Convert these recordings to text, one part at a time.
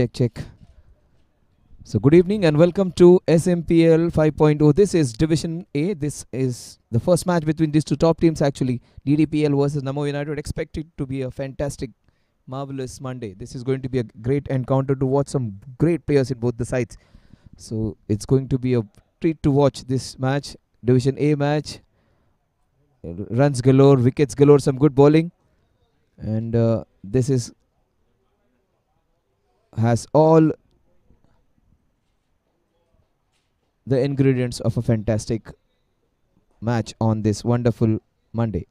check. So good evening and welcome to SMPL 5.0. This is Division A. This is the first match between these two top teams actually. DDPL versus NAMO United. Expected to be a fantastic, marvelous Monday. This is going to be a great encounter to watch some great players in both the sides. So it's going to be a treat to watch this match. Division A match. Runs galore, wickets galore, some good bowling. And this has all the ingredients of a fantastic match on this wonderful Monday.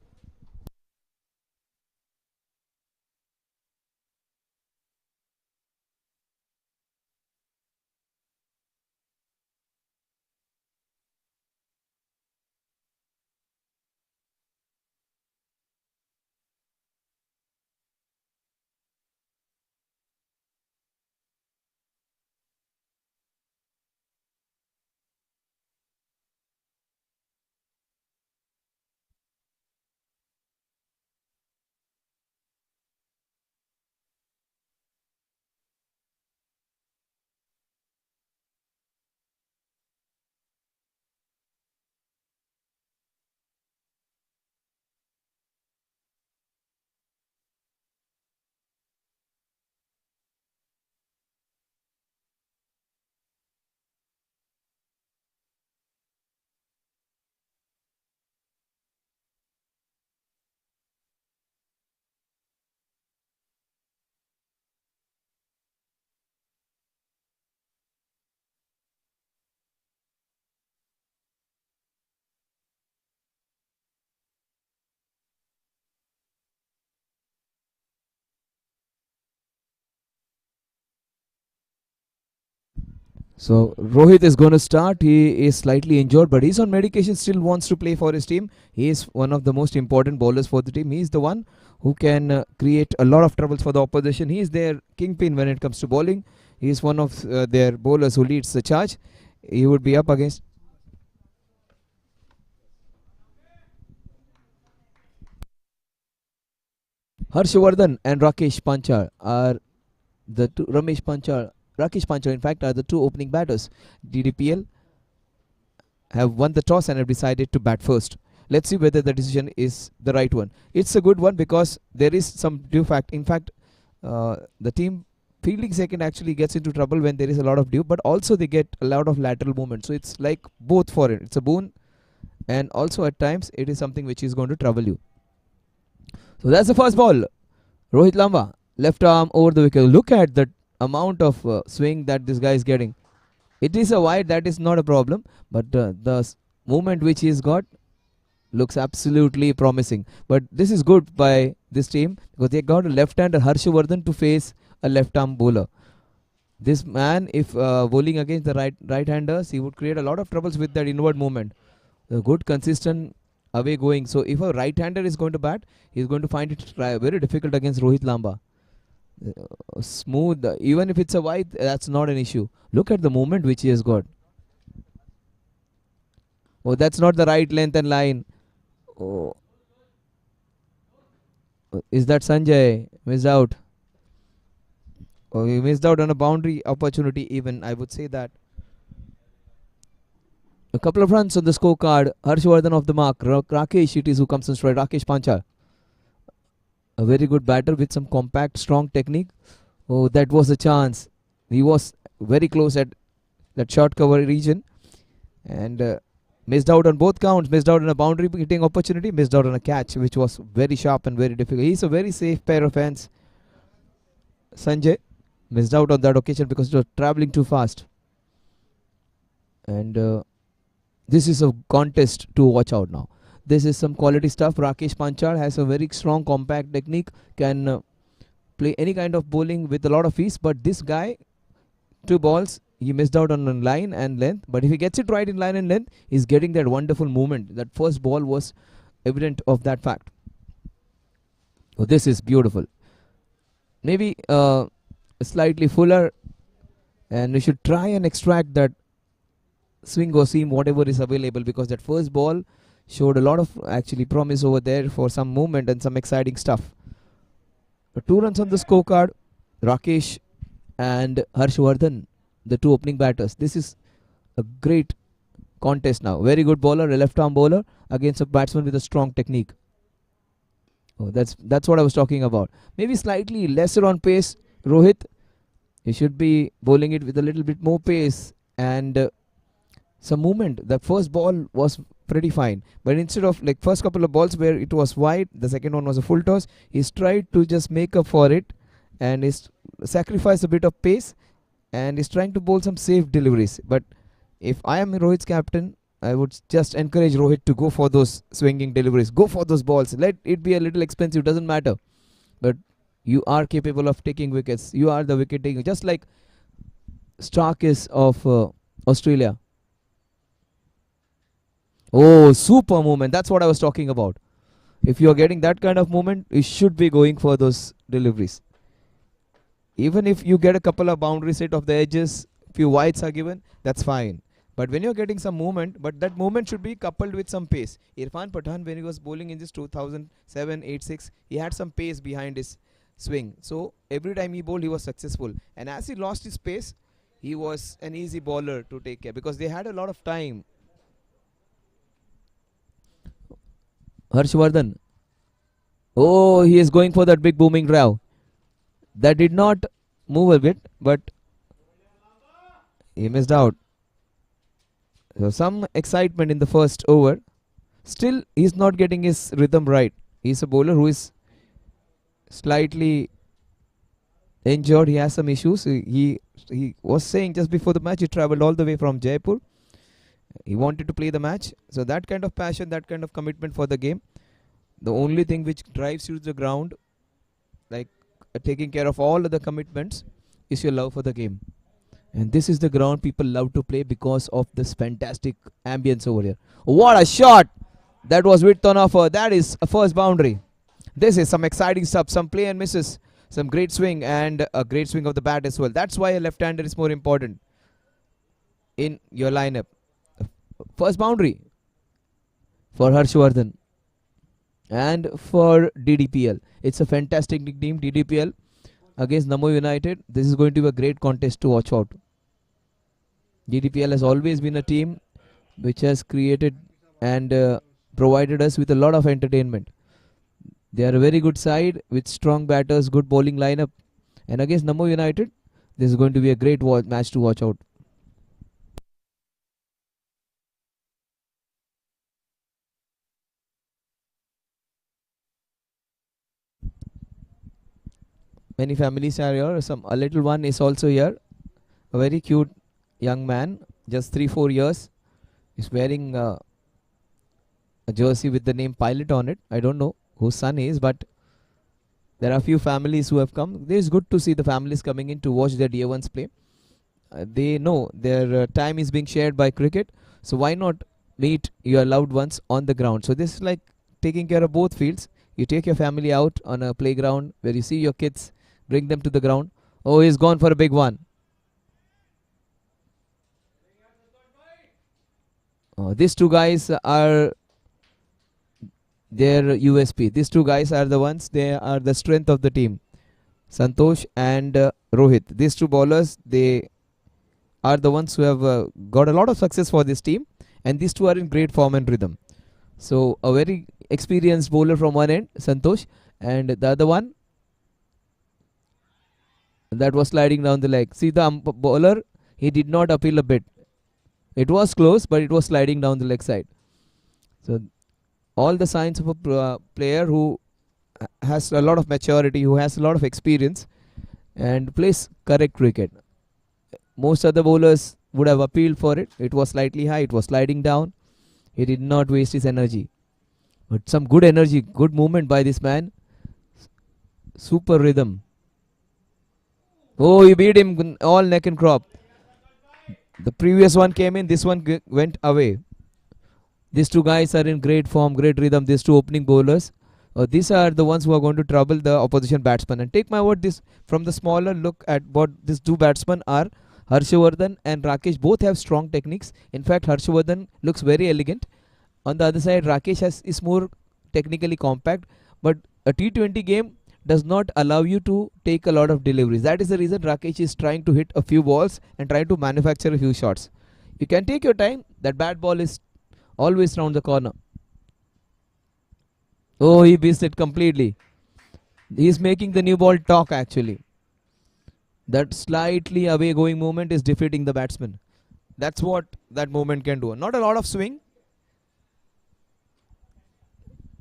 So Rohit is going to start. He is slightly injured, but he's on medication. Still wants to play for his team. He is one of the most important bowlers for the team. He is the one who can create a lot of troubles for the opposition. He is their kingpin when it comes to bowling. He is one of their bowlers who leads the charge. He would be up against Harshvardhan and Rakesh Panchal are the two. Rakesh Panchal, in fact, are the two opening batters. DDPL have won the toss and have decided to bat first. Let's see whether the decision is the right one. It's a good one because there is some dew fact. In fact, the team fielding second actually gets into trouble when there is a lot of dew, but also they get a lot of lateral movement. So it's like both for it. It's a boon, and also at times it is something which is going to trouble you. So that's the first ball. Rohit Lamba, left arm over the wicket. Look at the amount of swing that this guy is getting. It is a wide, that is not a problem, but the movement which he's got looks absolutely promising. But this is good by this team because they got a left-hander Harshvardhan to face a left-arm bowler. This man, if bowling against the right-handers, he would create a lot of troubles with that inward movement. A good, consistent away going. So if a right-hander is going to bat, he's going to find it very difficult against Rohit Lamba. Smooth, even if it's a wide, that's not an issue. Look at the movement which he has got. Oh, that's not the right length and line. Oh, is that Sanjay? Missed out. Oh, he missed out on a boundary opportunity even, I would say that. A couple of runs on the scorecard. Harshvardhan off the mark. Rakesh it is who comes in stride. Rakesh Panchal. A very good batter with some compact, strong technique. Oh, that was a chance. He was very close at that short cover region. And missed out on both counts. Missed out on a boundary hitting opportunity. Missed out on a catch, which was very sharp and very difficult. He's a very safe pair of hands. Sanjay missed out on that occasion because he was travelling too fast. And this is a contest to watch out now. This is some quality stuff. Rakesh Panchal has a very strong compact technique, can play any kind of bowling with a lot of ease, but this guy, 2 balls, he missed out on line and length, but if he gets it right in line and length, he's getting that wonderful movement. That first ball was evident of that fact. Oh, this is beautiful. Maybe slightly fuller, and we should try and extract that swing or seam, whatever is available, because that first ball showed a lot of actually promise over there for some movement and some exciting stuff. 2 runs on the scorecard. Rakesh and Harshvardhan, the two opening batters. This is a great contest now. Very good bowler, a left-arm bowler against a batsman with a strong technique. Oh, that's what I was talking about. Maybe slightly lesser on pace, Rohit. He should be bowling it with a little bit more pace and some movement. The first ball was pretty fine, but instead of like first couple of balls where it was wide, the second one was a full toss. He's tried to just make up for it and he's sacrificed a bit of pace and is trying to bowl some safe deliveries. But if I am Rohit's captain, I would just encourage Rohit to go for those swinging deliveries. Go for those balls. Let it be a little expensive, doesn't matter. But you are capable of taking wickets. You are the wicket taker, just like Stark is of Australia. Oh, super movement. That's what I was talking about. If you are getting that kind of movement, you should be going for those deliveries. Even if you get a couple of boundaries hit of the edges, few wides are given, that's fine. But when you're getting some movement, but that movement should be coupled with some pace. Irfan Pathan, when he was bowling in this 2007, 8, 6, he had some pace behind his swing. So every time he bowled, he was successful. And as he lost his pace, he was an easy bowler to take care because they had a lot of time. Harshvardhan. Oh, he is going for that big booming drive. That did not move a bit, but he missed out. So some excitement in the first over. Still, he's not getting his rhythm right. He's a bowler who is slightly injured. He has some issues. He was saying just before the match he travelled all the way from Jaipur. He wanted to play the match. So that kind of passion, that kind of commitment for the game. The only thing which drives you to the ground, like taking care of all other commitments, is your love for the game. And this is the ground people love to play because of this fantastic ambience over here. What a shot! That was width on offer. That is a first boundary. This is some exciting stuff. Some play and misses. Some great swing and a great swing of the bat as well. That's why a left-hander is more important in your lineup. First boundary for Harshvardhan and for DDPL. It's a fantastic nickname, DDPL. Against NAMO United, this is going to be a great contest to watch out. DDPL has always been a team which has created and provided us with a lot of entertainment. They are a very good side with strong batters, good bowling lineup. And against NAMO United, this is going to be a great match to watch out. Many families are here. A little one is also here. A very cute young man, just 3-4 years. He's wearing a jersey with the name Pilot on it. I don't know whose son he is, but there are a few families who have come. It is good to see the families coming in to watch their dear ones play. They know their time is being shared by cricket, so why not meet your loved ones on the ground? So this is like taking care of both fields. You take your family out on a playground where you see your kids, bring them to the ground. Oh, he's gone for a big one. These two guys are their USP. These two guys are the ones, they are the strength of the team. Santosh and Rohit. These two bowlers, they are the ones who have got a lot of success for this team. And these two are in great form and rhythm. So a very experienced bowler from one end, Santosh. And the other one, that was sliding down the leg. See the bowler, he did not appeal a bit. It was close, but it was sliding down the leg side. So all the signs of a player who has a lot of maturity, who has a lot of experience and plays correct cricket. Most other bowlers would have appealed for it. It was slightly high, it was sliding down. He did not waste his energy. But some good energy, good movement by this man. Super rhythm. Oh, he beat him all neck and crop. The previous one came in, this one went away. These two guys are in great form, great rhythm. These two opening bowlers. These are the ones who are going to trouble the opposition batsman. And take my word, this from the smaller look at what these two batsmen are, Harshvardhan and Rakesh both have strong techniques. In fact, Harshvardhan looks very elegant. On the other side, Rakesh is more technically compact. But a T20 game does not allow you to take a lot of deliveries. That is the reason Rakesh is trying to hit a few balls and trying to manufacture a few shots. You can take your time. That bad ball is always round the corner. Oh, he missed it completely. He's making the new ball talk actually. That slightly away going movement is defeating the batsman. That's what that movement can do. Not a lot of swing.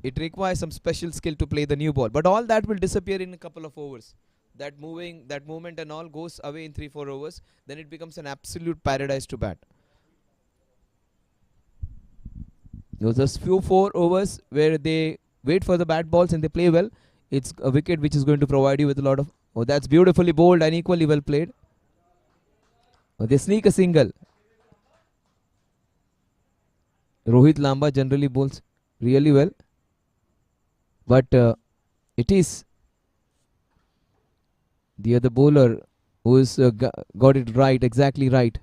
It requires some special skill to play the new ball. But all that will disappear in a couple of overs. That movement and all goes away in 3-4 overs. Then it becomes an absolute paradise to bat. Those are few 4 overs where they wait for the bat balls and they play well. It's a wicket which is going to provide you with a lot of. Oh, that's beautifully bowled and equally well played. Oh, they sneak a single. Rohit Lamba generally bowls really well. But it is the other bowler who is got it right, exactly right.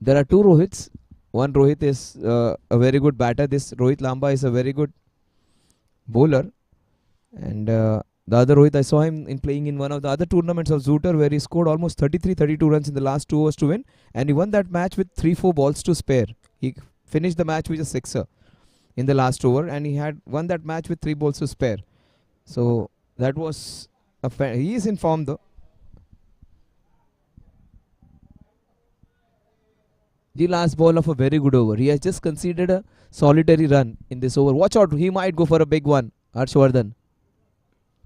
There are two Rohits. One Rohit is a very good batter. This Rohit Lamba is a very good bowler. And the other Rohit, I saw him in playing in one of the other tournaments of Zooter where he scored almost 33-32 runs in the last 2 overs to win. And he won that match with 3-4 balls to spare. He finished the match with a sixer in the last over, and he had won that match with 3 balls to spare. So that was he is in form though. The last ball of a very good over. He has just conceded a solitary run in this over. Watch out, he might go for a big one. Harshvardhan.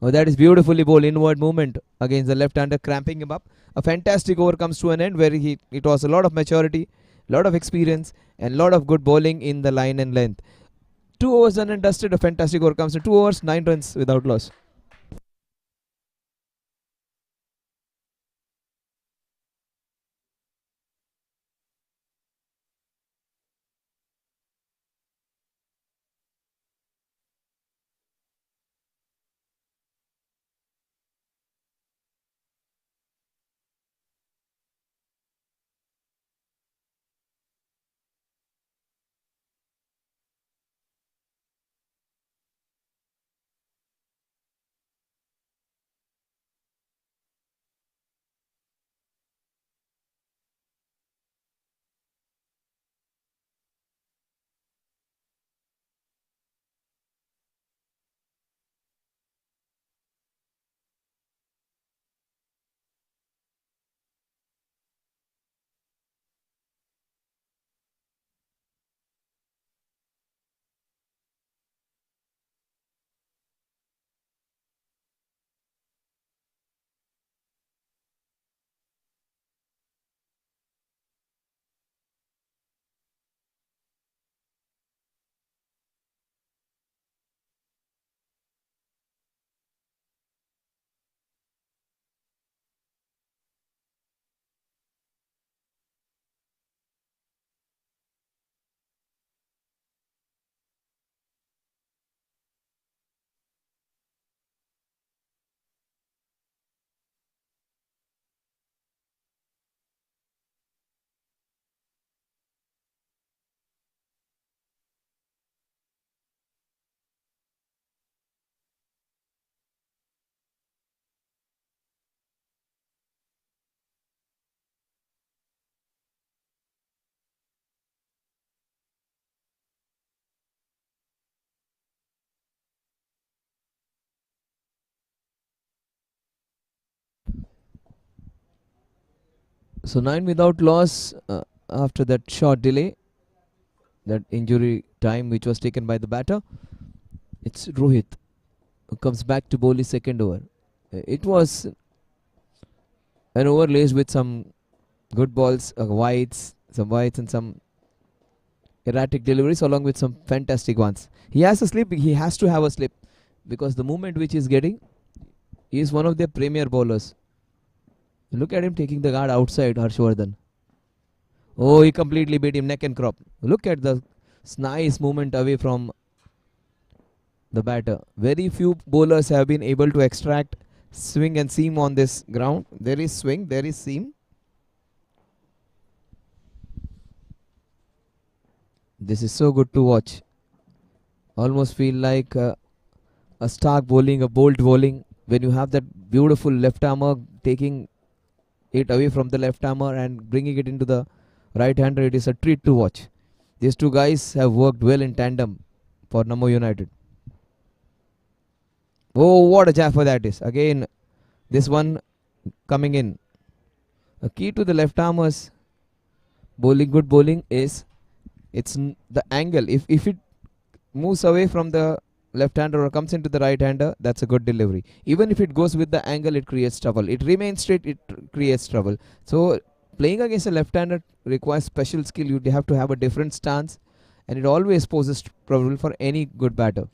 Oh, that is beautifully bowled inward movement against the left-hander, cramping him up. A fantastic over comes to an end where it was a lot of maturity, lot of experience, and lot of good bowling in the line and length. 2 overs done and dusted. A fantastic over comes to 2 overs, 9 runs without loss. So 9 without loss after that short delay, that injury time which was taken by the batter. It's Rohit who comes back to bowl his second over. It was an over laced with some good balls, some wides and some erratic deliveries along with some fantastic ones. He has a slip, he has to have a slip because the movement which he's getting, he is one of their premier bowlers. Look at him taking the guard outside, Harshvardhan. Oh, he completely beat him neck and crop. Look at the nice movement away from the batter. Very few bowlers have been able to extract swing and seam on this ground. There is swing, there is seam. This is so good to watch. Almost feel like a stark bowling, a bold bowling. When you have that beautiful left armer taking it away from the left armer and bringing it into the right hander, it is a treat to watch. These two guys have worked well in tandem for NAMO United. Oh, what a jaffa that is. Again, this one coming in. A key to the left armers bowling, good bowling, is the angle. If it moves away from the left hander or comes into the right hander, that's a good delivery. Even if it goes with the angle, it creates trouble. It remains straight, it creates trouble. So playing against a left hander requires special skill. You have to have a different stance, and it always poses trouble for any good batter.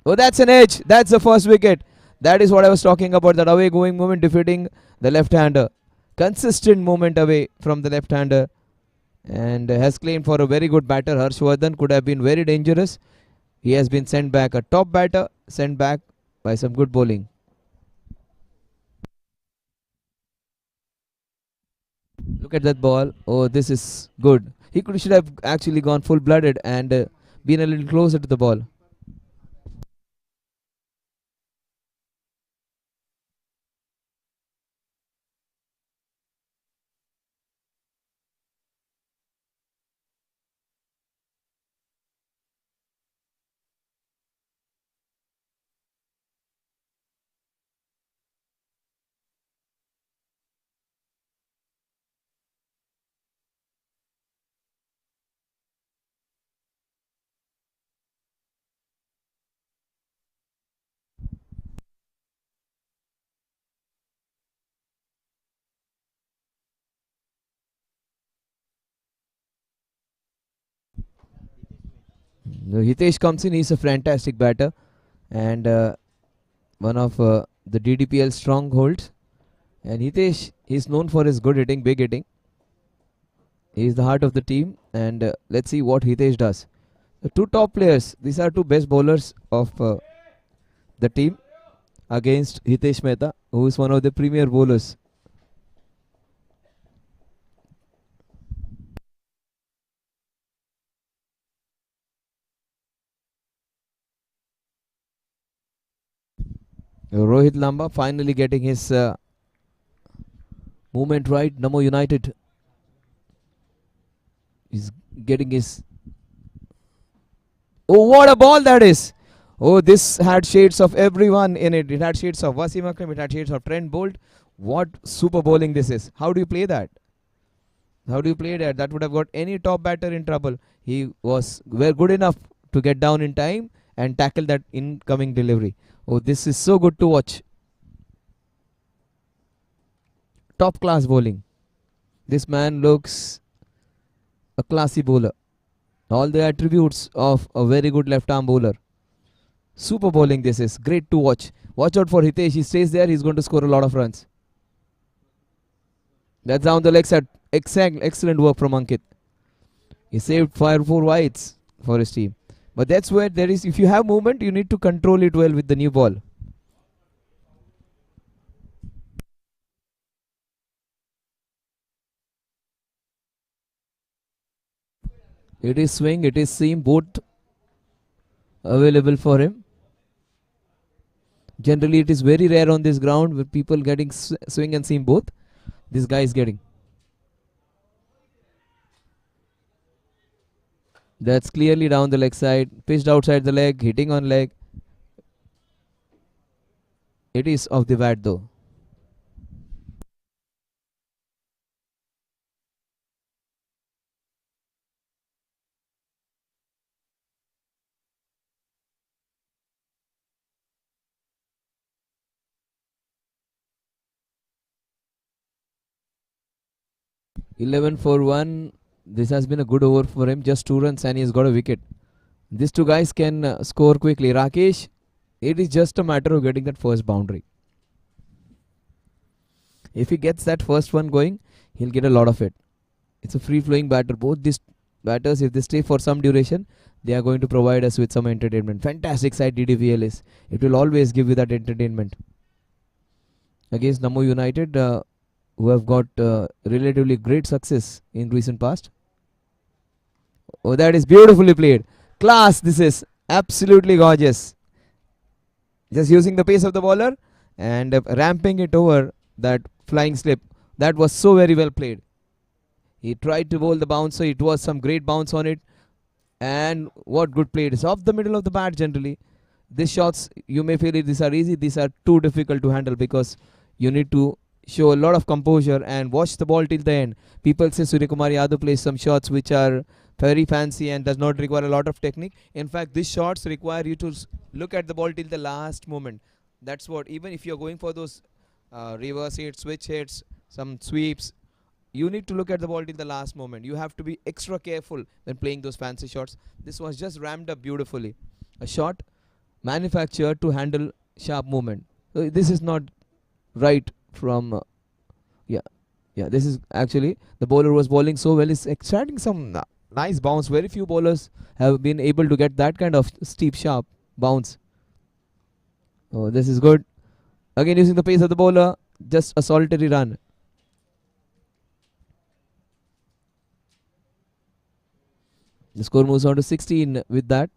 Oh, that's an edge. That's the first wicket. That is what I was talking about, that away going movement defeating the left hander. Consistent movement away from the left hander, and has claimed for a very good batter. Harshvardhan could have been very dangerous. He has been sent back. A top batter sent back by some good bowling. Look at that ball. Oh, this is good. Should have actually gone full blooded and been a little closer to the ball. Hitesh comes in. He's a fantastic batter and one of the DDPL strongholds. And Hitesh is known for his good hitting, big hitting. He is the heart of the team, and let's see what Hitesh does. The two top players, these are two best bowlers of the team against Hitesh Mehta, who is one of the premier bowlers. Rohit Lamba finally getting his movement right. NAMO United is getting his. Oh, what a ball that is! Oh, this had shades of everyone in it. It had shades of Wasim Akram, it had shades of Trent Bolt. What super bowling this is. How do you play that? How do you play that? That would have got any top batter in trouble. He was good enough to get down in time and tackle that incoming delivery. Oh, this is so good to watch. Top class bowling. This man looks a classy bowler. All the attributes of a very good left arm bowler. Super bowling this is. Great to watch. Watch out for Hitesh. He stays there. He's going to score a lot of runs. That's down the leg side. Excellent work from Ankit. He saved 4 wides for his team. But that's where there is, if you have movement, you need to control it well with the new ball. It is swing, it is seam, both available for him. Generally, it is very rare on this ground with people getting swing and seam both. This guy is getting. That's clearly down the leg side, pitched outside the leg, hitting on leg. It is off the bat though. (11-for-1). This has been a good over for him. Just 2 runs and he has got a wicket. These two guys can score quickly. Rakesh, it is just a matter of getting that first boundary. If he gets that first one going, he'll get a lot of it. It's a free-flowing batter. Both these batters, if they stay for some duration, they are going to provide us with some entertainment. Fantastic side DDPL is. It will always give you that entertainment. Against NAMO United, who have got relatively great success in recent past. Oh, that is beautifully played. Class, this is absolutely gorgeous. Just using the pace of the bowler and ramping it over that flying slip. That was so very well played. He tried to bowl the bouncer. It was some great bounce on it. And what good play. It's off the middle of the bat generally. These shots, you may feel it, these are easy. These are too difficult to handle because you need to show a lot of composure and watch the ball till the end. People say Suryakumar Yadav plays some shots which are very fancy and does not require a lot of technique. In fact, these shots require you to look at the ball till the last moment. That's what, even if you're going for those reverse hits, switch hits, some sweeps, you need to look at the ball till the last moment. You have to be extra careful when playing those fancy shots. This was just rammed up beautifully. A shot manufactured to handle sharp movement. So this is not right from yeah, yeah. This is actually the bowler was bowling so well. He's extracting some nice bounce. Very few bowlers have been able to get that kind of steep, sharp bounce. Oh, this is good. Again, using the pace of the bowler, just a solitary run. The score moves on to 16 with that.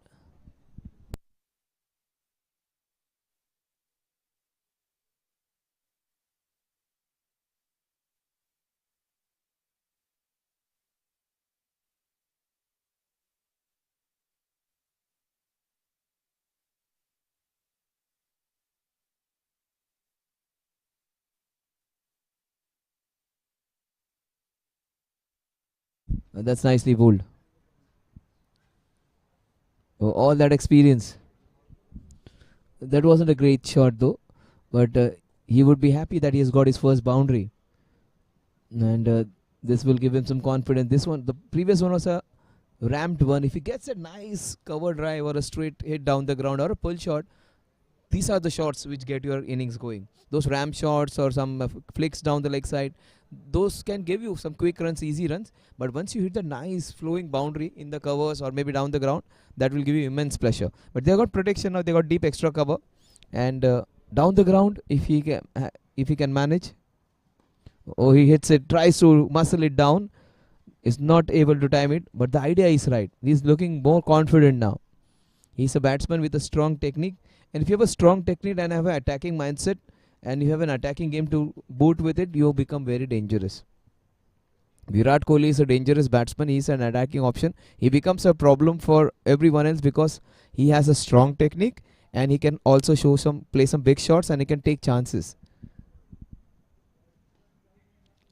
That's nicely bowled. Oh, all that experience. That wasn't a great shot though, but he would be happy that he has got his first boundary, and this will give him some confidence. This one, the previous one was a ramped one. If he gets a nice cover drive or a straight hit down the ground or a pull shot, these are the shots which get your innings going. Those ramp shots or some flicks down the leg side, those can give you some quick runs, easy runs. But once you hit the nice flowing boundary in the covers or maybe down the ground, that will give you immense pleasure. But they got protection now. They got deep extra cover, and down the ground, if he can manage, oh, he hits it, tries to muscle it down, is not able to time it. But the idea is right. He's looking more confident now. He's a batsman with a strong technique, and if you have a strong technique and have an attacking mindset, and you have an attacking game to boot with it, you become very dangerous. Virat Kohli is a dangerous batsman. He is an attacking option. He becomes a problem for everyone else because he has a strong technique and he can also play some big shots and he can take chances.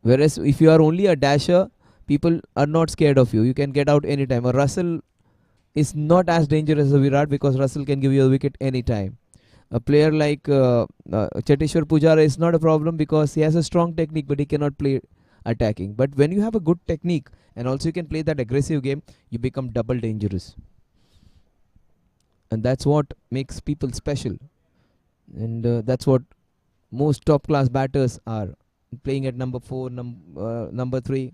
Whereas if you are only a dasher, people are not scared of you. You can get out anytime. A Russell is not as dangerous as a Virat because Russell can give you a wicket anytime. A player like Cheteshwar Pujara is not a problem because he has a strong technique but he cannot play attacking. But when you have a good technique and also you can play that aggressive game, you become double dangerous. And that's what makes people special. And that's what most top class batters are playing at number 4, number 3.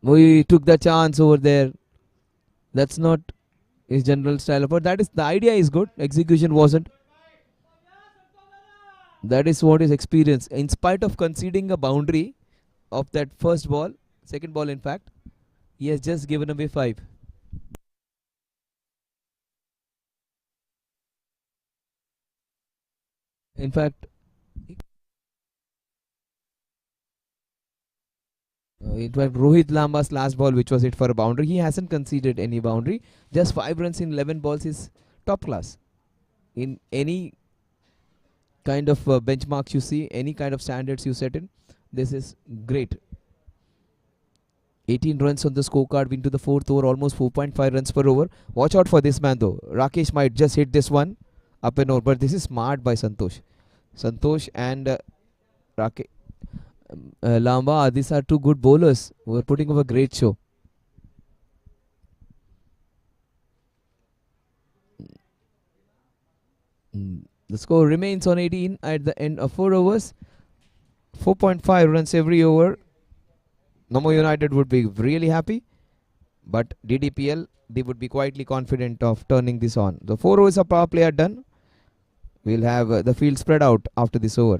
We took the chance over there. That's not his general style. But that is the idea is good. Execution wasn't. That is what is experience. In spite of conceding a boundary of that first ball, second ball in fact, he has just given away 5. In fact, it was Rohit Lamba's last ball which was hit for a boundary. He hasn't conceded any boundary. Just 5 runs in 11 balls is top class. In any kind of benchmarks you see, any kind of standards you set in, this is great. 18 runs on the scorecard into the 4th over, almost 4.5 runs per over. Watch out for this man though. Rakesh might just hit this one up and over, but this is smart by Santosh. Santosh and Rakesh. Lamba, these are two good bowlers who are putting up a great show. The score remains on 18 at the end of 4 overs. 4.5 runs every over. NAMO United would be really happy, but DDPL, they would be quietly confident of turning this on. The 4 overs of power play are done. We'll have the field spread out after this over.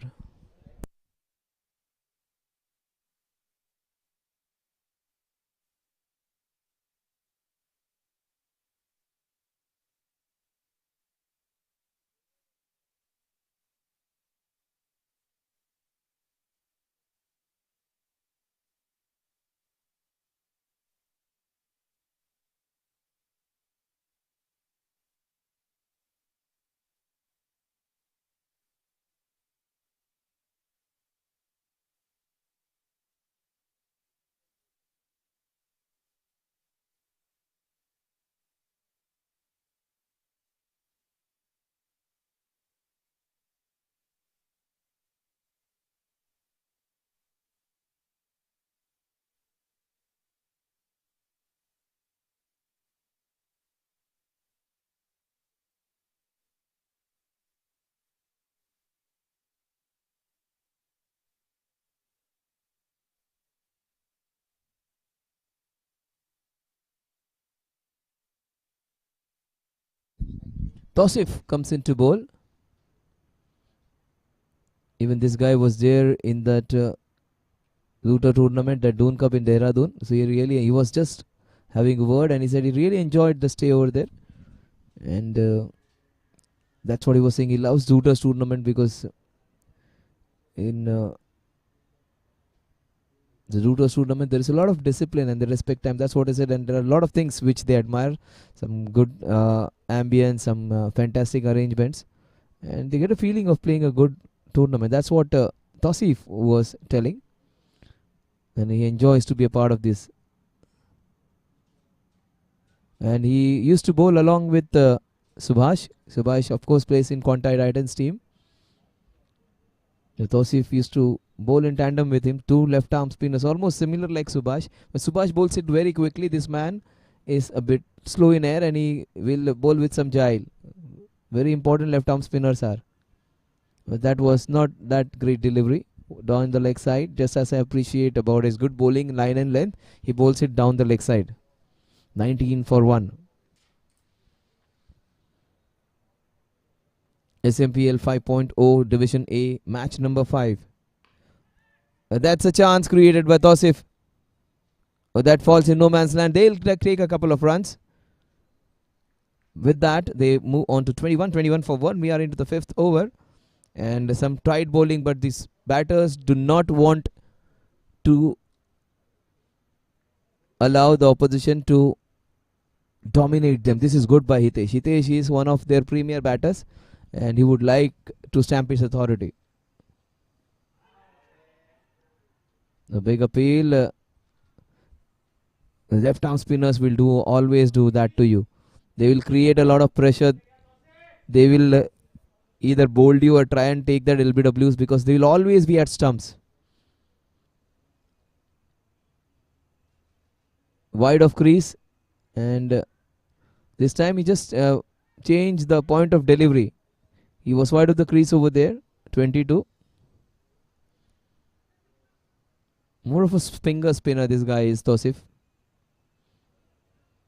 Tosif comes into bowl. Even this guy was there in that Looter tournament, that Doon Cup in Dehradun. So he was just having a word, and he said he really enjoyed the stay over there. And that's what he was saying. He loves Zooters tournament because in the Zooters tournament there is a lot of discipline and they respect time. That's what I said. And there are a lot of things which they admire. Some good ambience, some fantastic arrangements. And they get a feeling of playing a good tournament. That's what Tosif was telling. And he enjoys to be a part of this. And he used to bowl along with Subhash. Subhash, of course, plays in Quantai Titans team. Tosif used to bowl in tandem with him. Two left arm spinners, almost similar like Subhash. But Subhash bowls it very quickly. This man is a bit slow in air and he will bowl with some gile. Very important left arm spinners are. But that was not that great delivery. Down the leg side, just as I appreciate about his good bowling line and length, he bowls it down the leg side. 19 for 1. SMPL 5.0 Division A, match number 5. That's a chance created by Tosif. That falls in no man's land. They'll take a couple of runs. With that, they move on to 21 for 1. We are into the 5th over. And some tight bowling, but these batters do not want to allow the opposition to dominate them. This is good by Hitesh. Hitesh is one of their premier batters and he would like to stamp his authority. A big appeal. The left arm spinners will always do that to you. They will create a lot of pressure. They will either bold you or try and take that LBWs because they will always be at stumps. Wide of crease, and this time he just changed the point of delivery. He was wide of the crease over there. 22. More of a finger spinner this guy is, Tosif.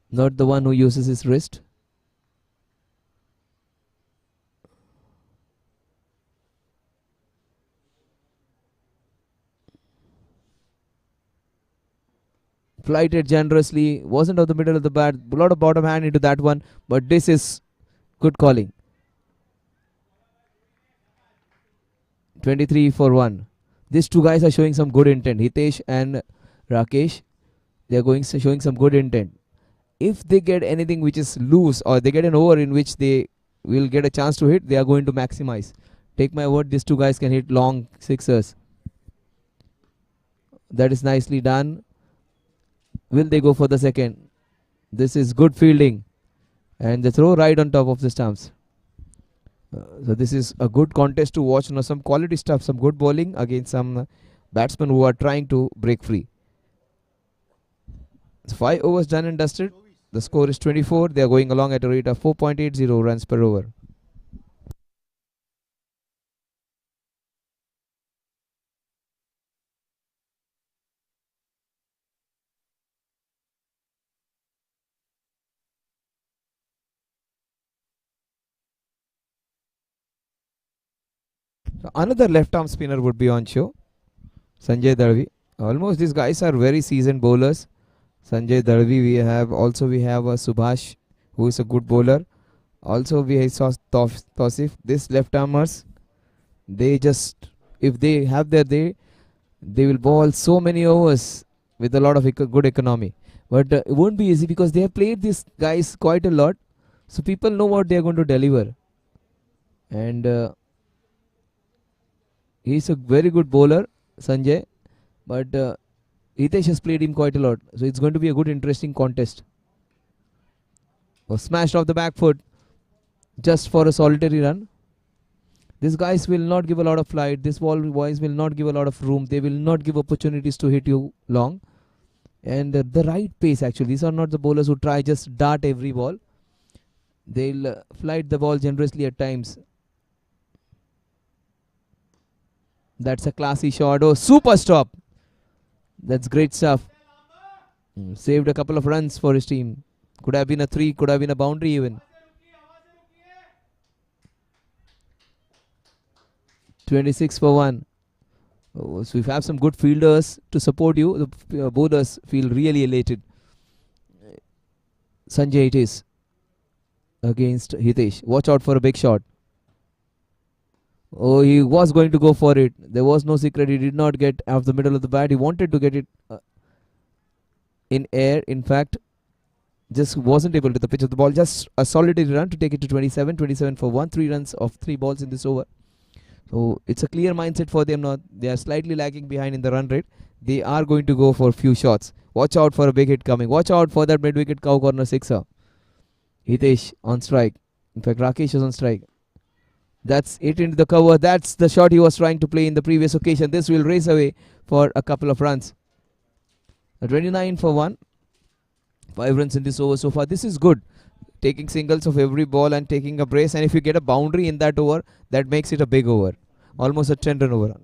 Not the one who uses his wrist. Flighted generously, wasn't of the middle of the bat, a lot of bottom hand into that one, but this is good calling. 23 for 1. These two guys are showing some good intent. Hitesh and Rakesh, they are showing some good intent. If they get anything which is loose or they get an over in which they will get a chance to hit, they are going to maximize. Take my word, these two guys can hit long sixers. That is nicely done. Will they go for the second? This is good fielding. And the throw right on top of the stumps. So this is a good contest to watch. Now some quality stuff, some good bowling against some batsmen who are trying to break free. It's 5 overs done and dusted. The score is 24. They are going along at a rate of 4.80 runs per over. Another left arm spinner would be on show. Sanjay Darvi. Almost these guys are very seasoned bowlers. Sanjay Darvi, we have a Subhash, who is a good bowler. Also we have Tosif. This left armers, they just, if they have their day, they will bowl so many overs with a lot of good economy. But it won't be easy because they have played these guys quite a lot. So people know what they are going to deliver. And he's a very good bowler, Sanjay. But Hitesh has played him quite a lot. So it's going to be a good, interesting contest. Smashed off the back foot just for a solitary run. These guys will not give a lot of flight. These boys will not give a lot of room. They will not give opportunities to hit you long. And the right pace actually. These are not the bowlers who try just dart every ball. They'll flight the ball generously at times. That's a classy shot. Oh, super stop. That's great stuff. Saved a couple of runs for his team. Could have been a 3, could have been a boundary even. 26 for 1. So if you have some good fielders to support you, the bowlers feel really elated. Sanjay it is against Hitesh. Watch out for a big shot. Oh, he was going to go for it. There was no secret. He did not get out of the middle of the bat. He wanted to get it in air. In fact, just wasn't able to the pitch of the ball. Just a solitary run to take it to 27. 27 for 1. 3 runs of 3 balls in this over. So it's a clear mindset for them now. They are slightly lagging behind in the run rate. They are going to go for a few shots. Watch out for a big hit coming. Watch out for that mid-wicket cow corner sixer. Hitesh on strike. In fact, Rakesh is on strike. That's it into the cover. That's the shot he was trying to play in the previous occasion. This will race away for a couple of runs. 29 for 1. 5 runs in this over so far. This is good. Taking singles of every ball and taking a brace. And if you get a boundary in that over, that makes it a big over. Almost a 10 run over.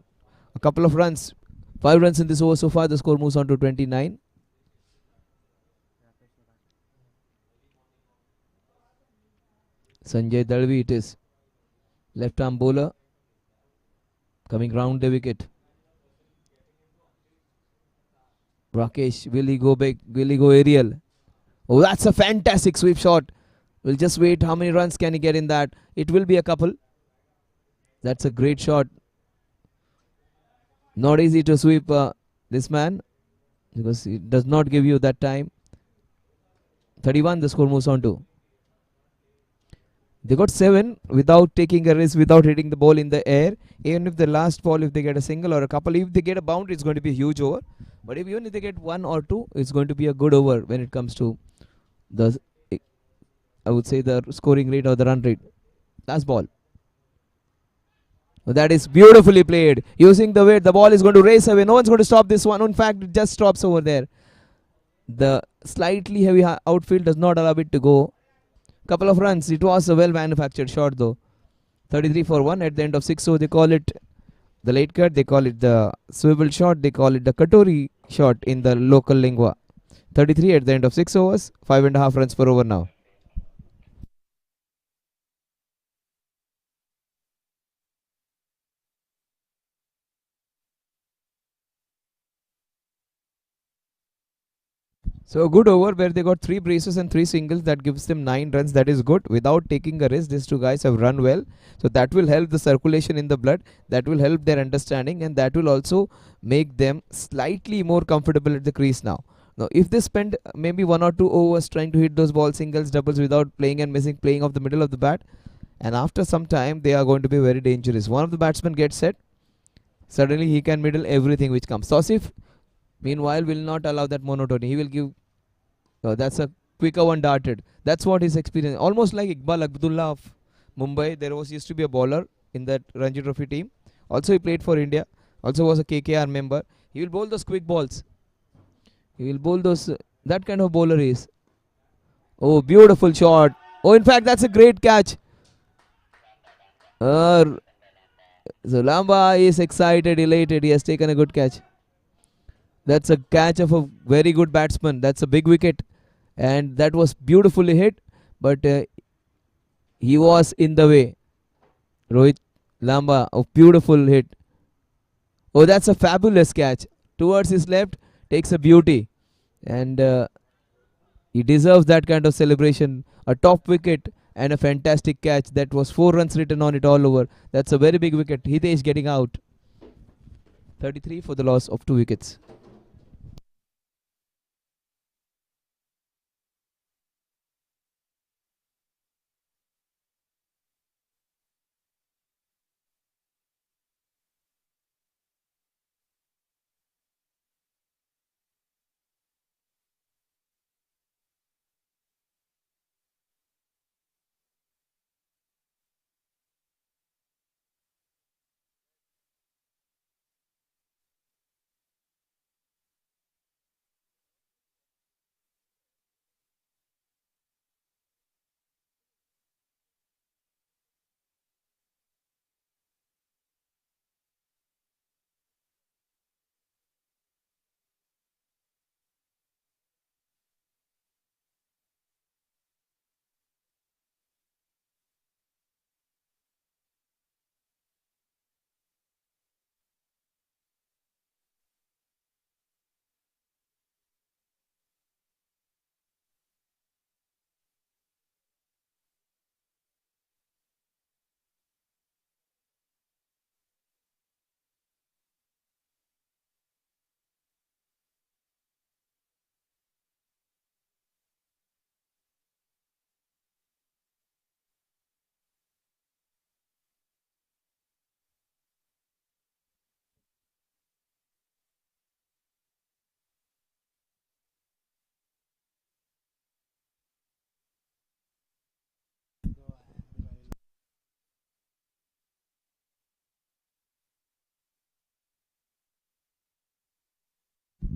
A couple of runs. 5 runs in this over so far. The score moves on to 29. Sanjay Dalvi it is. Left arm bowler. Coming round the wicket. Rakesh, will he go big? Will he go aerial? Oh, that's a fantastic sweep shot. We'll just wait. How many runs can he get in that? It will be a couple. That's a great shot. Not easy to sweep this man because it does not give you that time. 31 the score moves on to. They got 7 without taking a risk, without hitting the ball in the air. Even if the last ball, if they get a single or a couple, if they get a boundary, it's going to be a huge over. But even if they get 1 or 2, it's going to be a good over when it comes to the, I would say, the scoring rate or the run rate. Last ball. That is beautifully played. Using the weight, the ball is going to race away. No one's going to stop this one. In fact, it just stops over there. The slightly heavy outfield does not allow it to go. Couple of runs. It was a well manufactured shot though. 33 for 1 at the end of 6. So they call it the late cut. They call it the swivel shot. They call it the Katori shot in the local lingua. 33 at the end of 6 overs. 5.5 runs per over now. So a good over where they got 3 braces and 3 singles. That gives them 9 runs. That is good. Without taking a risk, these two guys have run well. So that will help the circulation in the blood. That will help their understanding, and that will also make them slightly more comfortable at the crease now. Now, if they spend maybe 1 or 2 overs trying to hit those balls, singles, doubles without playing and missing, playing off the middle of the bat, and after some time they are going to be very dangerous. One of the batsmen gets set. Suddenly he can middle everything which comes. Tosif, meanwhile, will not allow that monotony. He will give. That's a quicker one darted. That's what his experience. Almost like Iqbal Abdullah of Mumbai. There was used to be a bowler in that Ranji Trophy team. Also he played for India. Also was a KKR member. He will bowl those quick balls. He will bowl those. That kind of bowler is. Oh, beautiful shot. Oh, in fact, that's a great catch. So Lamba is excited, elated. He has taken a good catch. That's a catch of a very good batsman. That's a big wicket. And that was beautifully hit. But he was in the way. Rohit Lamba, a beautiful hit. Oh, that's a fabulous catch. Towards his left, takes a beauty. And he deserves that kind of celebration. A top wicket and a fantastic catch. That was 4 runs written on it all over. That's a very big wicket. Hitesh getting out. 33 for the loss of 2 wickets.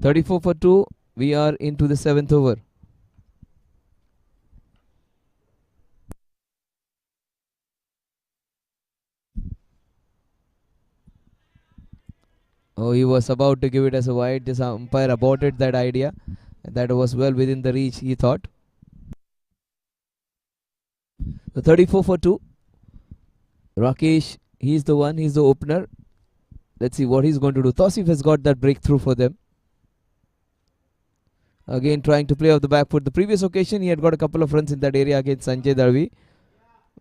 34 for 2. We are into the 7th over. Oh, he was about to give it as a wide. This umpire aborted that idea. That was well within the reach, he thought. The 34 for 2. Rakesh, he's the one, he's the opener. Let's see what he's going to do. Tausif has got that breakthrough for them. Again, trying to play off the back foot. The previous occasion, he had got a couple of runs in that area against Sanjay Darvi.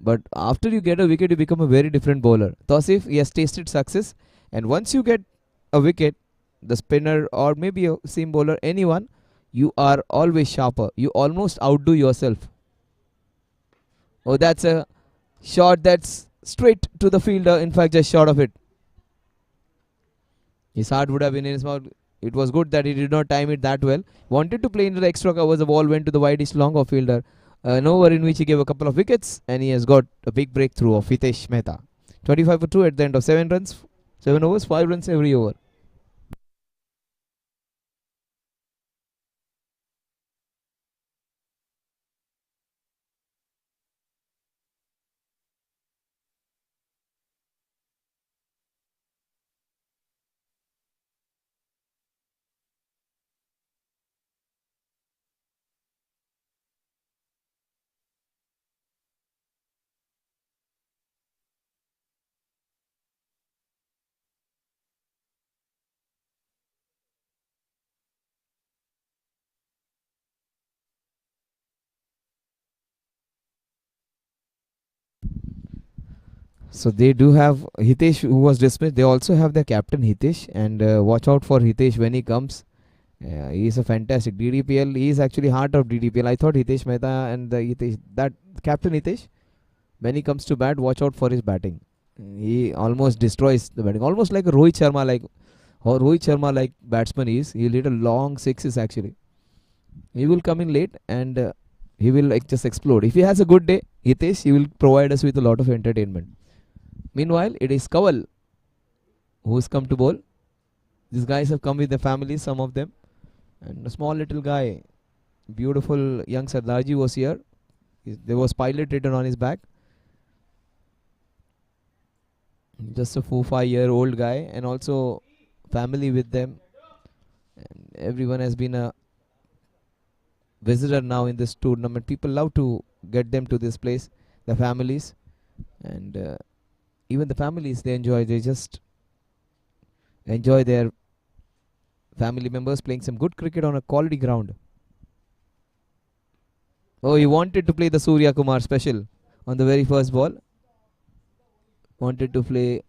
But after you get a wicket, you become a very different bowler. Tausif, he has tasted success. And once you get a wicket, the spinner or maybe a seam bowler, anyone, you are always sharper. You almost outdo yourself. Oh, that's a shot that's straight to the fielder. In fact, just short of it. His heart would have been in his mouth. It was good that he did not time it that well. Wanted to play into the extra covers. The ball went to the widest long off fielder. An over in which he gave a couple of wickets, and he has got a big breakthrough of Hitesh Mehta. 25 for 2 at the end of 7 runs. 7 overs, 5 runs every over. So they do have Hitesh who was dismissed. They also have their captain Hitesh, and watch out for Hitesh when he comes. He is a fantastic DDPL. He is actually heart of DDPL. I thought Hitesh Mehta and the Hitesh, that captain Hitesh, when he comes to bat, watch out for his batting. He almost destroys the batting, almost like a Rohit Sharma, like or Rohit Sharma like batsman is. He'll hit a long sixes actually. He will come in late and he will like just explode. If he has a good day, Hitesh, he will provide us with a lot of entertainment. Meanwhile, it is Kawal who's come to bowl. These guys have come with their families, some of them. And a small little guy, beautiful young Sardarji was here. There was pilot written on his back. Just a 4-5 year old guy, and also family with them. And everyone has been a visitor now in this tournament. People love to get them to this place, the families. And even the families, they just enjoy their family members playing some good cricket on a quality ground. Oh, he wanted to play the Surya Kumar special on the very first ball. Wanted to play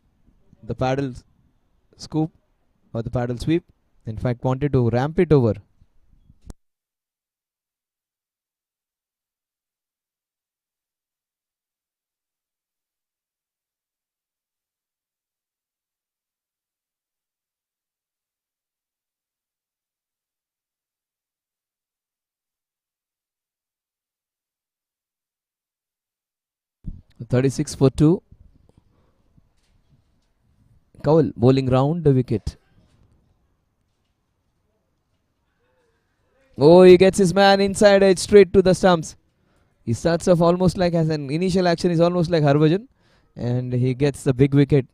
the paddle scoop or the paddle sweep. In fact, wanted to ramp it over. So 36 for 2. Kowal bowling round the wicket. Oh, he gets his man inside edge straight to the stumps. He starts off almost like as an initial action is almost like Harbhajan, and he gets the big wicket.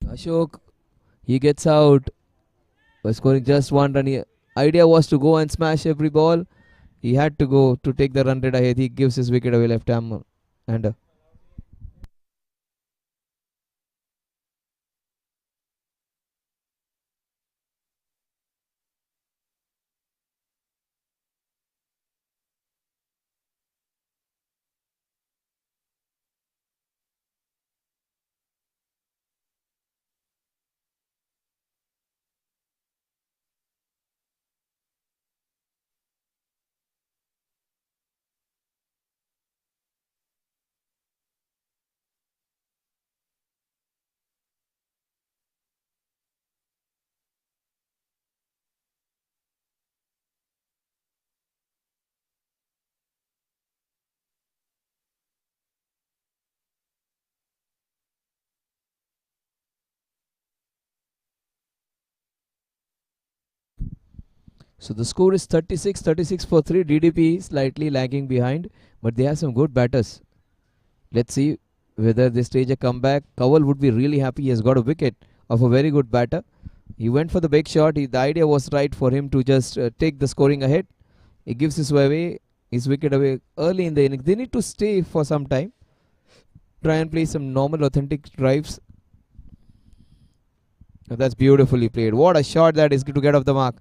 Ashok, he gets out by scoring just one run. Idea was to go and smash every ball. He had to go to take the run rate ahead. He gives his wicket away left arm and So the score is 36 for 3. DDP slightly lagging behind, but they have some good batters. Let's see whether they stage a comeback. Kowal would be really happy. He has got a wicket of a very good batter. He went for the big shot. The idea was right for him to just take the scoring ahead. He gives his wicket away early in the innings. They need to stay for some time. Try and play some normal, authentic drives. That's beautifully played. What a shot that is to get off the mark.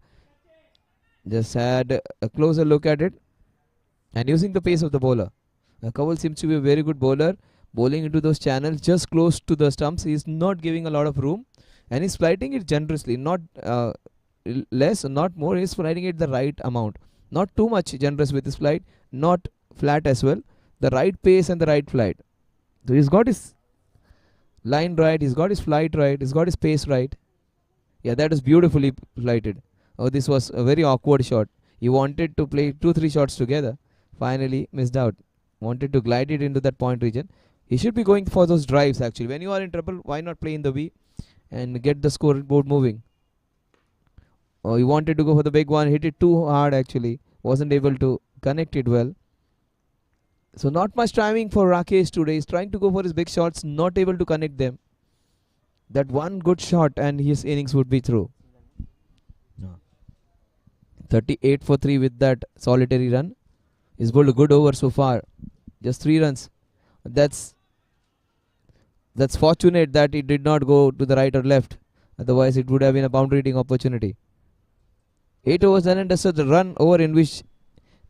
Just had a closer look at it. And using the pace of the bowler. Kowal seems to be a very good bowler. Bowling into those channels just close to the stumps. He's not giving a lot of room. And he's flighting it generously. Not less, not more. He's flighting it the right amount. Not too much generous with his flight. Not flat as well. The right pace and the right flight. So he's got his line right. He's got his flight right. He's got his pace right. Yeah, that is beautifully flighted. Oh, this was a very awkward shot. He wanted to play 2-3 shots together. Finally missed out. Wanted to glide it into that point region. He should be going for those drives actually. When you are in trouble, why not play in the V and get the scoreboard moving? Oh, he wanted to go for the big one. Hit it too hard actually. Wasn't able to connect it well. So not much timing for Rakesh today. He's trying to go for his big shots. Not able to connect them. That one good shot and his innings would be through. 38 for 3 with that solitary run. He's bowled a good over so far. Just 3 runs. That's fortunate that it did not go to the right or left. Otherwise, it would have been a boundary hitting opportunity. 8 overs done and dusted. The run over in which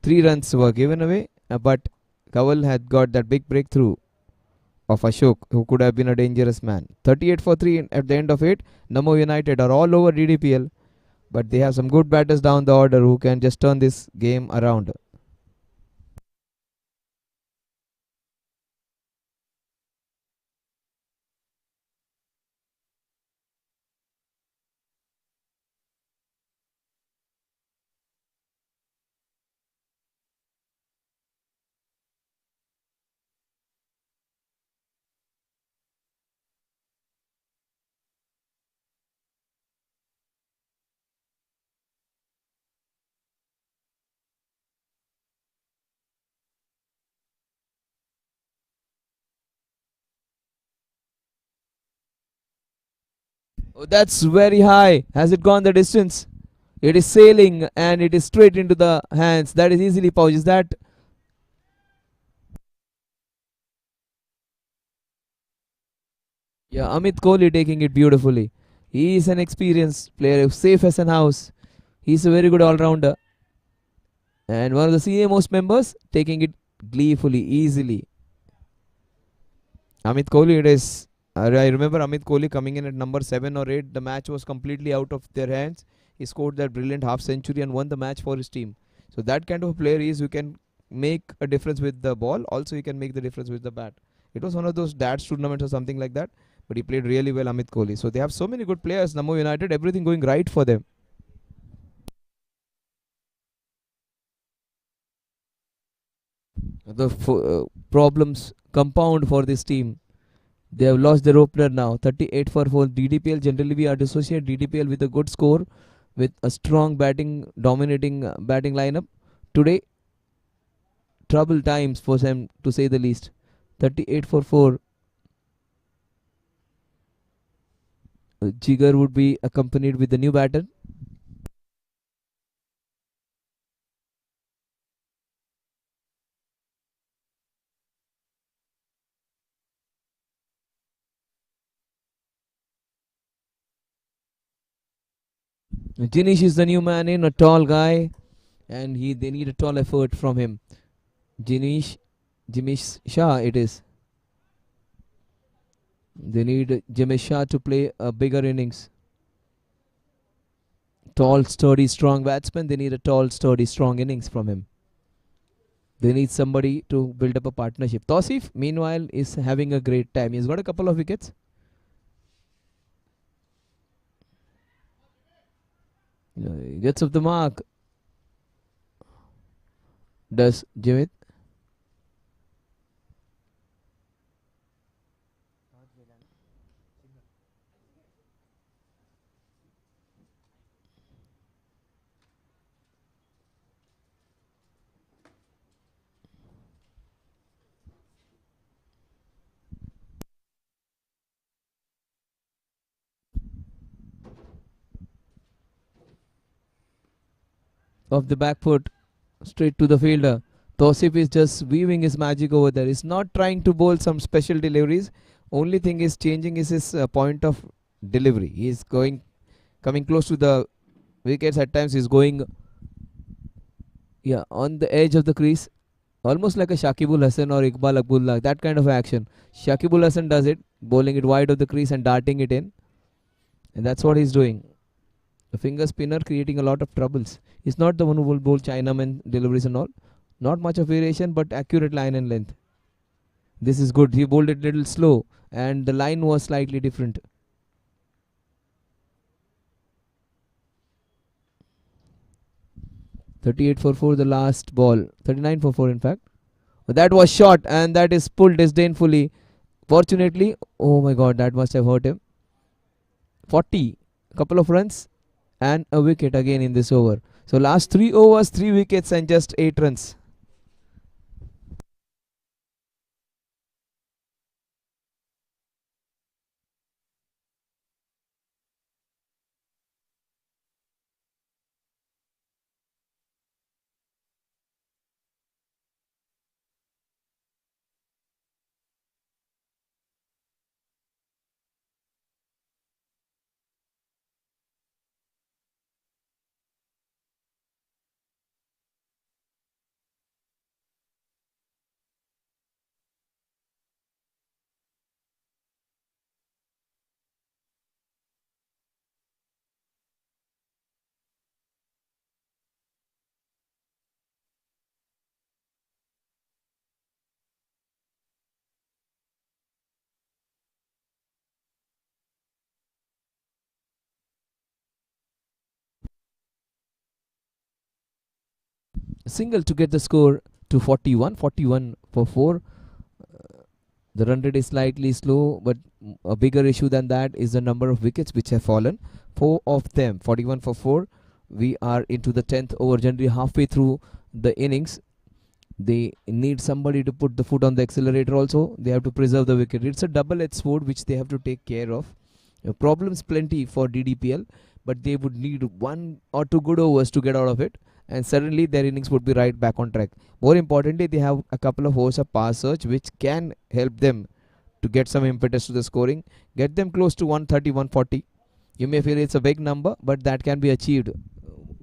3 runs were given away. But Kowal had got that big breakthrough of Ashok, who could have been a dangerous man. 38 for 3 at the end of it. NAMO United are all over DDPL. But they have some good batters down the order who can just turn this game around. Oh, that's very high. Has it gone the distance? It is sailing and it is straight into the hands. That is easily pouch. Is that? Yeah, Amit Kohli taking it beautifully. He is an experienced player, safe as an house. He's a very good all-rounder. And one of the senior most members taking it gleefully, easily. Amit Kohli, it is. I remember Amit Kohli coming in at number 7 or 8. The match was completely out of their hands. He scored that brilliant half century and won the match for his team. So that kind of player is who can make a difference with the ball. Also, he can make the difference with the bat. It was one of those dads tournaments or something like that. But he played really well, Amit Kohli. So they have so many good players. NAMO United, everything going right for them. The problems compound for this team. They have lost their opener now. 38 for 4. DDPL, generally we associate DDPL with a good score, with a strong batting, dominating batting lineup. Today, trouble times for them to say the least. 38 for 4. Jigar would be accompanied with the new batter. Jinish is the new man in, a tall guy, and they need a tall effort from him. Jinish, Jimish Shah it is. They need Jimish Shah to play a bigger innings. Tall, sturdy, strong batsman. They need a tall, sturdy, strong innings from him. They need somebody to build up a partnership. Tausif, meanwhile, is having a great time. He's got a couple of wickets. He gets off the mark. Does Jimit? of the back foot straight to the fielder. Tosif is just weaving his magic over there. He's not trying to bowl some special deliveries. Only thing is changing is his point of delivery. He's coming close to the wickets at times. He's going on the edge of the crease, almost like a Shakibul Hasan or Iqbal Abdullah. That kind of action. Shakibul Hasan does it, bowling it wide of the crease and darting it in, and that's what he's doing. A finger spinner creating a lot of troubles. He's not the one who will bowl Chinaman deliveries and all. Not much of variation, but accurate line and length. This is good. He bowled it little slow, and the line was slightly different. 38 for 4 the last ball. 39 for 4 in fact. But that was shot, and that is pulled disdainfully. Fortunately, oh my god, that must have hurt him. 40, couple of runs and a wicket again in this over. So last 3 overs, 3 wickets and just 8 runs. A single to get the score to 41. 41 for 4. The run rate is slightly slow, but a bigger issue than that is the number of wickets which have fallen. 4 of them, 41 for 4. We are into the 10th over, generally halfway through the innings. They need somebody to put the foot on the accelerator also. They have to preserve the wicket. It's a double-edged sword which they have to take care of. Problems plenty for DDPL, but they would need 1 or 2 good overs to get out of it, and suddenly their innings would be right back on track. More importantly, they have a couple of overs of pass search which can help them to get some impetus to the scoring, get them close to 130, 140. You may feel it's a big number, but that can be achieved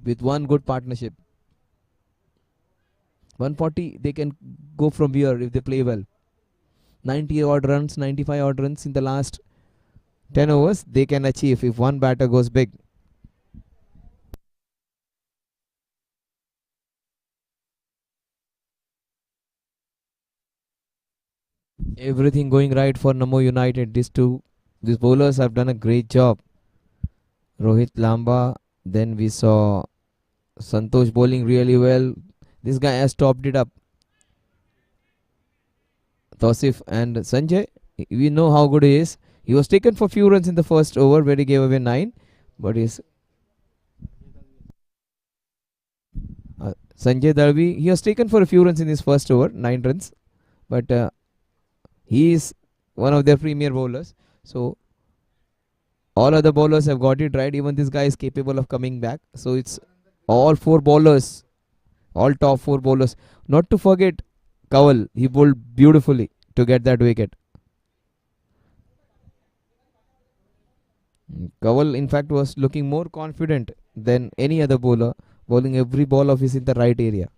with one good partnership. 140 they can go from here if they play well. 90 odd runs, 95 odd runs in the last 10 overs they can achieve if one batter goes big. Everything going right for NAMO United. These bowlers have done a great job. Rohit Lamba, then we saw Santosh bowling really well. This guy has topped it up. Tausif and Sanjay, we know how good he is. He was taken for few runs in the first over where he gave away 9, but he's Sanjay Darvi, he was taken for a few runs in his first over, 9 runs, but he is one of their premier bowlers. So all other bowlers have got it right. Even this guy is capable of coming back. So it's all 4 bowlers, all top 4 bowlers. Not to forget Kawal, he bowled beautifully to get that wicket. Kawal, in fact, was looking more confident than any other bowler, bowling every ball of his in the right area.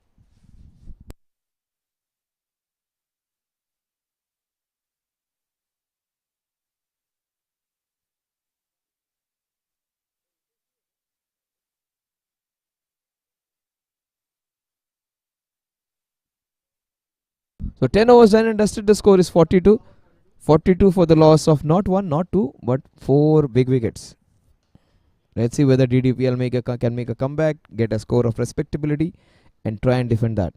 So 10 overs done and dusted. The score is 42. 42 for the loss of not 1, not 2, but 4 big wickets. Let's see whether DDPL can make a comeback, get a score of respectability, and try and defend that.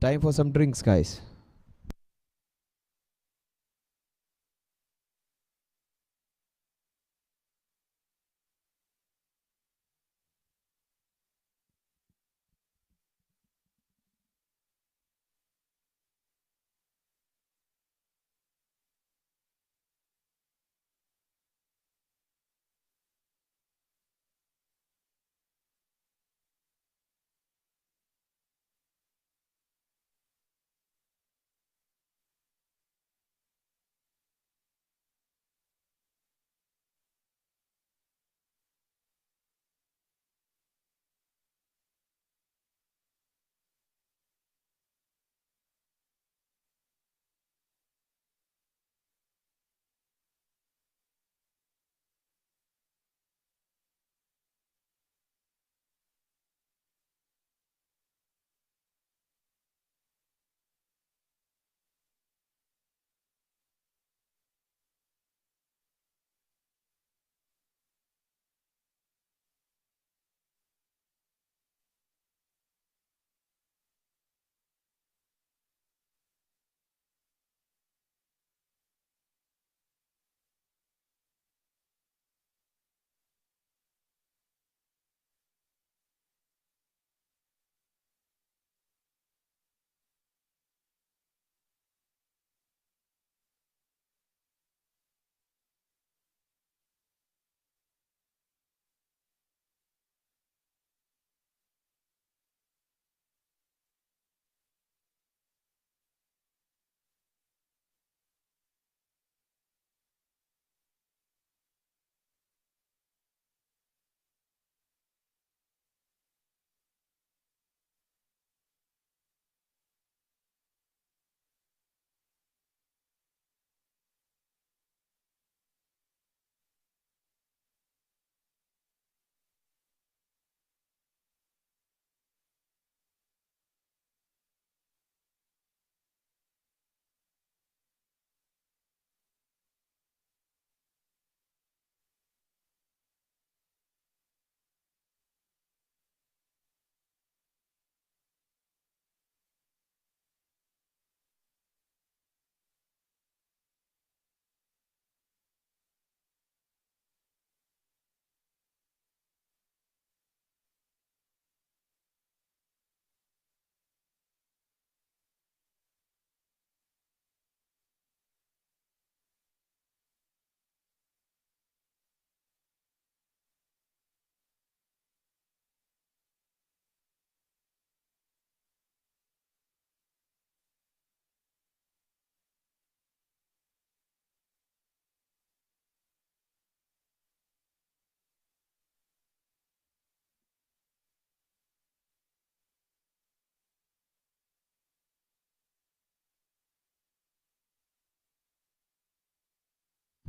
Time for some drinks, guys.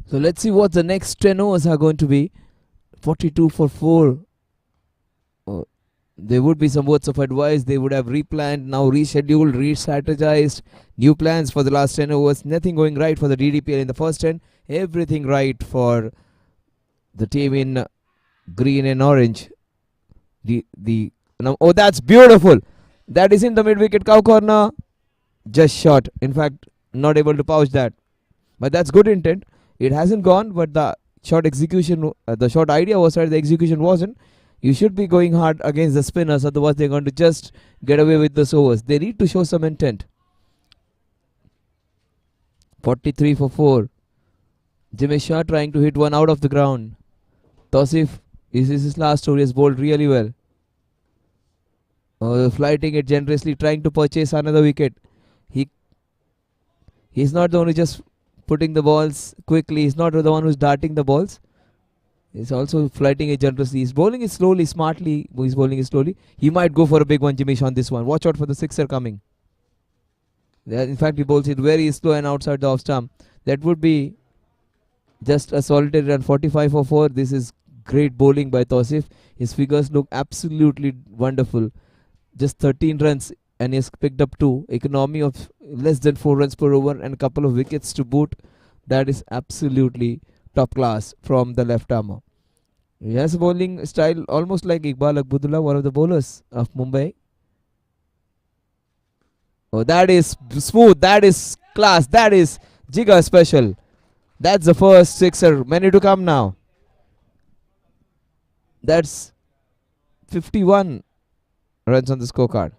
So let's see what the next 10 overs are going to be. 42 for 4. Oh, there would be some words of advice. They would have replanned, now rescheduled, re-strategized, new plans for the last 10 overs. Nothing going right for the DDPL in the first 10. Everything right for the team in green and orange. Oh, that's beautiful. That is in the mid wicket cow corner. Just shot. In fact, not able to pouch that. But that's good intent. It hasn't gone, but the shot execution, the shot idea was right, the execution wasn't. You should be going hard against the spinners, otherwise they're going to just get away with the overs. They need to show some intent. 43 for 4. Jimmy Shah trying to hit one out of the ground. Tausif, this is his last over. He has bowled really well. Flighting it generously, trying to purchase another wicket. He's not the one who just putting the balls quickly. He's not the one who's darting the balls. He's also flighting it generously. He's bowling it slowly, smartly. He's bowling it slowly. He might go for a big one, Jimmy Shah, on this one. Watch out for the sixer coming. In fact, he bowls it very slow and outside the off stump. That would be just a solitary run. 45 for 4. This is great bowling by Tausif. His figures look absolutely wonderful. Just 13 runs and he's picked up 2. Economy of less than 4 runs per over and a couple of wickets to boot. That is absolutely top class from the left armour. He has a bowling style almost like Iqbal Akbudullah, one of the bowlers of Mumbai. Oh, that is smooth. That is class. That is Jiga special. That's the first sixer. Many to come now. That's 51 runs on the scorecard.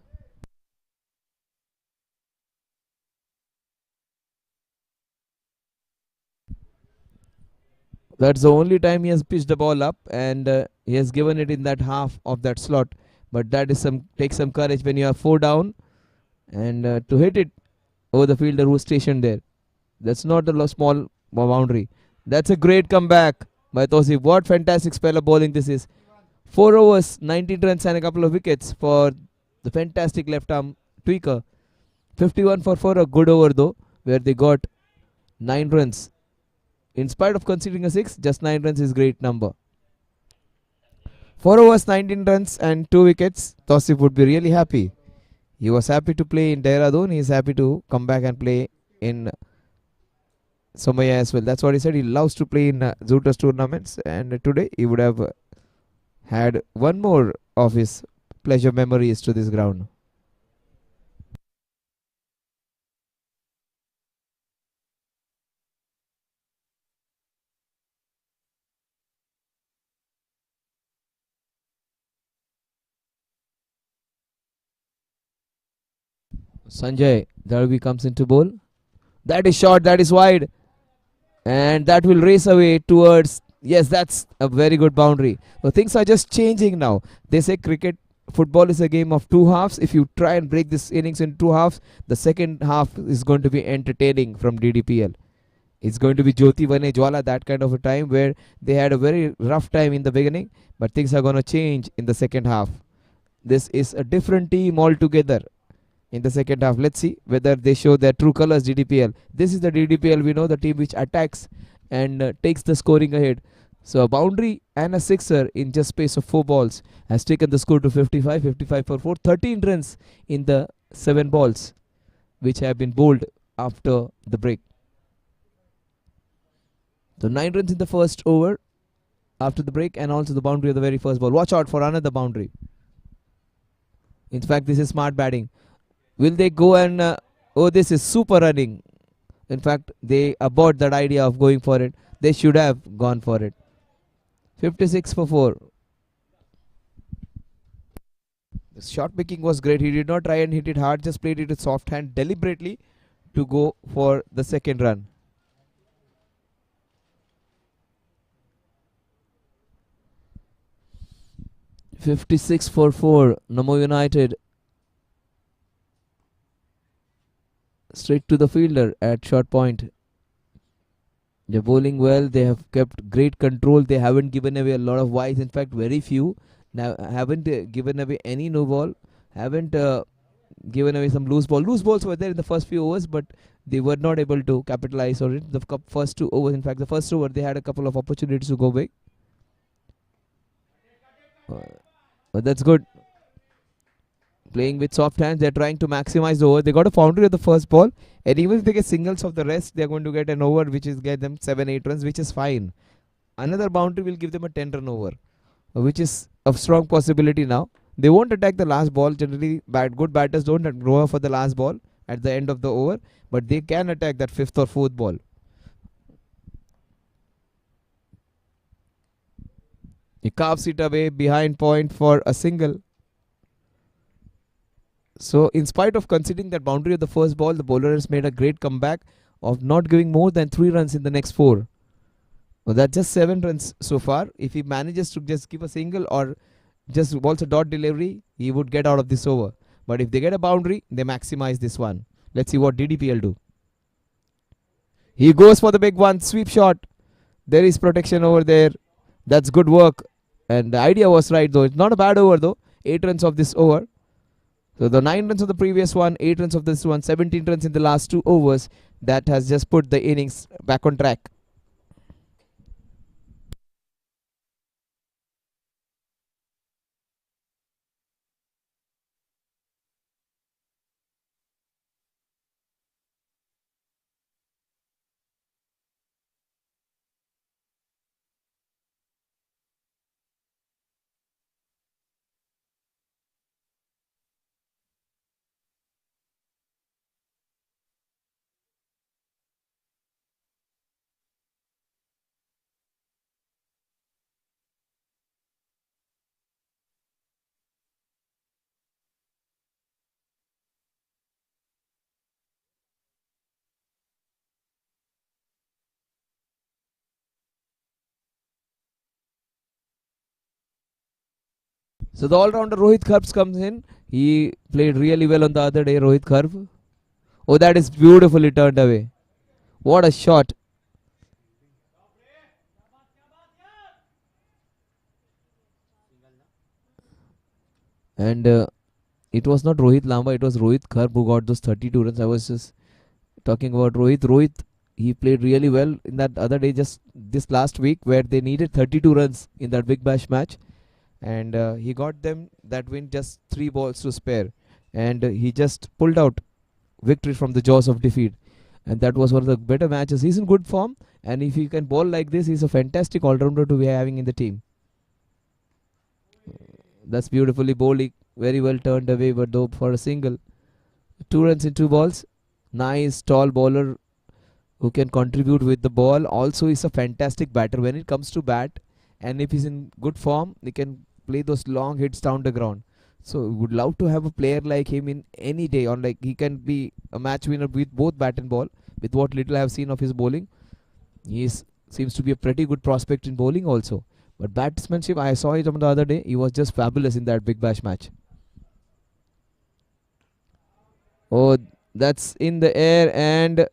That's the only time he has pitched the ball up, and he has given it in that half of that slot. But that is takes some courage when you are 4 down, and to hit it over the fielder who's stationed there. That's not a small boundary. That's a great comeback by Tausif. What fantastic spell of bowling this is. 4 overs, 19 runs and a couple of wickets for the fantastic left arm tweaker. 51 for 4, a good over though, where they got 9 runs. In spite of conceding a 6, just 9 runs is great number. 4 overs, 19 runs and 2 wickets. Tausif would be really happy. He was happy to play in Dehradun. He is happy to come back and play in Somaya as well. That's what he said. He loves to play in Zooters tournaments, and today he would have had one more of his pleasure memories to this ground. Sanjay Darby comes into bowl. That is short, that is wide, and that will race away towards. Yes, that's a very good boundary. So things are just changing now. They say football is a game of 2 halves. If you try and break this innings in 2 halves, the second half is going to be entertaining from DDPL. It's going to be Jyoti Vane Jwala, that kind of a time where they had a very rough time in the beginning, but things are going to change in the second half. This is a different team altogether in the second half. Let's see whether they show their true colors. DDPL. This is the DDPL. We know, the team which attacks and takes the scoring ahead. So a boundary and a sixer in just space of 4 balls has taken the score to 55. 55 for 4. 13 runs in the 7 balls which have been bowled after the break. So 9 runs in the first over after the break, and also the boundary of the very first ball. Watch out for another boundary. In fact, this is smart batting. Will they go and oh, this is super running. In fact, they abort that idea of going for it. They should have gone for it. 56 for 4. The shot picking was great. He did not try and hit it hard, just played it with soft hand deliberately to go for the second run. .56 for 4. NAMO United straight to the fielder at short point. They're bowling well. They have kept great control. They haven't given away a lot of wides. In fact, very few. Now haven't given away any no ball. Haven't given away some loose ball. Loose balls were there in the first few overs, but they were not able to capitalize on it. The first 2 overs, in fact, the first over, they had a couple of opportunities to go big. But that's good. Playing with soft hands, they're trying to maximize the over. They got a boundary of the first ball, and even if they get singles of the rest, they're going to get an over, which is get them 7-8 runs, which is fine. Another boundary will give them a 10-run over, which is a strong possibility now. They won't attack the last ball. Generally, good batters don't go for the last ball at the end of the over, but they can attack that fifth or fourth ball. He carves it away behind point for a single. So, in spite of conceding that boundary of the first ball, the bowler has made a great comeback of not giving more than 3 runs in the next 4. Well, that's just 7 runs so far. If he manages to just give a single or just balls a dot delivery, he would get out of this over. But if they get a boundary, they maximize this one. Let's see what DDPL do. He goes for the big one, sweep shot. There is protection over there. That's good work. And the idea was right though. It's not a bad over though. 8 runs of this over. So the 9 runs of the previous one, 8 runs of this one, 17 runs in the last 2 overs. That has just put the innings back on track. So the all-rounder Rohit Karbs comes in. He played really well on the other day, Rohit Karb. Oh, that is beautifully turned away. What a shot. And it was not Rohit Lamba, it was Rohit Karb who got those 32 runs. I was just talking about Rohit. Rohit, he played really well in that other day, just this last week, where they needed 32 runs in that Big Bash match. And he got them that win, just 3 balls to spare. And he just pulled out victory from the jaws of defeat. And that was one of the better matches. He's in good form. And if he can bowl like this, he's a fantastic all-rounder to be having in the team. That's beautifully bowled. Very well turned away, but though for a single. 2 runs in 2 balls. Nice tall bowler who can contribute with the ball. Also is a fantastic batter when it comes to bat. And if he's in good form, he can play those long hits down the ground. So would love to have a player like him in any day. On like he can be a match winner with both bat and ball. With what little I have seen of his bowling, he seems to be a pretty good prospect in bowling also. But batsmanship, I saw it on the other day. He was just fabulous in that Big Bash match. Oh, that's in the air and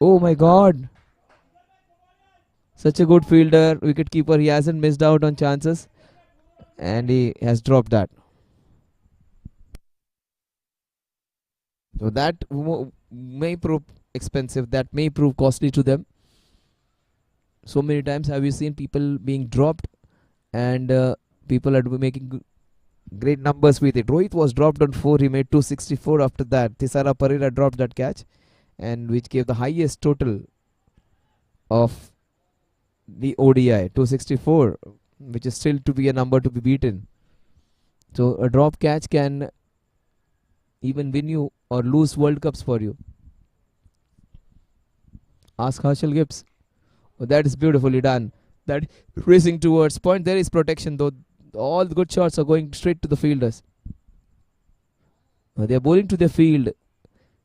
oh my God. Such a good fielder, wicket keeper. He hasn't missed out on chances. And he has dropped that. So that may prove expensive. That may prove costly to them. So many times have you seen people being dropped. And people are making great numbers with it. Rohit was dropped on 4. He made 264 after that. Thisara Pereira dropped that catch. And which gave the highest total of the ODI, 264, which is still to be a number to be beaten. So a drop catch can even win you or lose World Cups for you. Ask Harshal Gibbs. Oh, that is beautifully done. That racing towards point. There is protection though. All the good shots are going straight to the fielders. They are bowling to their field.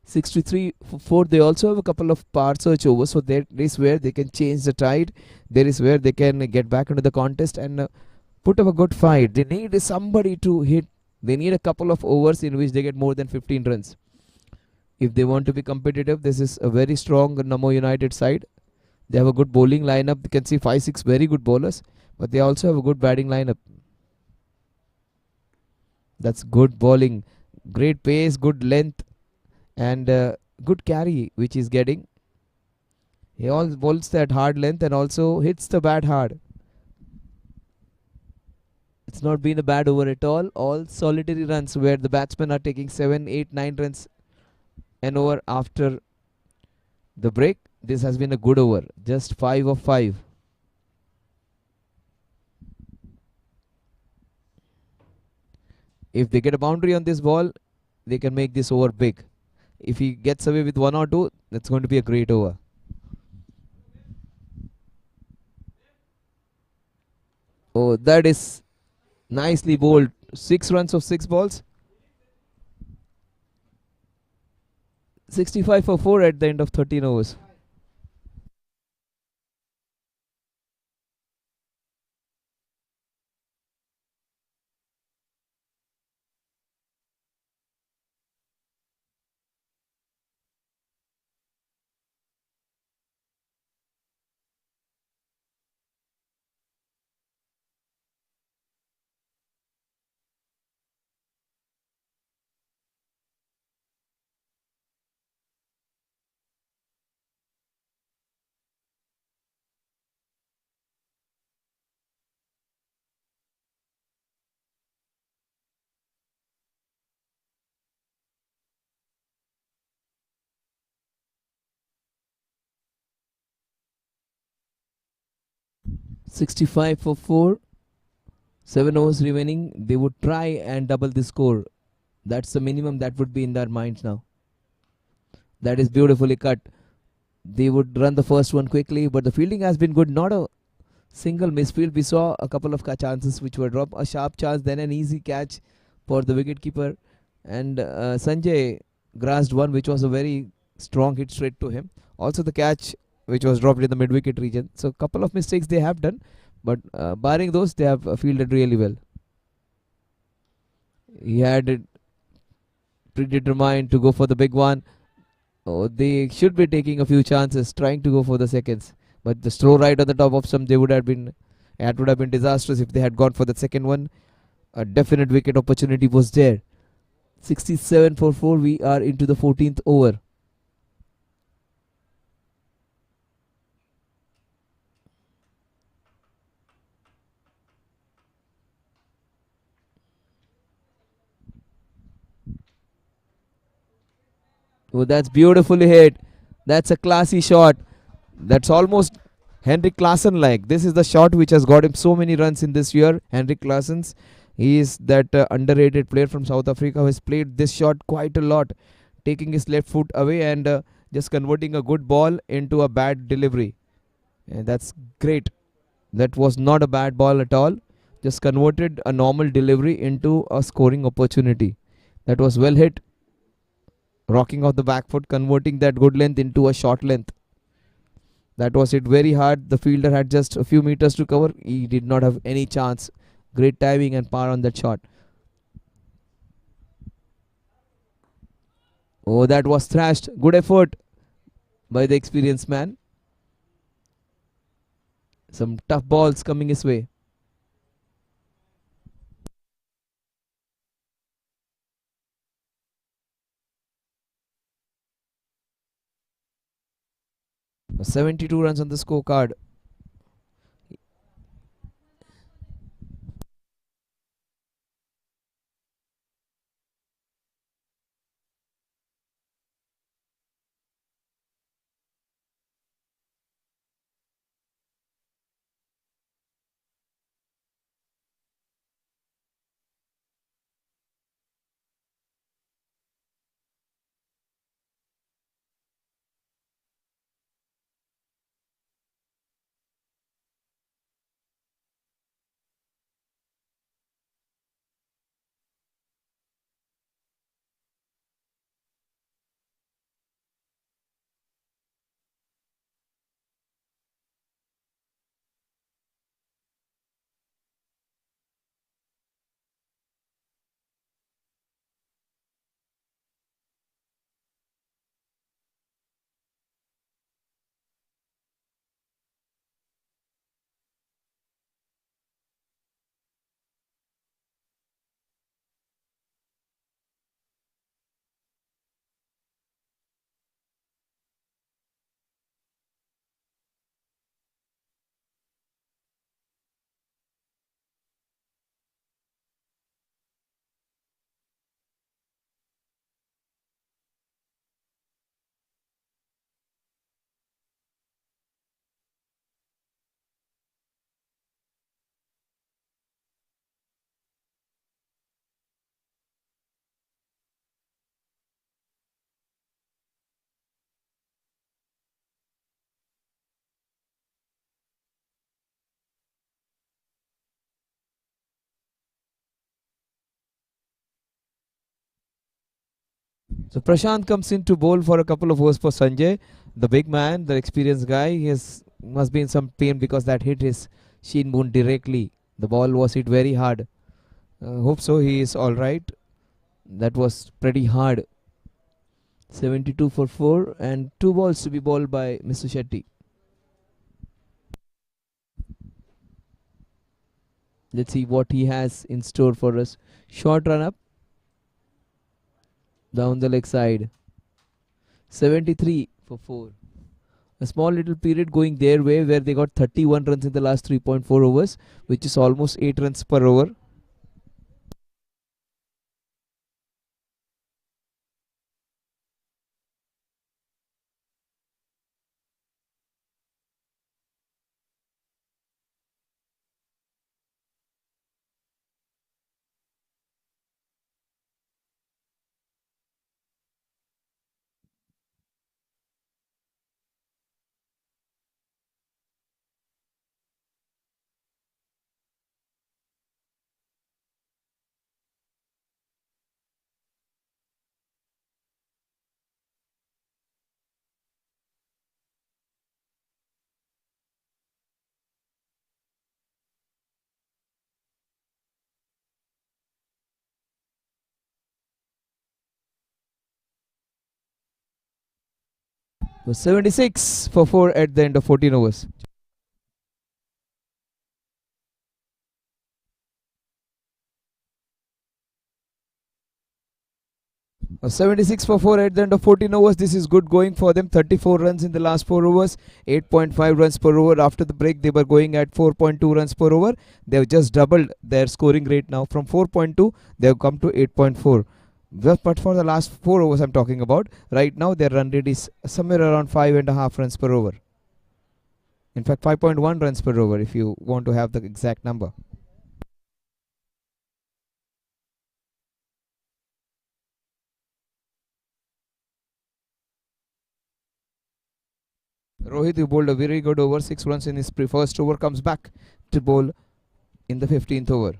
63-4. They also have a couple of power search overs, so there is where they can change the tide. There is where they can get back into the contest and put up a good fight. They need somebody to hit. They need a couple of overs in which they get more than 15 runs. If they want to be competitive, this is a very strong NAMO United side. They have a good bowling lineup. You can see 5-6 very good bowlers, but they also have a good batting lineup. That's good bowling. Great pace, good length, and good carry which he's getting. He all bowls that hard length and also hits the bat hard. It's not been a bad over at all. All solitary runs where the batsmen are taking 7, 8, 9 runs an over after the break. This has been a good over. Just 5 of 5. If they get a boundary on this ball, they can make this over big. If he gets away with 1 or 2, that's going to be a great over. Oh, that is nicely bowled. 6 runs of 6 balls. 65 for 4 at the end of 13 overs. 65 for 4. 7 overs remaining. They would try and double the score. That's the minimum that would be in their minds now. That is beautifully cut. They would run the first one quickly, but the fielding has been good. Not a single misfield. We saw a couple of chances which were dropped. A sharp chance, then an easy catch for the wicketkeeper. And Sanjay grasped one which was a very strong hit straight to him. Also the catch which was dropped in the mid wicket region. So a couple of mistakes they have done, but barring those, they have fielded really well. He had it predetermined to go for the big one. Oh, they should be taking a few chances, trying to go for the seconds. But the throw right on the top of some, they would have been. It would have been disastrous if they had gone for the second one. A definite wicket opportunity was there. 67 for 4. We are into the 14th over. Oh, that's beautifully hit. That's a classy shot. That's almost Henrik Klassen like. This is the shot which has got him so many runs in this year. Henrik Klassen's. He is that underrated player from South Africa who has played this shot quite a lot, taking his left foot away and just converting a good ball into a bad delivery. And that's great. That was not a bad ball at all. Just converted a normal delivery into a scoring opportunity. That was well hit. Rocking off the back foot, converting that good length into a short length. That was hit very hard. The fielder had just a few meters to cover. He did not have any chance. Great timing and power on that shot. Oh, that was thrashed. Good effort by the experienced man. Some tough balls coming his way. So 72 runs on the scorecard. So Prashant comes in to bowl for a couple of overs for Sanjay. The big man, the experienced guy, he must be in some pain because that hit his shin bone directly. The ball was hit very hard. Hope so, he is alright. That was pretty hard. 72 for 4 and 2 balls to be bowled by Mr. Shetty. Let's see what he has in store for us. Short run up. Down the leg side. 73 for 4. A small little period going their way where they got 31 runs in the last 3.4 overs, which is almost 8 runs per over. Was 76 for 4 at the end of 14 overs. A 76 for 4 at the end of 14 overs. This is good going for them. 34 runs in the last 4 overs. 8.5 runs per over. After the break, they were going at 4.2 runs per over. They have just doubled their scoring rate now. From 4.2, they have come to 8.4. But for the last 4 overs I'm talking about, right now their run rate is somewhere around 5.5 runs per over. In fact, 5.1 runs per over if you want to have the exact number. Rohit, who bowled a very good over, 6 runs in his first over, comes back to bowl in the 15th over.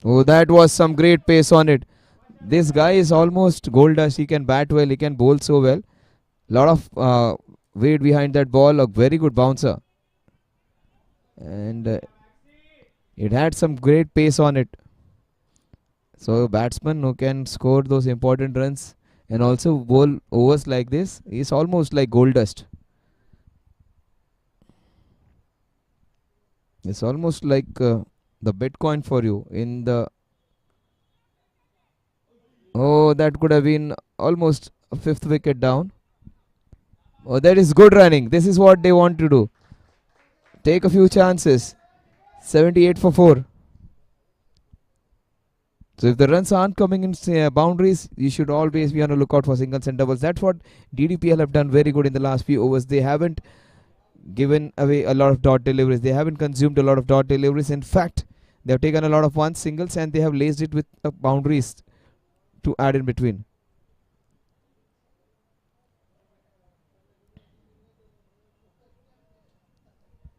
Oh, that was some great pace on it. This guy is almost gold dust. He can bat well, he can bowl so well. Lot of weight behind that ball, a very good bouncer. And it had some great pace on it. So a batsman who can score those important runs and also bowl overs like this is almost like gold dust. It's almost like the Bitcoin for you in the... Oh, that could have been almost a 5th wicket down. Oh, that is good running. This is what they want to do. Take a few chances. 78 for 4. So if the runs aren't coming in boundaries, you should always be on the lookout for singles and doubles. That's what DDPL have done very good in the last few overs. They haven't given away a lot of dot deliveries. They haven't consumed a lot of dot deliveries. In fact, they have taken a lot of one singles and they have laced it with boundaries to add in between.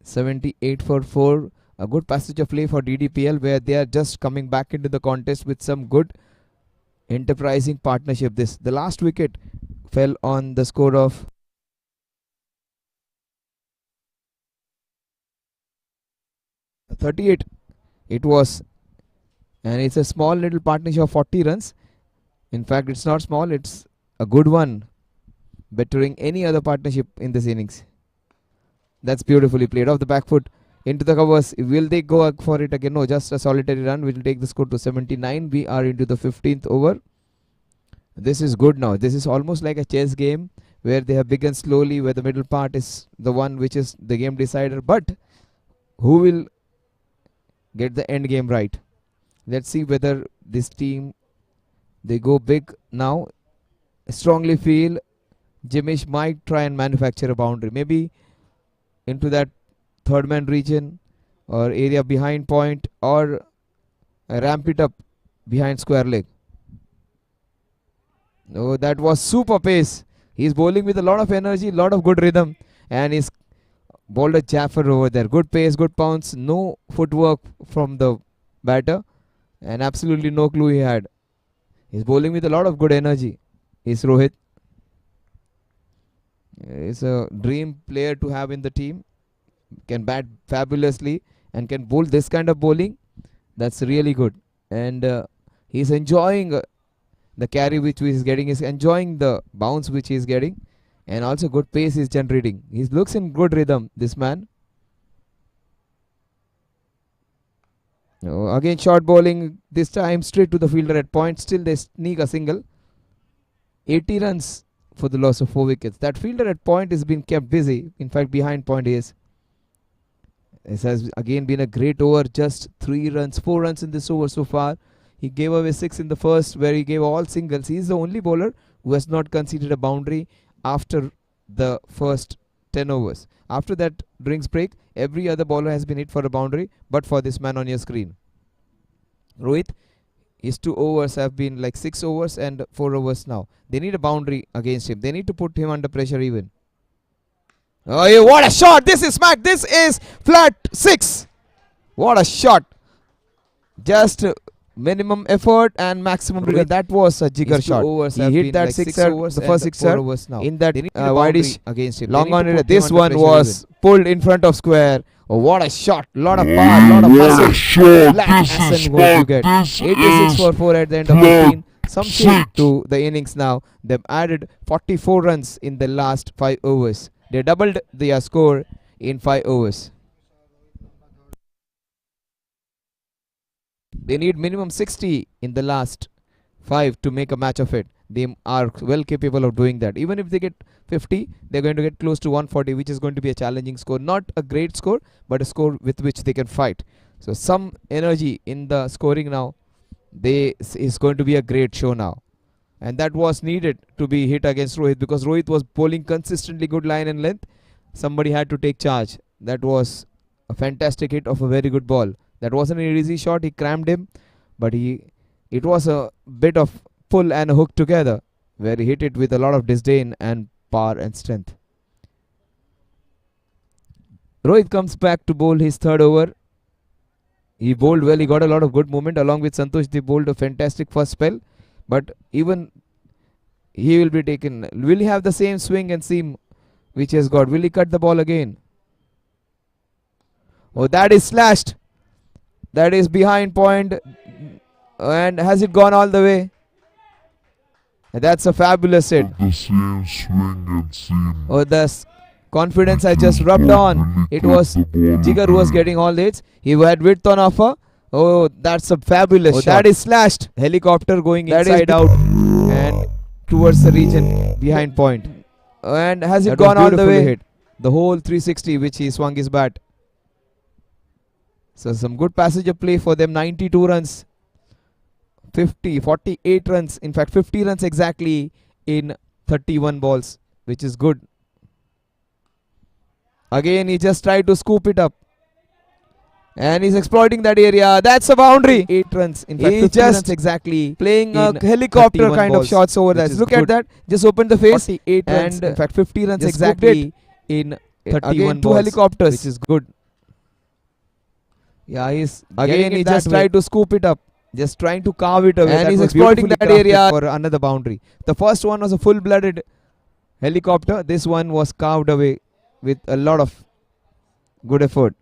$78 for 4. A good passage of play for DDPL where they are just coming back into the contest with some good enterprising partnership. The last wicket fell on the score of 38. It was, and it's a small little partnership of 40 runs. In fact, it's not small, it's a good one, bettering any other partnership in this innings. That's beautifully played off the back foot into the covers. Will they go for it again? No, just a solitary run will take the score to 79. We are into the 15th over. This is good now. This is almost like a chess game where they have begun slowly, where the middle part is the one which is the game decider. But who will get the end game right? Let's see whether this team, they go big now. I strongly feel Jimish might try and manufacture a boundary. Maybe into that third man region or area behind point, or ramp it up behind square leg. Oh, that was super pace. He's bowling with a lot of energy, lot of good rhythm, and he's bowled a Jaffer over there. Good pace, good bounce, no footwork from the batter. and absolutely no clue he had. He's bowling with a lot of good energy. Is Rohit. He's a dream player to have in the team. Can bat fabulously and can bowl this kind of bowling. That's really good. And he's enjoying the carry which he is getting. He's enjoying the bounce which he is getting. And also good pace is generating. He looks in good rhythm, this man. Again short bowling, this time straight to the fielder at point. Still they sneak a single. 80 runs for the loss of 4 wickets. That fielder at point is being kept busy. In fact, behind point he is. This has again been a great over. Just 3 runs, 4 runs in this over so far. He gave away 6 in the first where he gave all singles. He is the only bowler who has not conceded a boundary after the first 10 overs. After that drinks break, every other bowler has been hit for a boundary, but for this man on your screen. Rohit, his 2 overs have been like 6 overs and 4 overs now. They need a boundary against him. They need to put him under pressure even. Oh, yeah, what a shot! This is smack. This is flat 6. What a shot! Just minimum effort and maximum result. That was a jigger shot. He hit that like sixer, the first sixer in that wideish against him. Long on it. This one was pulled in front of square. Oh, what a shot! Lot of power, lot of muscle. Flat what you get. 86 for 4 at the end of 15. Some shape to the innings now. They've added 44 runs in the last 5 overs. They doubled their score in 5 overs. They need minimum 60 in the last 5 to make a match of it. They are well capable of doing that. Even if they get 50, they're going to get close to 140, which is going to be a challenging score. Not a great score, but a score with which they can fight. So some energy in the scoring now. Is going to be a great show now. And that was needed to be hit against Rohit, because Rohit was bowling consistently good line and length. Somebody had to take charge. That was a fantastic hit of a very good ball. That wasn't an easy shot. He crammed him, but it was a bit of pull and a hook together, where he hit it with a lot of disdain and power and strength. Rohit comes back to bowl his 3rd over. He bowled well. He got a lot of good movement. Along with Santosh, they bowled a fantastic first spell. But even he will be taken. Will he have the same swing and seam which he has got? Will he cut the ball again? Oh, that is slashed. That is behind point. And has it gone all the way? That's a fabulous hit. The same swing and seam. Oh, the confidence I just rubbed on. It was Jigar who was getting all the hits. He had width on offer. Oh, that's a fabulous shot. That is slashed. Helicopter going inside out and towards the region behind point. And has it gone all the way? Hit. The whole 360 which he swung his bat. So some good passage of play for them. 92 runs. 48 runs. In fact, 50 runs exactly in 31 balls, which is good. Again, he just tried to scoop it up. And he's exploiting that area. That's a boundary. 8 runs. In fact, he's just exactly playing a helicopter kind of shots over that. Look at that. Just opened the face. 48 runs. In fact, 50 runs exactly in 31 balls. 2 helicopters, which is good. Yeah, he's again he just tried to scoop it up. Just trying to carve it away. And he's exploiting that area for another boundary. The first one was a full-blooded helicopter. This one was carved away with a lot of good effort.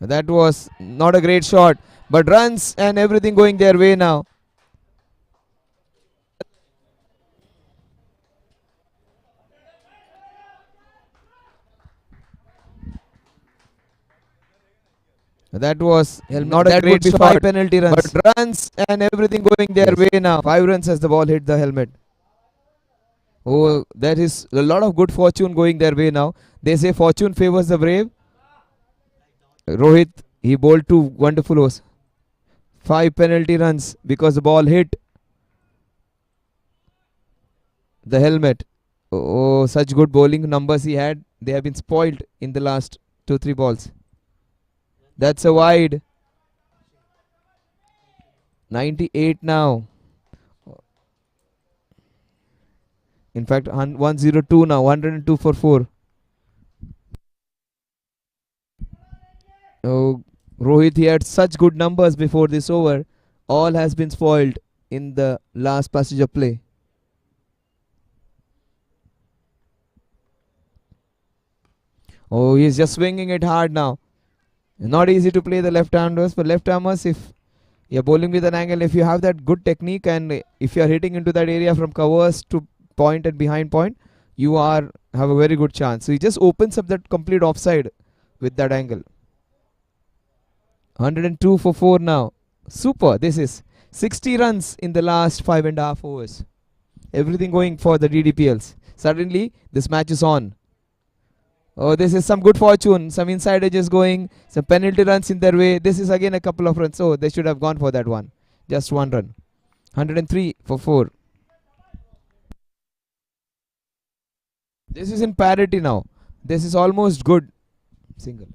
That was not a great shot, but runs and everything going their way now. That was not a great shot. 5 penalty runs, but runs and everything going their way now. 5 runs as the ball hit the helmet. Oh, that is a lot of good fortune going their way now. They say fortune favors the brave. Rohit, he bowled 2 wonderful overs. 5 penalty runs because the ball hit the helmet. Oh, such good bowling numbers he had. They have been spoiled in the last 2-3 balls. That's a wide. 98 now. In fact, 102 now, 102 for 4. Oh, Rohit, he had such good numbers before this over. All has been spoiled in the last passage of play. Oh, he's just swinging it hard now. Not easy to play the left-handers, but left-armers, if you're bowling with an angle, if you have that good technique and if you're hitting into that area from covers to point and behind point, you have a very good chance. So he just opens up that complete offside with that angle. 102 for 4 now. Super. This is 60 runs in the last 5.5 overs. Everything going for the DDPLs. Suddenly, this match is on. Oh, this is some good fortune. Some inside edges going. Some penalty runs in their way. This is again a couple of runs. Oh, they should have gone for that one. Just one run. 103 for 4. This is in parity now. This is almost good. Single.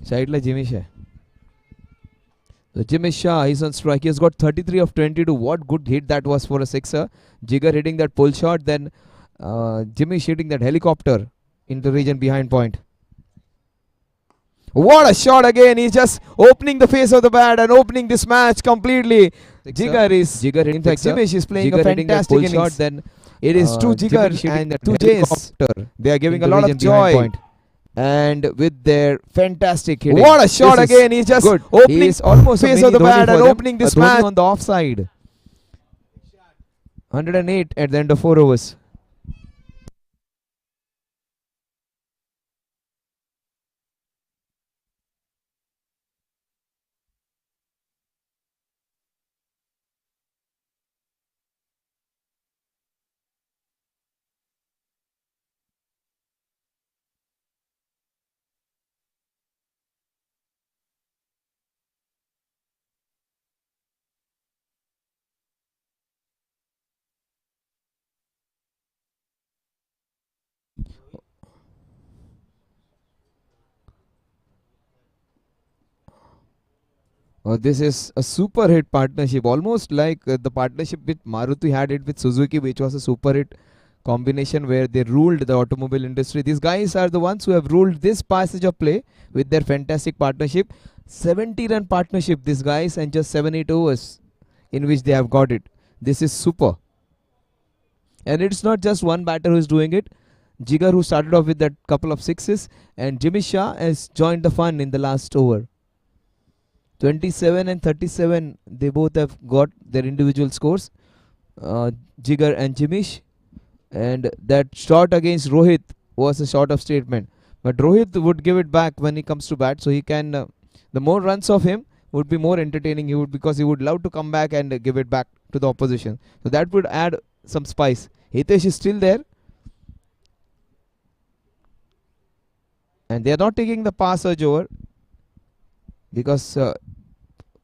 Side la Jimmy Shah. So Jimmy Shah, he's on strike. He has got 33 of 22. What good hit that was for a sixer. Jigger hitting that pull shot. Then Jimmy hitting that helicopter in the region behind point. What a shot again. He's just opening the face of the bat and opening this match completely. Jigger in fact, Jimmy is playing Jigger a fantastic innings. Shot, then it is to Jigger and to Jace. They are giving a lot of joy. And with their fantastic hitting. What a shot again. He's just opening almost face of the bat and opening this match on the offside. 108 at the end of 4 overs. This is a super hit partnership, almost like the partnership with Maruti had it with Suzuki, which was a super hit combination where they ruled the automobile industry. These guys are the ones who have ruled this passage of play with their fantastic partnership. 70-run partnership, these guys, and just 7-8 overs in which they have got it. This is super. And it's not just one batter who is doing it. Jigger, who started off with that couple of sixes, and Jimmy Shah has joined the fun in the last over. 27 and 37, they both have got their individual scores. Jigger and Jimish. And that shot against Rohit was a shot of statement. But Rohit would give it back when he comes to bat. So he can, the more runs of him would be more entertaining. Because he would love to come back and give it back to the opposition. So that would add some spice. Hitesh is still there. And they are not taking the pass surge over. Because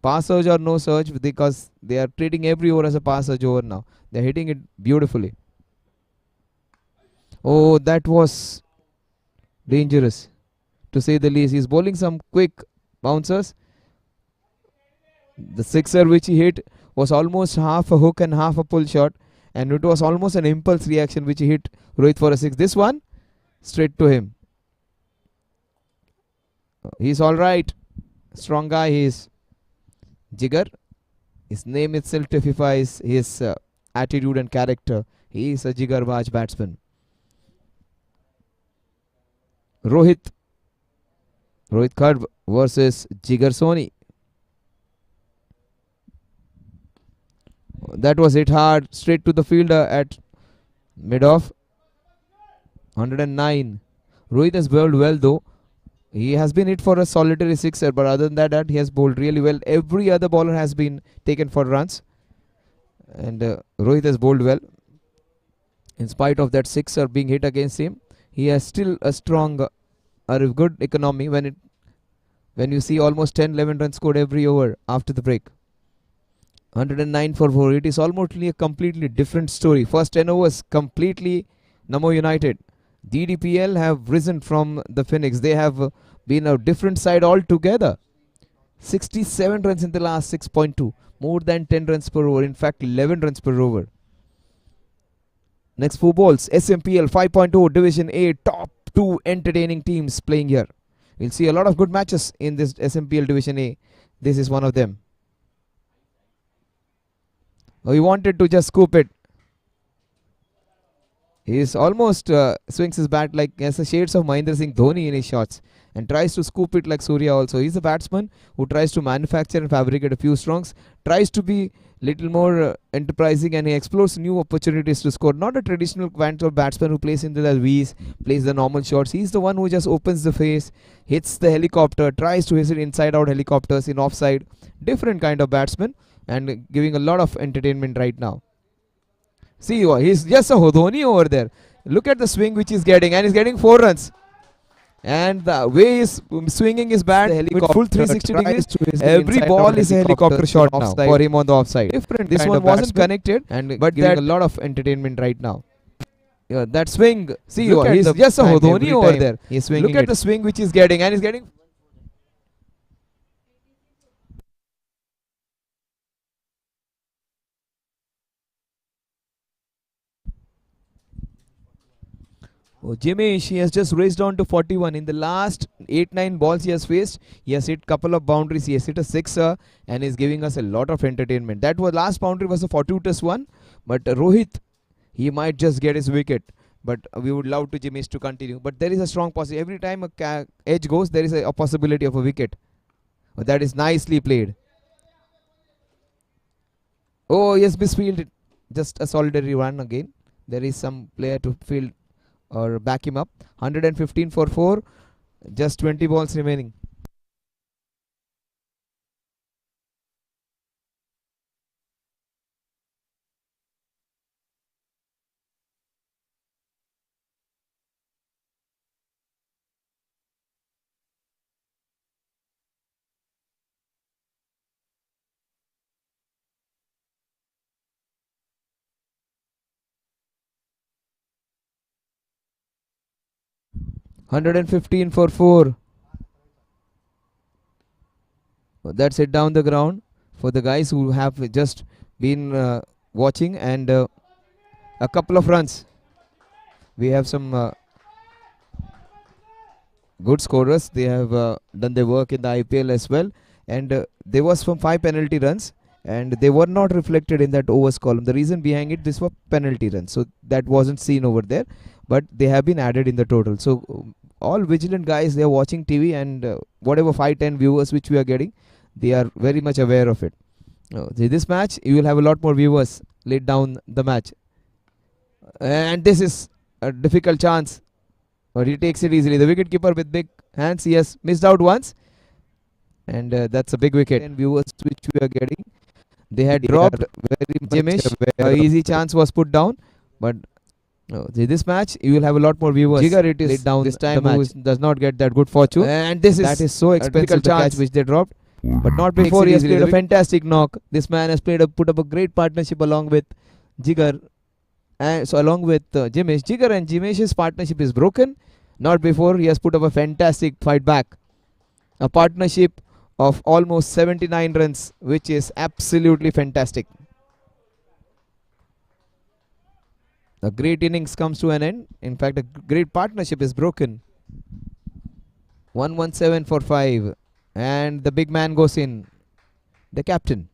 pass surge or no surge, because they are treating every over as a pass surge over now. They are hitting it beautifully. Oh, that was dangerous, to say the least. He's bowling some quick bouncers. The sixer which he hit was almost half a hook and half a pull shot. And it was almost an impulse reaction which he hit Rohit for a 6. This one, straight to him. He's alright. Strong guy he is. Jigger. His name itself typifies his attitude and character. He is a Jigarbaj batsman. Rohit Kharb versus Jigger Soni. That was hit hard, straight to the fielder at mid-off. 109. Rohit has bowled well though. He has been hit for a solitary sixer, but other than that, he has bowled really well. Every other bowler has been taken for runs. And Rohit has bowled well. In spite of that sixer being hit against him, he has still a strong, a good economy when you see almost 10-11 runs scored every over after the break. 109 for 4. It is almost a completely different story. First 10 overs completely NAMO United. DDPL have risen from the Phoenix. They have been a different side altogether. 67 runs in the last 6.2. More than 10 runs per over. In fact, 11 runs per over. Next 4 balls. SMPL 5.0 Division A. Top 2 entertaining teams playing here. We'll see a lot of good matches in this SMPL Division A. This is one of them. Oh, he wanted to just scoop it. He is almost swings his bat like has the shades of Mahendra Singh Dhoni in his shots and tries to scoop it like Surya also. He's a batsman who tries to manufacture and fabricate a few strongs, tries to be little more enterprising, and he explores new opportunities to score. Not a traditional kind of batsman who plays into the V's, plays the normal shots. He's the one who just opens the face, hits the helicopter, tries to hit it inside out helicopters in offside. Different kind of batsman and giving a lot of entertainment right now. See, he's just a Dhoni over there. Look at the swing which he's getting, and he's getting 4 runs. And the way he's swinging his bat with full 360 degrees, every ball is a helicopter shot now for him on the offside. Different this one wasn't connected, but giving a lot of entertainment right now. Yeah, that swing, see, he's just a Dhoni over there. He's swinging. Look at the swing which he's getting, and he's getting. Oh, Jimesh, he has just raced on to 41. In the last 8-9 balls he has faced, he has hit couple of boundaries. He has hit a sixer and is giving us a lot of entertainment. That was last boundary was a fortuitous one, but Rohit, he might just get his wicket. But we would love to Jimesh to continue. But there is a strong possibility. Every time a edge goes, there is a possibility of a wicket. Oh, that is nicely played. Oh, yes, misfielded. Just a solitary run again. There is some player to field or back him up. 115 for 4. Just 20 balls remaining. $115 for 4. That's it down the ground for the guys who have just been watching, and a couple of runs. We have some good scorers. They have done their work in the IPL as well, and there was from 5 penalty runs, and they were not reflected in that overs column. The reason behind it, this were penalty runs, so that wasn't seen over there, but they have been added in the total. So all vigilant guys, they are watching TV, and whatever 5-10 viewers which we are getting, they are very much aware of it. This match, you will have a lot more viewers laid down the match, and this is a difficult chance, but he takes it easily. The wicketkeeper with big hands, he has missed out once, and that's a big wicket. And viewers which we are getting, they had dropped very Jimesh. Easy chance was put down, but this match you will have a lot more viewers. Jigar, it is down this time, who does not get that good fortune, and that is so expensive chance which they dropped, but not before. He has played a fantastic knock. This man has put up a great partnership along with Jigar, and so along with Jimesh. Jigar and Jimesh's partnership is broken. Not before he has put up a fantastic fight back, a partnership of almost 79 runs, which is absolutely fantastic. A great innings comes to an end. In fact, a great partnership is broken. 117 for 5. And the big man goes in. The captain.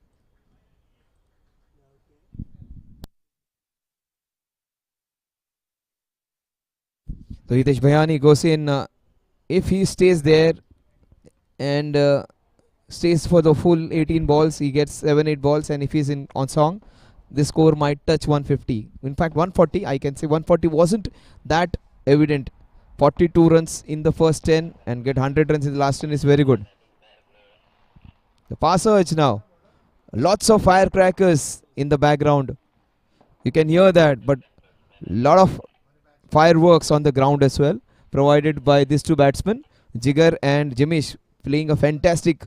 So Hitesh Bhayani goes in. If he stays there and stays for the full 18 balls, he gets 7-8 balls. And if he's in on song, the score might touch 150. In fact, 140, I can say 140 wasn't that evident. 42 runs in the first 10 and get 100 runs in the last 10 is very good. The pass surge now. Lots of firecrackers in the background. You can hear that, but lot of fireworks on the ground as well, provided by these two batsmen, Jigar and Jimesh, playing a fantastic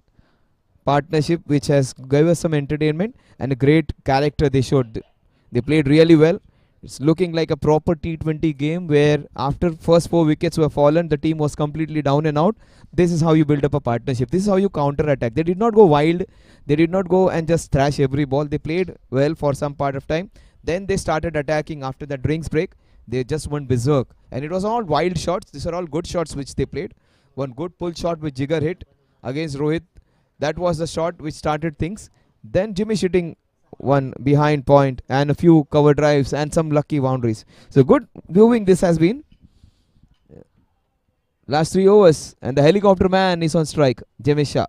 partnership which has gave us some entertainment and a great character they showed. They played really well. It's looking like a proper T20 game where after first 4 wickets were fallen, the team was completely down and out. This is how you build up a partnership. This is how you counter attack. They did not go wild. They did not go and just thrash every ball. They played well for some part of time. Then they started attacking after that drinks break. They just went berserk. And it was all wild shots. These are all good shots which they played. One good pull shot which Jigar hit against Rohit. That was the shot which started things. Then Jimmy hitting one behind point and a few cover drives and some lucky boundaries. So good viewing this has been. Last 3 overs and the helicopter man is on strike, Jimmy Shah.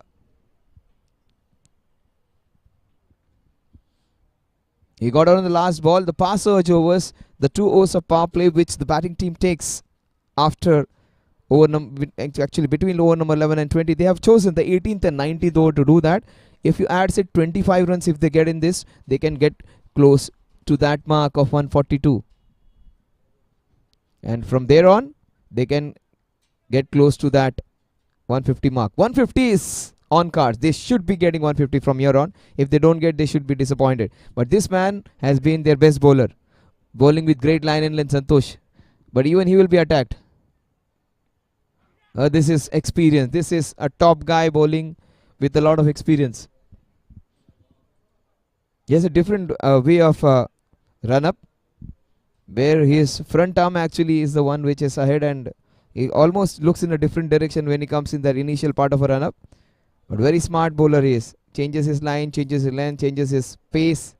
He got out on the last ball. The pass surge overs, the 2 overs of power play which the batting team takes after actually between over number 11 and 20. They have chosen the 18th and 19th over to do that. If you add say 25 runs, if they get in this, they can get close to that mark of 142. And from there on, they can get close to that 150 mark. 150 is on cards. They should be getting 150 from here on. If they don't get, they should be disappointed. But this man has been their best bowler, bowling with great line and length, Santosh. But even he will be attacked. This is experience. This is a top guy bowling with a lot of experience. He has a different way of run up, where his front arm actually is the one which is ahead and he almost looks in a different direction when he comes in that initial part of a run up. But very smart bowler he is. Changes his line, changes his length, changes his pace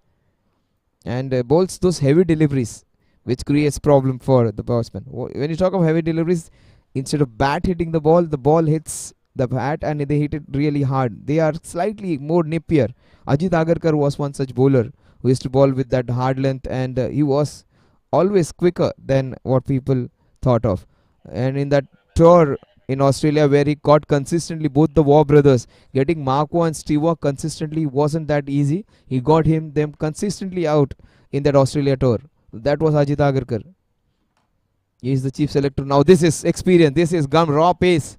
and bowls those heavy deliveries which creates problem for the batsman. When you talk of heavy deliveries, instead of bat hitting the ball hits the bat and they hit it really hard. They are slightly more nippier. Ajit Agarkar was one such bowler who used to bowl with that hard length and he was always quicker than what people thought of. And in that tour in Australia where he caught consistently both the Waugh brothers, getting Marco and Stewart consistently wasn't that easy. He got them consistently out in that Australia tour. That was Ajit Agarkar. He is the chief selector. Now this is experience. This is raw pace.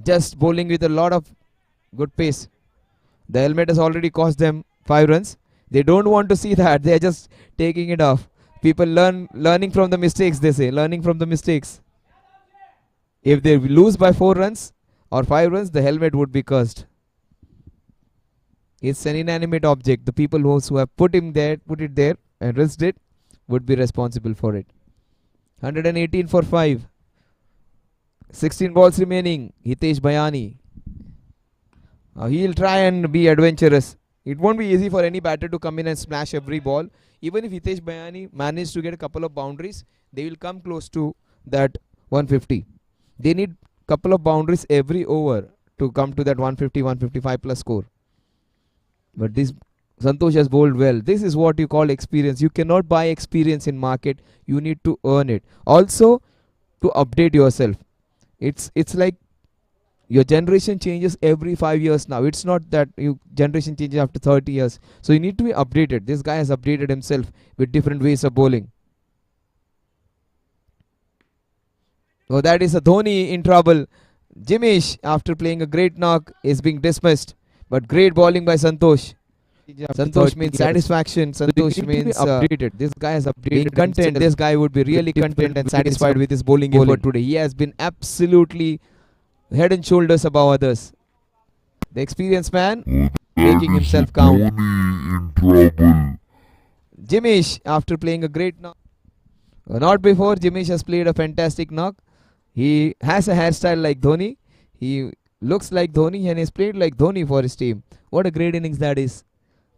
Just bowling with a lot of good pace. The helmet has already cost them 5 runs. They don't want to see that. They are just taking it off. People learning from the mistakes, they say. Learning from the mistakes. If they lose by 4 runs or 5 runs, the helmet would be cursed. It's an inanimate object. The people who have put it there and risked it would be responsible for it. 118 for 5. 16 balls remaining. Hitesh Bayani. He'll try and be adventurous. It won't be easy for any batter to come in and smash every ball. Even if Hitesh Bayani managed to get a couple of boundaries, they will come close to that 150. They need couple of boundaries every over to come to that 150, 155 plus score. But this Santosh has bowled well. This is what you call experience. You cannot buy experience in market. You need to earn it. Also, to update yourself. It's like your generation changes every 5 years now. It's not that your generation changes after 30 years. So you need to be updated. This guy has updated himself with different ways of bowling. Oh, that is a Dhoni in trouble. Jimish, after playing a great knock, is being dismissed. But great bowling by Santosh. Santosh means satisfaction. Santosh means updated. This guy has updated. Being content. This guy would be really content and satisfied with his bowling effort today. He has been absolutely head and shoulders above others. The experienced man making himself count. In trouble. Jimish, after playing a great knock. Not before. Jimish has played a fantastic knock. He has a hairstyle like Dhoni. He looks like Dhoni and he's played like Dhoni for his team. What a great innings that is.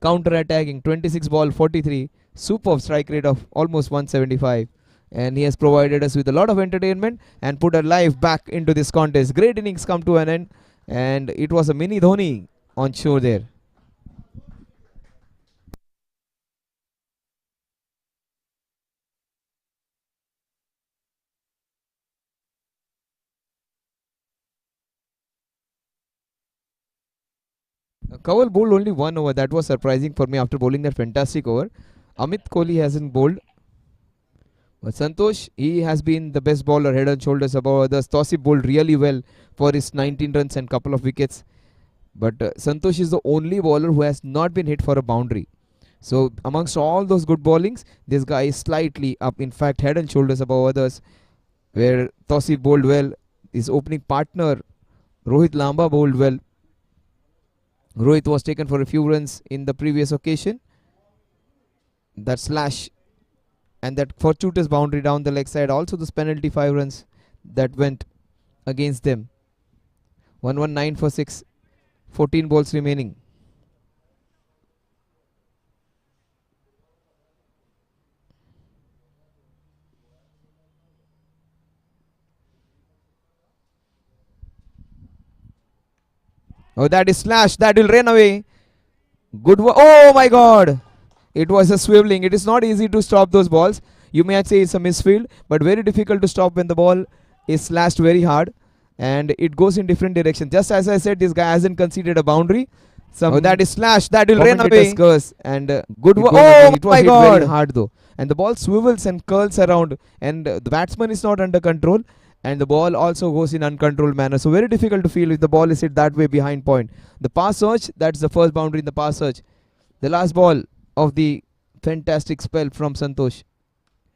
Counter attacking, 26 ball 43, superb strike rate of almost 175, and he has provided us with a lot of entertainment and put our life back into this contest. Great innings come to an end, and it was a mini Dhoni on show there. Kawal bowled only 1 over. That was surprising for me after bowling that fantastic over. Amit Kohli hasn't bowled. But Santosh, he has been the best bowler, head and shoulders above others. Tosip bowled really well for his 19 runs and couple of wickets. But Santosh is the only bowler who has not been hit for a boundary. So amongst all those good bowlings, this guy is slightly up, in fact head and shoulders above others. Where Tosi bowled well, his opening partner Rohit Lamba bowled well. Rohit was taken for a few runs in the previous occasion. That slash and that fortuitous boundary down the leg side, also those penalty 5 runs that went against them. 119 for 6, 14 balls remaining. Oh, that is slash, that will rain away. Good work. Oh my god! It was a swiveling. It is not easy to stop those balls. You may say it's a misfield, but very difficult to stop when the ball is slashed very hard and it goes in different directions. Just as I said, this guy hasn't conceded a boundary. Oh, that is slash. That will rain away. Curse and good work. Oh it was hit very hard though, and the ball swivels and curls around, and the batsman is not under control, and the ball also goes in uncontrolled manner. So very difficult to feel if the ball is hit that way behind point. The pass search. That's the first boundary in the pass search. The last ball of the fantastic spell from Santosh.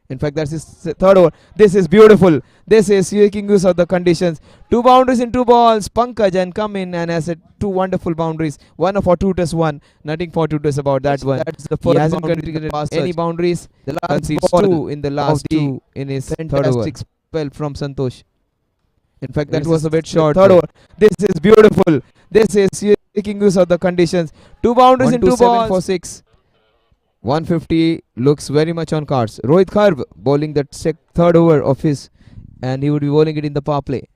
In fact, that's his third over. This is beautiful. This is making use of the conditions. 2 boundaries in 2 balls. Pankaj and come in and has 2 wonderful boundaries. One a fortuitous one. Nothing fortuitous about that one. That's the first. He hasn't conceded any boundaries. The last ball 2 in the last 2 in his third over. Spell from Santosh. In fact, that was a bit short. Third over. This is beautiful. This is making use of the conditions. 2 boundaries in 2 balls for 6. 150 looks very much on cards. Rohit Kharb bowling that third over of his, and he would be bowling it in the power play.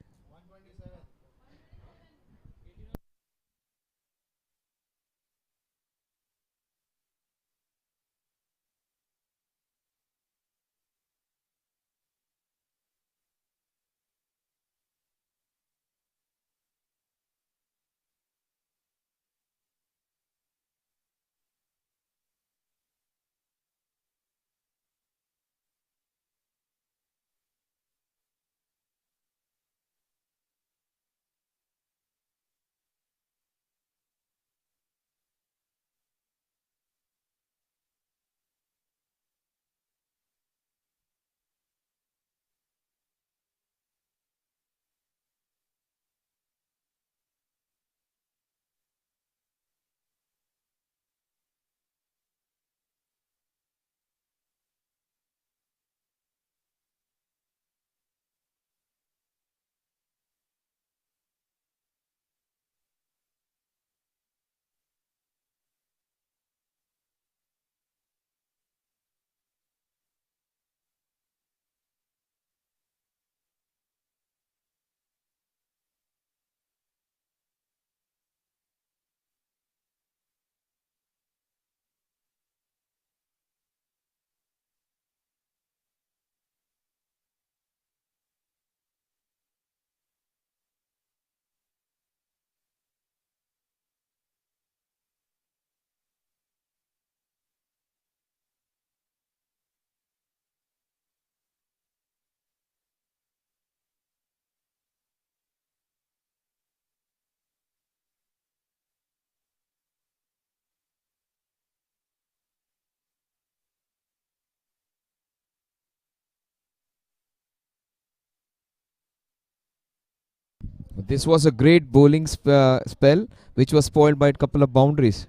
This was a great bowling spell, which was spoiled by a couple of boundaries.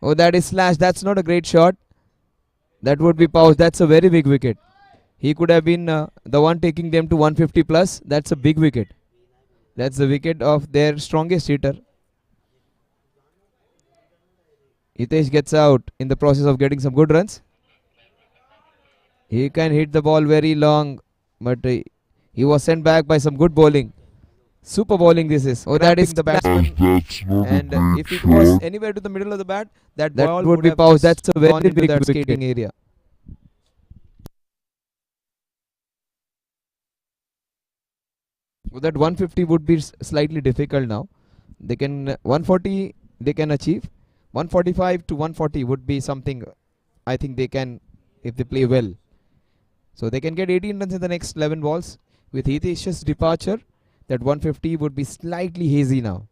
Oh, that is slash. That's not a great shot. That would be pause. That's a very big wicket. He could have been the one taking them to 150 plus. That's a big wicket. That's the wicket of their strongest hitter. Hitesh gets out in the process of getting some good runs. He can hit the ball very long, but he was sent back by some good bowling. Super bowling this is. Oh, that is the batsman. That's not And a great if it was shot. anywhere to the middle of the bat, that ball would be paused. That's a very big that skating area. So that 150 would be slightly difficult now. They can 140 they can achieve. 145 to 140 would be something I think they can if they play well. So they can get 18 runs in the next 11 balls. With Hitesh's departure, that 150 would be slightly hazy now.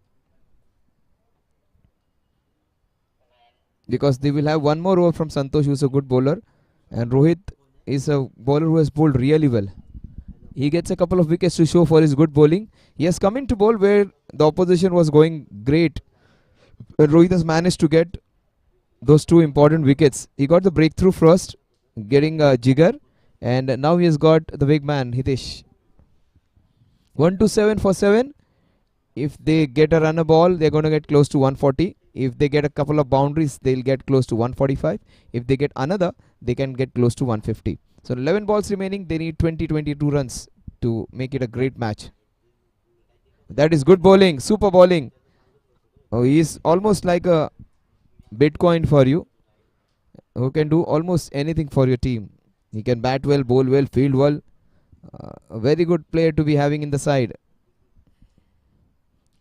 Because they will have one more over from Santosh, who's a good bowler. And Rohit is a bowler who has bowled really well. He gets a couple of wickets to show for his good bowling. He has come into bowl where the opposition was going great. Rohit has managed to get those two important wickets. He got the breakthrough first, getting a jigger, and now he has got the big man Hitesh. 1-7 for 7. If they get a runner ball, they're going to get close to 140. If they get a couple of boundaries, they'll get close to 145. If they get another, they can get close to 150. So 11 balls remaining, they need 20-22 runs to make it a great match. That is good bowling, super bowling. Oh, he's almost like a Bitcoin for you, who can do almost anything for your team. He can bat well, bowl well, field well. A very good player to be having in the side.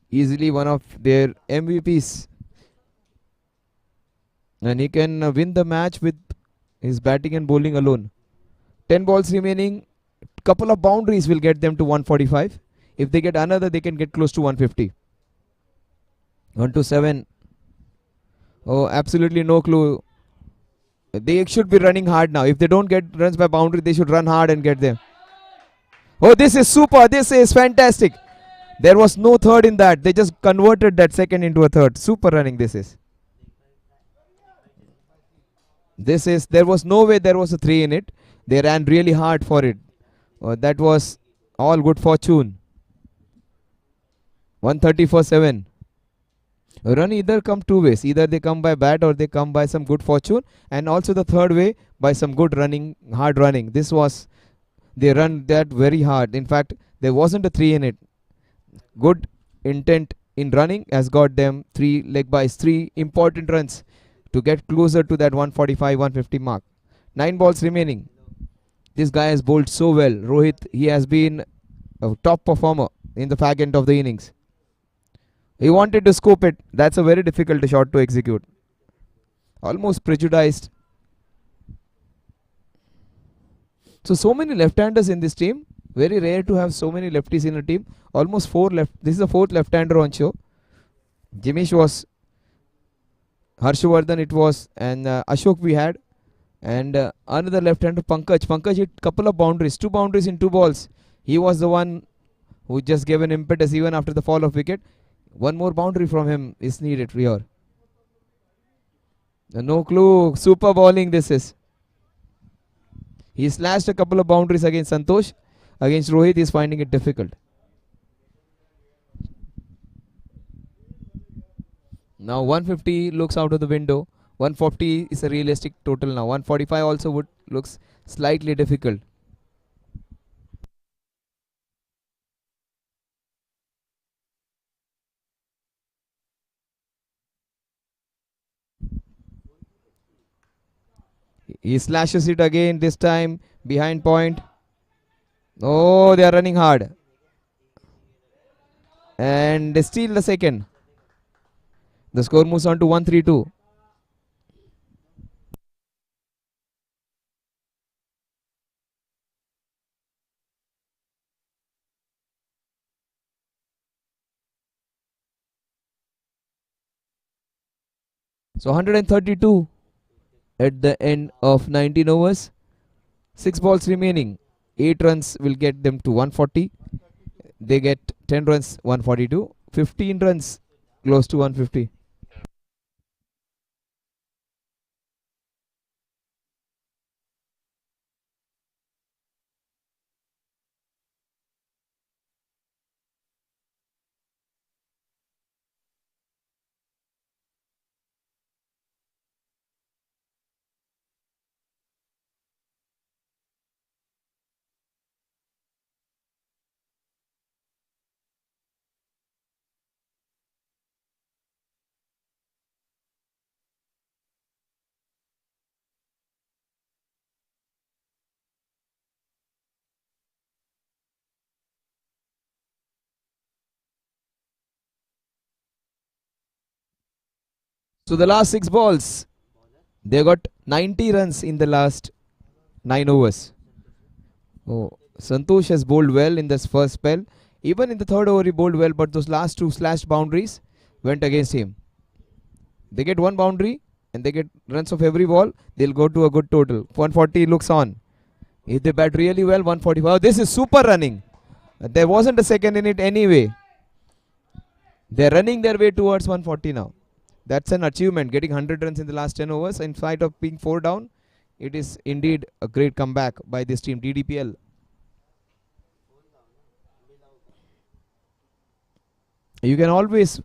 Easily one of their MVPs. And he can win the match with his batting and bowling alone. 10 balls remaining. Couple of boundaries will get them to 145. If they get another, they can get close to 150. 1-7. Oh, absolutely no clue. They should be running hard now. If they don't get runs by boundary, they should run hard and get them. Oh, this is super. This is fantastic. There was no third in that. They just converted that second into a third. Super running this is. There was no way there was a 3 in it. They ran really hard for it. That was all good fortune. 130 for 7. A run either come two ways. Either they come by bat or they come by some good fortune. And also the third way by some good running, hard running. They run that very hard. In fact, there wasn't a 3 in it. Good intent in running has got them 3 leg byes, 3 important runs to get closer to that 145-150 mark. 9 balls remaining. This guy has bowled so well. Rohit, he has been a top performer in the fag end of the innings. He wanted to scoop it. That's a very difficult shot to execute. Almost prejudiced. So many left-handers in this team. Very rare to have so many lefties in a team. Almost 4 left. This is the 4th left-hander on show. Jimish was, Harshvardhan it was, and Ashok we had. And another left-hander, Pankaj. Pankaj hit couple of boundaries. 2 boundaries in 2 balls. He was the one who just gave an impetus even after the fall of wicket. One more boundary from him is needed here. No clue. Super bowling this is. He slashed a couple of boundaries against Santosh. Against Rohit, he is finding it difficult. Now 150 looks out of the window. 140 is a realistic total now. 145 also looks slightly difficult. He slashes it again, this time behind point. Oh, they are running hard. And they steal the second. The score moves on to 132. So 132 at the end of 19 overs. 6 balls remaining. 8 runs will get them to 140. They get 10 runs, 142. 15 runs, close to 150. So the last 6 balls, they got 90 runs in the last 9 overs. Oh, Santosh has bowled well in this first spell. Even in the third over, he bowled well, but those last two slashed boundaries went against him. They get one boundary and they get runs of every ball. They'll go to a good total. 140 looks on. If they bat really well, 145. Oh, this is super running. There wasn't a second in it anyway. They're running their way towards 140 now. That's an achievement. Getting 100 runs in the last 10 overs, in spite of being 4 down, it is indeed a great comeback by this team, DDPL. You can always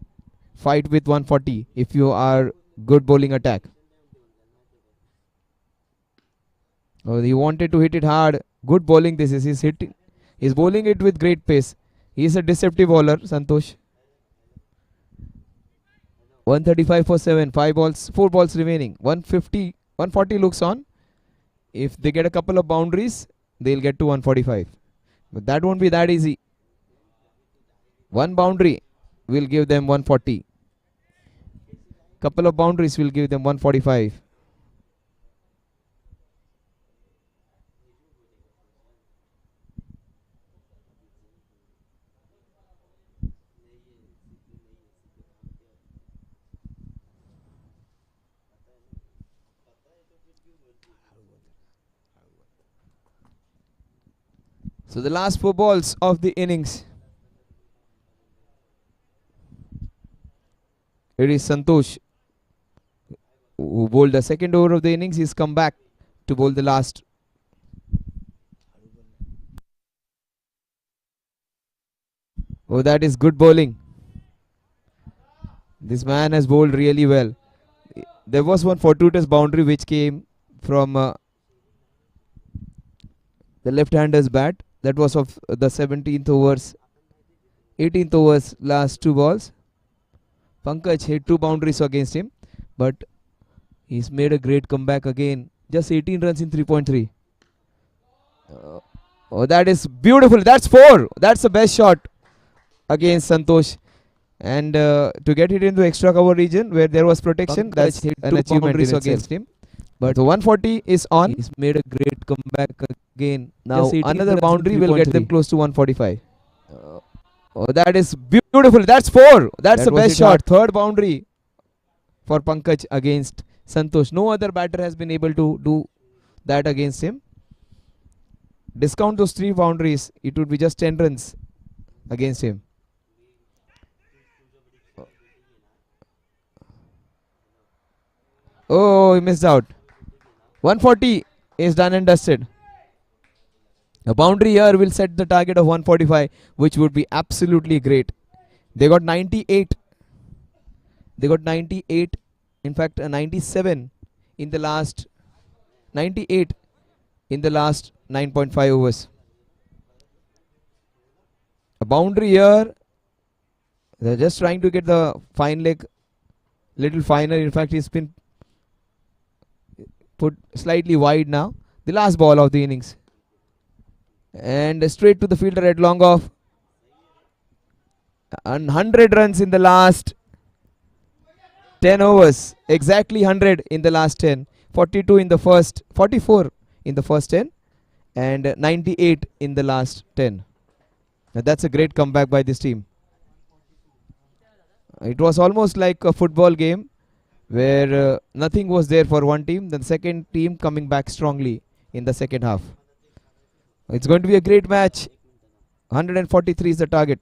fight with 140 if you are good bowling attack. Oh, he wanted to hit it hard. Good bowling this is. He's bowling it with great pace. He's a deceptive bowler, Santosh. 135 for 7. 5 balls, 4 balls remaining. 150, 140 looks on. If they get a couple of boundaries, they'll get to 145. But that won't be that easy. One boundary will give them 140. Couple of boundaries will give them 145. So the last 4 balls of the innings. It is Santosh who bowled the second over of the innings. He's come back to bowl the last. Oh, that is good bowling. This man has bowled really well. There was one fortuitous boundary which came from the left-hander's bat. That was of the 17th overs, 18th overs, last 2 balls. Pankaj hit 2 boundaries against him, but he's made a great comeback again. Just 18 runs in 3.3. Oh, that is beautiful. That's 4. That's the best shot against Santosh. And to get it into extra cover region where there was protection, that's an achievement in against him. But the 140 is on. He's made a great comeback again. Now another boundary will get them close to 145. Oh, that is beautiful. That's 4. That's the best shot. Third boundary for Pankaj against Santosh. No other batter has been able to do that against him. Discount those 3 boundaries, it would be just 10 runs against him. Oh, he missed out. 140 is done and dusted. A boundary here will set the target of 145, which would be absolutely great. They got 98. They got 98. In fact, 97 in the last 98 in the last 9.5 overs. A boundary here. They're just trying to get the fine leg little finer. In fact, he's been put slightly wide now. The last ball of the innings. And straight to the fielder at long off. 100 runs in the last 10 overs. Exactly 100 in the last 10. 42 in the first, 44 in the first 10. And 98 in the last 10. Now that's a great comeback by this team. It was almost like a football game where nothing was there for one team. The second team coming back strongly in the second half. It's going to be a great match. 143 is the target.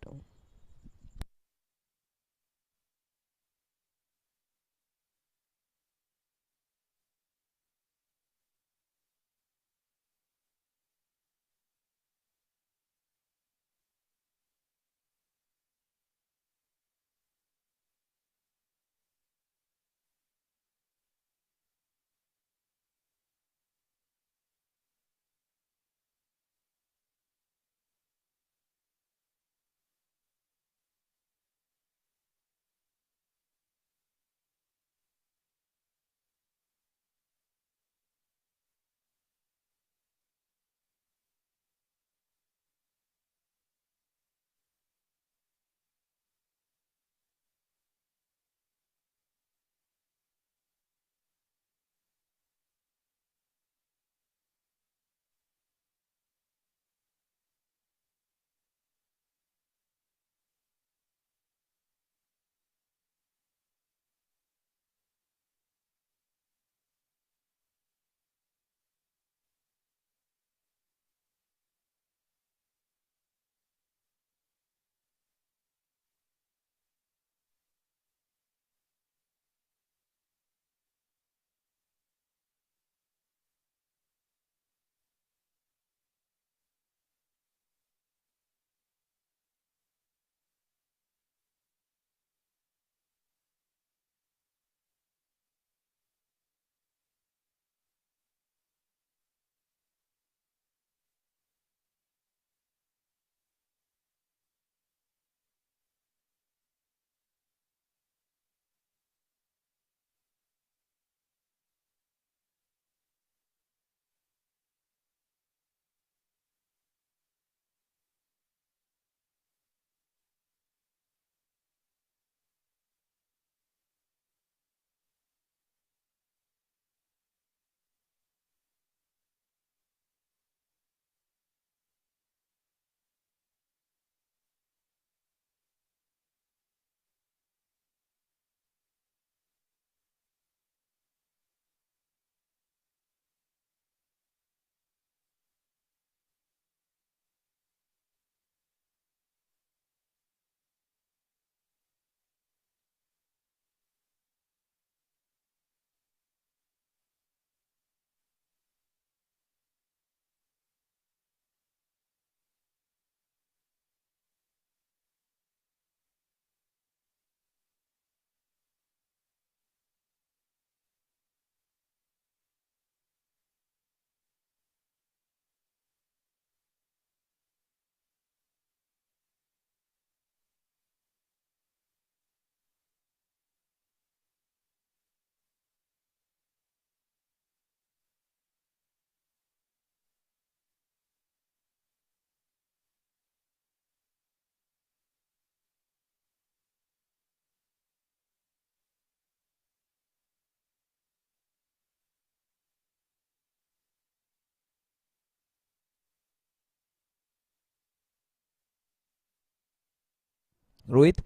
Rohit,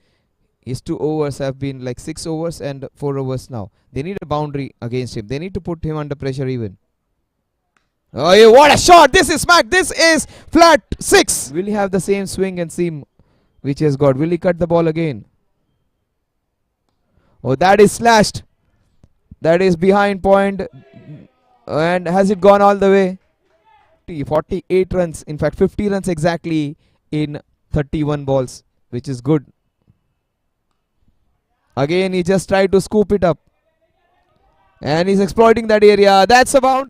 his 2 overs have been like 6 overs and 4 overs now. They need a boundary against him. They need to put him under pressure even. Oh, yeah, what a shot! This is smack. This is flat six. Will he have the same swing and seam which he has got? Will he cut the ball again? Oh, that is slashed. That is behind point. And has it gone all the way? 48 runs. In fact, 50 runs exactly in 31 balls, which is good. Again, he just tried to scoop it up. And he's exploiting that area. That's about.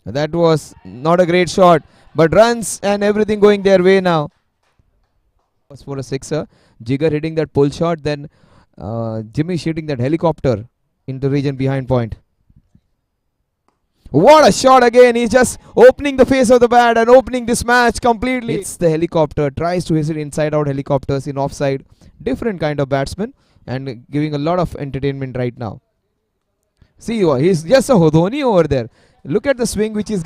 That was not a great shot. But runs and everything going their way now. Was for a sixer. Jigger hitting that pull shot. Then Jimmy shooting that helicopter into region behind point. What a shot again. He's just opening the face of the bat and opening this match completely. It's the helicopter. Tries to hit it inside out helicopters in offside. Different kind of batsman and giving a lot of entertainment right now. See, he's just a Hodhoni over there. Look at the swing which is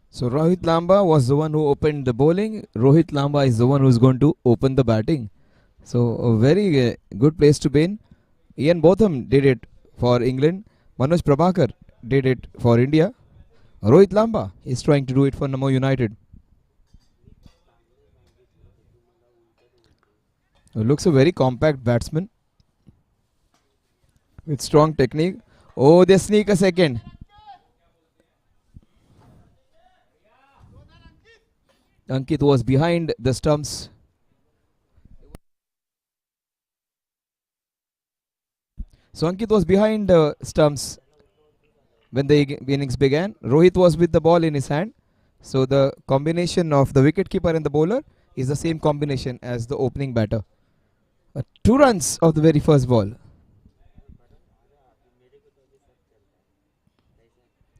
So Rohit Lamba was the one who opened the bowling. Rohit Lamba is the one who's going to open the batting. So a very good place to be in. Ian Botham did it for England. Manoj Prabhakar did it for India. Rohit Lamba is trying to do it for Namo United. Looks a very compact batsman with strong technique. Oh, they sneak a second. Ankit was behind the stumps. So Ankit was behind the stumps when the innings began. Rohit was with the ball in his hand. So the combination of the wicketkeeper and the bowler is the same combination as the opening batter. 2 runs of the very first ball.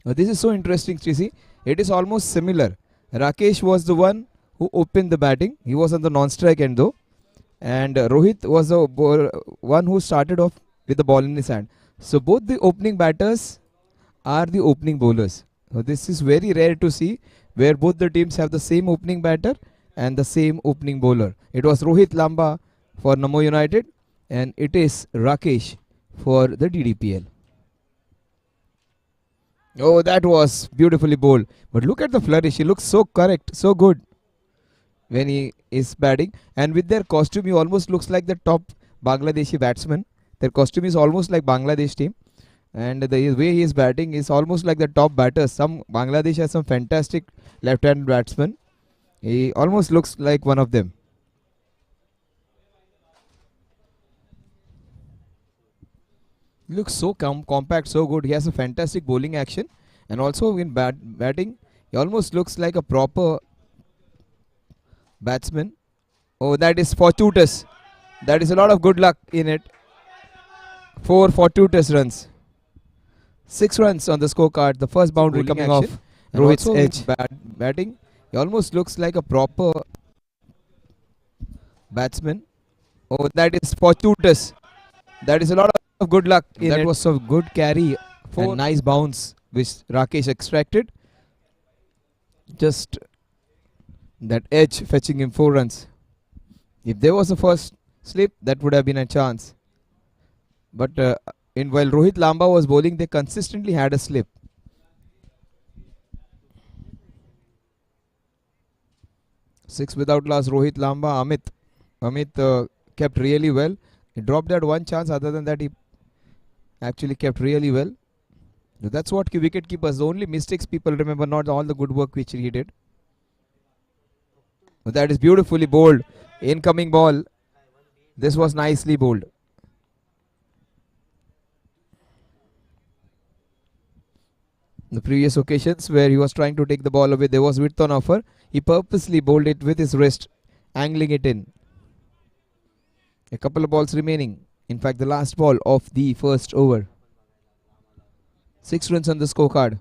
This is so interesting, Tracy. It is almost similar. Rakesh was the one who opened the batting. He was on the non-strike end though. And Rohit was the one who started off with the ball in his hand. So both the opening batters are the opening bowlers. This is very rare to see where both the teams have the same opening batter and the same opening bowler. It was Rohit Lamba for Namo United and it is Rakesh for the DDPL. Oh, that was beautifully bowled. But look at the flourish. He looks so correct, so good when he is batting. And with their costume, he almost looks like the top Bangladeshi batsman. Their costume is almost like Bangladesh team. And the way he is batting is almost like the top batters. Some Bangladesh has some fantastic left-hand batsmen. He almost looks like one of them. He looks so compact, so good. He has a fantastic bowling action. And also in batting, he almost looks like a proper batsman. Oh, that is fortuitous. That is a lot of good luck in it. 4 fortuitous runs. 6 runs on the scorecard. The first boundary coming off Rohit's edge. Batting, he almost looks like a proper batsman. Oh, that is fortuitous. That is a lot of good luck in that it. That was a good carry and nice bounce which Rakesh extracted. Just that edge fetching him 4 runs. If there was a first slip, that would have been a chance. But while Rohit Lamba was bowling, they consistently had a slip. Six without loss, Rohit Lamba, Amit kept really well. He dropped that one chance. Other than that, he actually kept really well. So that's what wicket keepers, the only mistakes people remember, not all the good work which he did. But that is beautifully bowled. Incoming ball. This was nicely bowled. The previous occasions where he was trying to take the ball away, there was width on offer. He purposely bowled it with his wrist, angling it in. A couple of balls remaining. In fact, the last ball of the first over. 6 runs on the scorecard.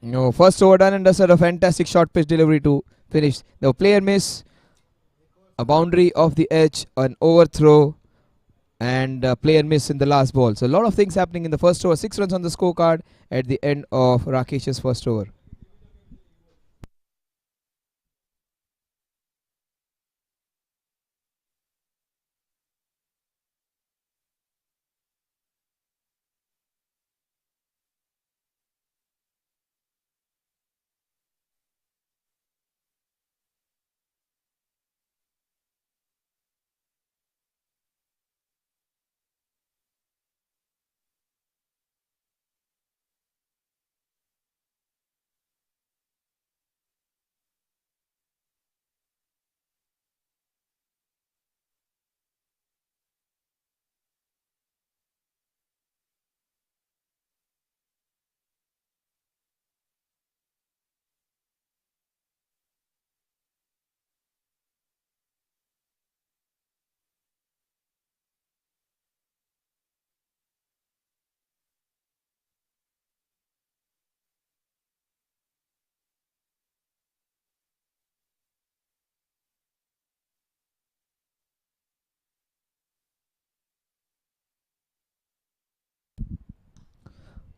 No, first over done and dusted. A fantastic short pitch delivery to finish. The player miss, a boundary off the edge, an overthrow, and a player miss in the last ball. So a lot of things happening in the first over. 6 runs on the scorecard at the end of Rakesh's first over.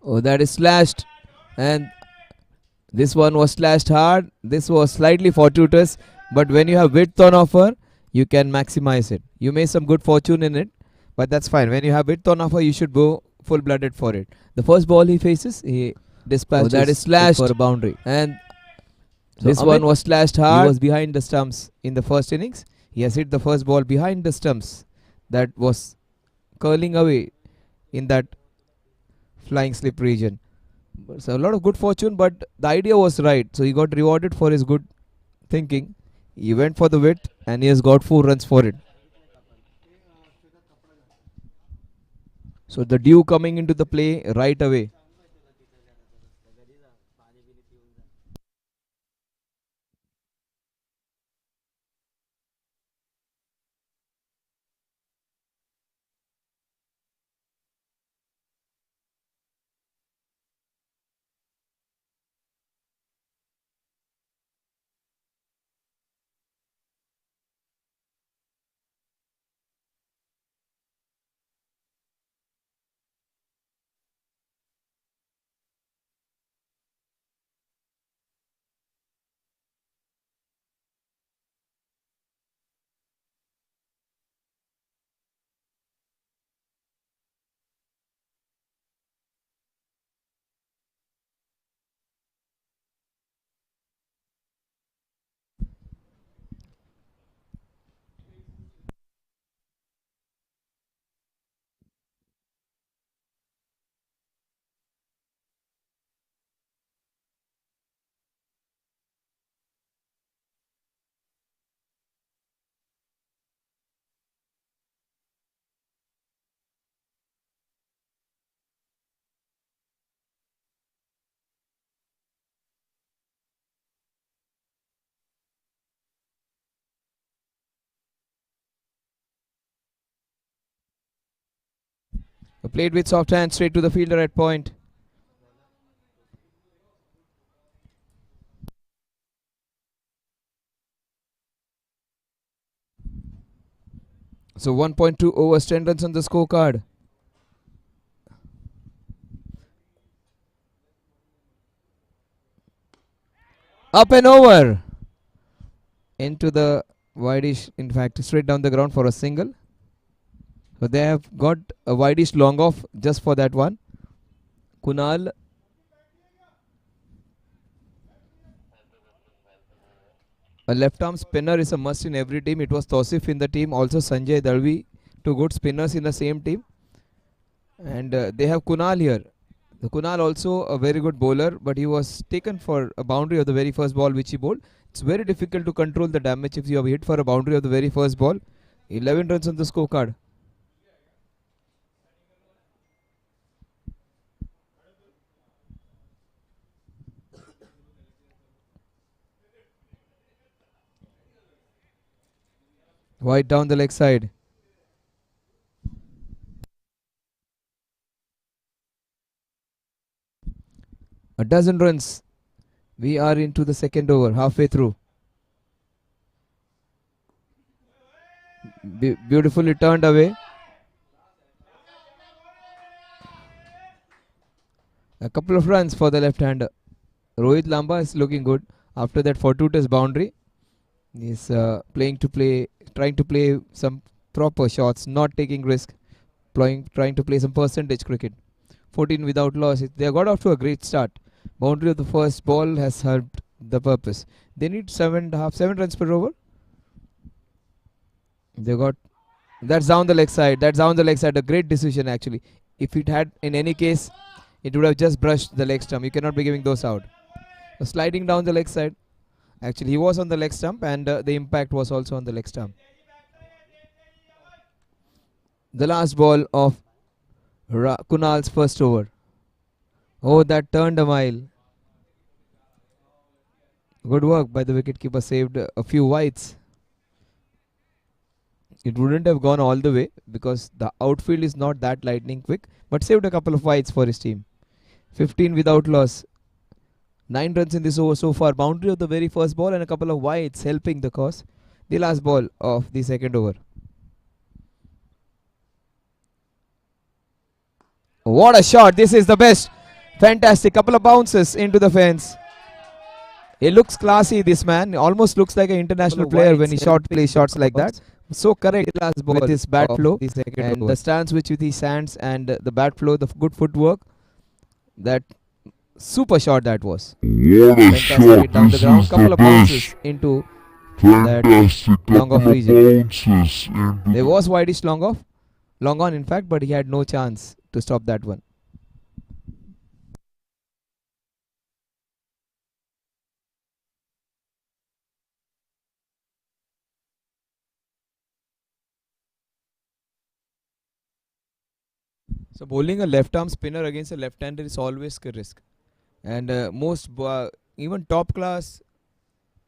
Oh, that is slashed, and this one was slashed hard. This was slightly fortuitous, but when you have width on offer, you can maximize it. You may some good fortune in it, but that's fine. When you have width on offer, you should go full-blooded for it. The first ball he faces, he dispatches. Oh, that is slashed for a boundary, and so this one was slashed hard. He was behind the stumps in the first innings. He has hit the first ball behind the stumps that was curling away in that flying slip region. So a lot of good fortune, but the idea was right. So he got rewarded for his good thinking. He went for the width and he has got 4 runs for it. So the dew coming into the play right away. Played with soft hand straight to the fielder at point. So 1.2 overs, 10 runs on the scorecard. Up and over. Into the wideish, in fact, straight down the ground for a single. So they have got a wideish long off just for that one. Kunal. A left arm spinner is a must in every team. It was Tausif in the team, also Sanjay Dalvi, 2 good spinners in the same team. And they have Kunal here. The Kunal also a very good bowler, but he was taken for a boundary of the very first ball which he bowled. It's very difficult to control the damage if you have hit for a boundary of the very first ball. 11 runs on the scorecard. Wide down the leg side. A dozen runs. We are into the second over, halfway through. Beautifully turned away. A couple of runs for the left-hander. Rohit Lamba is looking good after that fortuitous boundary. He's trying to play some proper shots, not taking risk, trying to play some percentage cricket. 14 without loss. They got off to a great start. Boundary of the first ball has served the purpose. They need 7 runs per over. They got that's down the leg side. That's down the leg side. A great decision actually. If it had in any case, it would have just brushed the leg stump. You cannot be giving those out. Sliding down the leg side. Actually, he was on the leg stump, and the impact was also on the leg stump. The last ball of Kunal's first over. Oh, that turned a mile. Good work by the wicketkeeper. Saved a few wides. It wouldn't have gone all the way because the outfield is not that lightning quick, but saved a couple of wides for his team. 15 without loss. 9 runs in this over so far. Boundary of the very first ball and a couple of wides helping the cause. The last ball of the second over. What a shot. This is the best. Fantastic. Couple of bounces into the fence. He looks classy, this man. Almost looks like an international player when he plays shots like that. So correct with his bat flow and the stance with his hands and the bat flow, the good footwork. That super shot that was. What a Fantastic shot. hit down the This ground. is Couple the of best. bounces into Fantastic. long off Couple of region. bounces into There was wideish long off. Long on in fact, but he had no chance to stop that one. So bowling a left arm spinner against a left hander is always a risk. And most even top class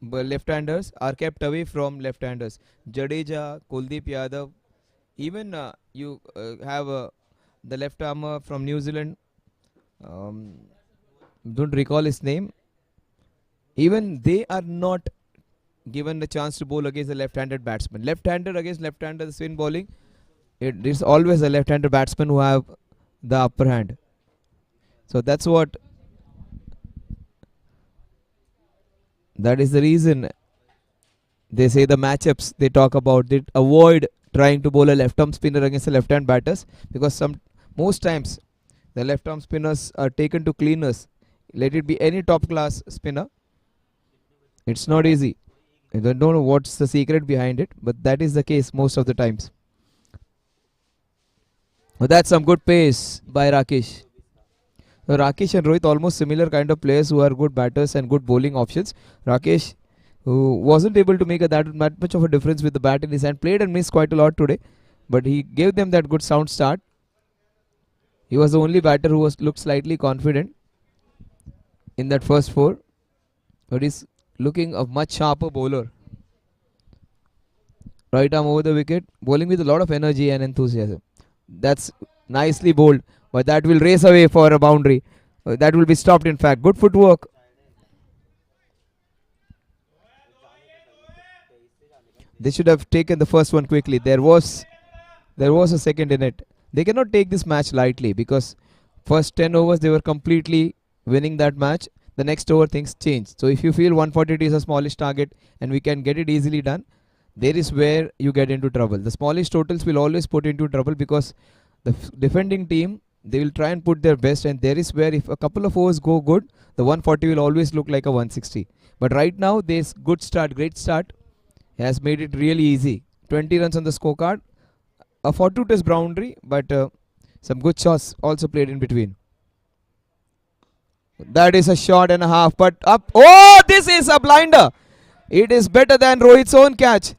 left-handers are kept away from left-handers. Jadeja, Kuldeep Yadav, even you have the left armer from New Zealand. Um, don't recall his name. Even they are not given the chance to bowl against a left-handed batsman. Left-hander against left-hander, the spin bowling. It is always a left-hander batsman who have the upper hand. So that's what. That is the reason they say the matchups they talk about. They avoid trying to bowl a left arm spinner against the left hand batters because most times the left arm spinners are taken to cleaners. Let it be any top class spinner. It's not easy. I don't know what's the secret behind it, but that is the case most of the times. Well, that's some good pace by Rakesh. So Rakesh and Rohit almost similar kind of players who are good batters and good bowling options. Rakesh, who wasn't able to make that much of a difference with the bat in his hand, played and missed quite a lot today, but he gave them that good sound start. He was the only batter who looked slightly confident in that first four, but he's looking a much sharper bowler. Right arm over the wicket, bowling with a lot of energy and enthusiasm. That's nicely bowled, but that will race away for a boundary. That will be stopped in fact. Good footwork. They should have taken the first one quickly. There was a second in it. They cannot take this match lightly because first 10 overs they were completely winning that match. The next over things change. So if you feel 140 is a smallish target and we can get it easily done, there is where you get into trouble. The smallish totals will always put into trouble because the defending team, they will try and put their best, and there is where if a couple of overs go good, the 140 will always look like a 160. But right now this good start, great start has made it really easy. 20 runs on the scorecard, a fortuitous boundary, but some good shots also played in between. That is a shot and a half, but up. Oh, this is a blinder. It is better than Rohit's own catch.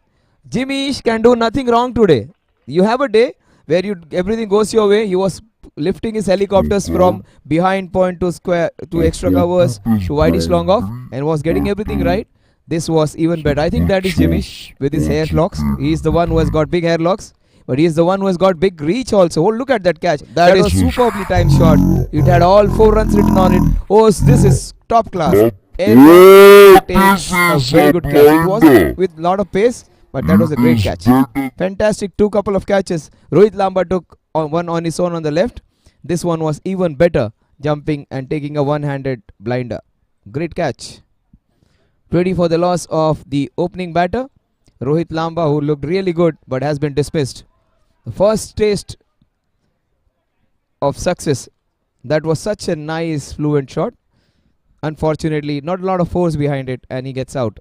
Jimmy can do nothing wrong today. You have a day where everything goes your way. He was lifting his helicopters from behind point to square to extra covers to wideish long off and was getting everything right. This was even better. I think that is Jimmy with his hair locks. He is the one who has got big hair locks, but he is the one who has got big reach also. Oh, look at that catch. That was superbly timed shot. It had all 4 runs written on it. Oh, this is top class. Takes a very good catch. It was with a lot of pace, but that was a great catch. Fantastic couple of catches. Rohit Lamba took one on his own on the left. This one was even better, jumping and taking a one-handed blinder. Great catch. 20 for the loss of the opening batter, Rohit Lamba, who looked really good but has been dismissed. The first taste of success. That was such a nice fluent shot. Unfortunately, not a lot of force behind it, and he gets out.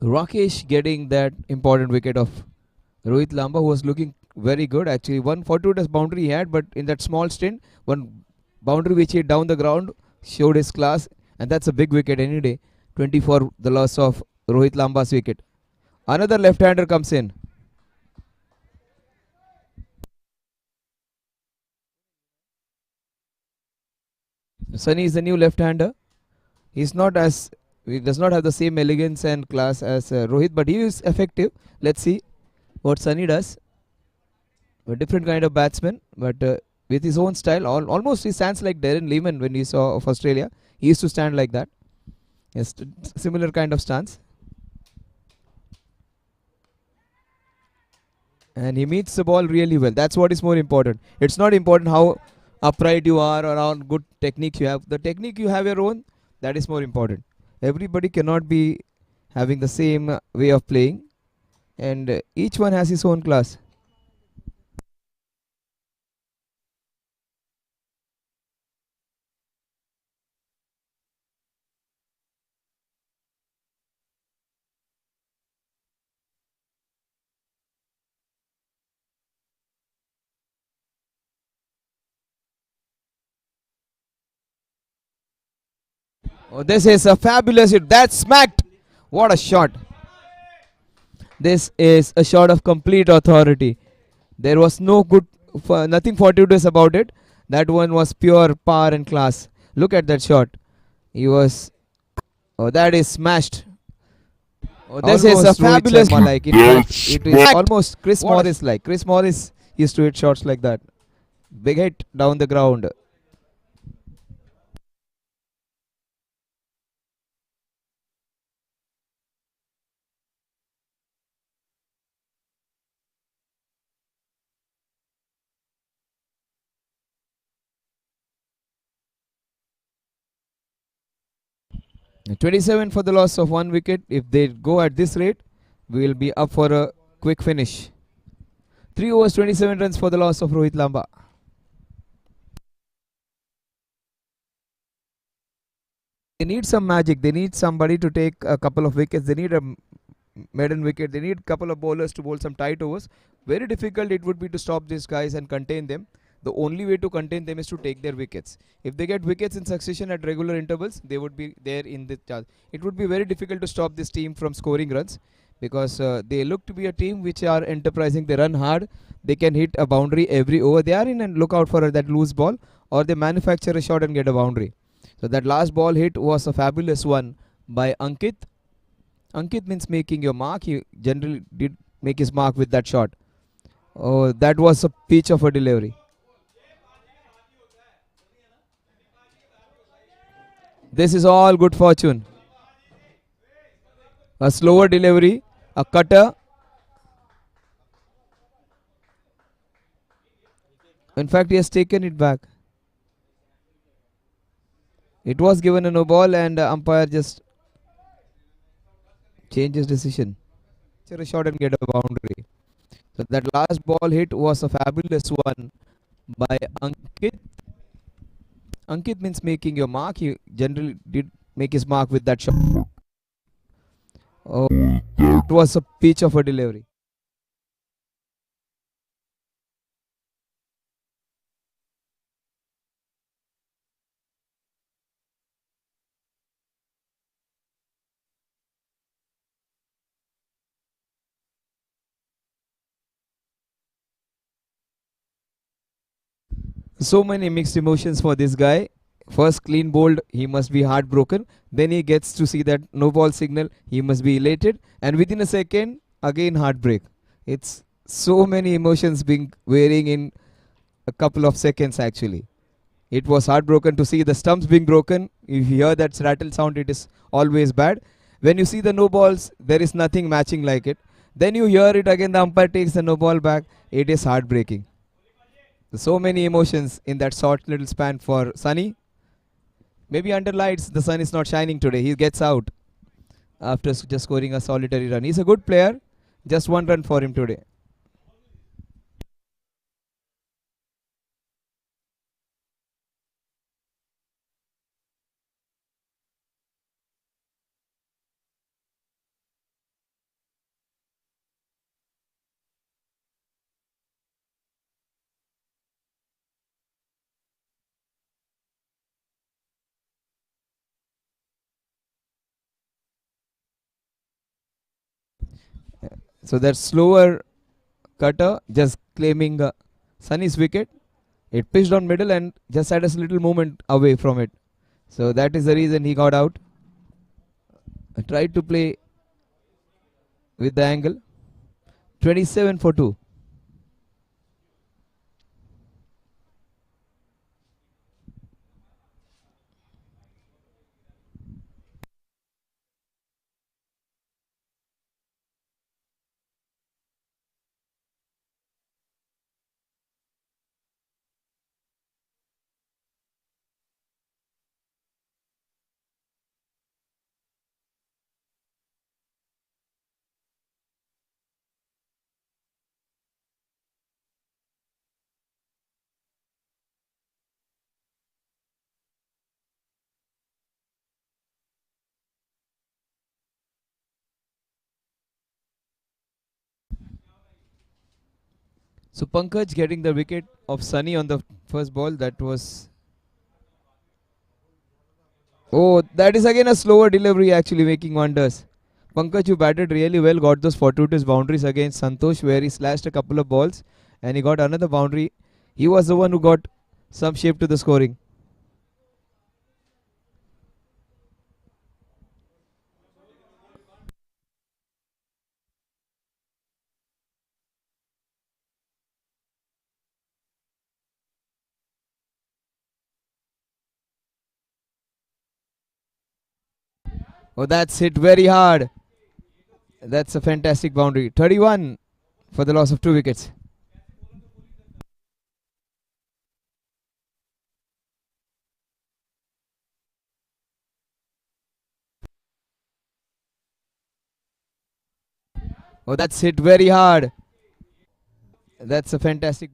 Rakesh getting that important wicket of Rohit Lamba, who was looking very good. Actually, one fortuitous boundary he had, but in that small stint, one boundary which hit down the ground, showed his class, and that's a big wicket any day. 24 the loss of Rohit Lamba's wicket. Another left-hander comes in. Sunny is the new left-hander. He's not as he does not have the same elegance and class as Rohit, but he is effective. Let's see what Sunny does. A different kind of batsman, but with his own style. Almost he stands like Darren Lehman when he saw of Australia. He used to stand like that. Yes, similar kind of stance. And he meets the ball really well. That's what is more important. It's not important how upright you are or how good technique you have. The technique you have your own, that is more important. Everybody cannot be having the same way of playing, and each one has his own class. Oh, this is a fabulous hit. That smacked. What a shot. This is a shot of complete authority. There was no good, nothing fortuitous about it. That one was pure power and class. Look at that shot. He was. Oh, that is smashed. Oh, this is a fabulous one. Like, in fact, it is almost Chris Morris like. Chris Morris used to hit shots like that. Big hit down the ground. And 27 for the loss of one wicket. If they go at this rate, we will be up for a quick finish. 3 overs, 27 runs for the loss of Rohit Lamba. They need some magic. They need somebody to take a couple of wickets. They need a maiden wicket. They need a couple of bowlers to bowl some tight overs. Very difficult it would be to stop these guys and contain them. The only way to contain them is to take their wickets. If they get wickets in succession at regular intervals, they would be there in the chance. It would be very difficult to stop this team from scoring runs, because they look to be a team which are enterprising. They run hard. They can hit a boundary every over. They are in and look out for that loose ball, or they manufacture a shot and get a boundary. So that last ball hit was a fabulous one by Ankit. Ankit means making your mark. He generally did make his mark with that shot. Oh, that was a peach of a delivery. This is all good fortune. A slower delivery, a cutter. In fact, he has taken it back. It was given a no ball, and umpire just changed his decision. A shot and get a boundary. So that last ball hit was a fabulous one by Ankit. Ankit means making your mark. He generally did make his mark with that shot. Oh, it was a peach of a delivery. So many mixed emotions for this guy. First clean bowled, he must be heartbroken. Then he gets to see that no ball signal, he must be elated. And within a second, again heartbreak. It's so many emotions being wearing in a couple of seconds actually. It was heartbroken to see the stumps being broken. If you hear that rattle sound, it is always bad. When you see the no balls, there is nothing matching like it. Then you hear it again, the umpire takes the no ball back. It is heartbreaking. So many emotions in that short little span for Sunny. Maybe under lights, the sun is not shining today. He gets out after just scoring a solitary run. He's a good player. Just one run for him today. So that slower cutter just claiming Sunny's wicket. It pitched on middle and just had a little movement away from it. So that is the reason he got out. I tried to play with the angle. 27 for 2. So Pankaj getting the wicket of Sunny on the first ball. That was... Oh, that is again a slower delivery actually making wonders. Pankaj, you batted really well, got those fortuitous boundaries against Santosh where he slashed a couple of balls and he got another boundary. He was the one who got some shape to the scoring. Oh, that's hit very hard. That's a fantastic boundary. 31 for the loss of 2 wickets. Oh, that's hit very hard. That's a fantastic.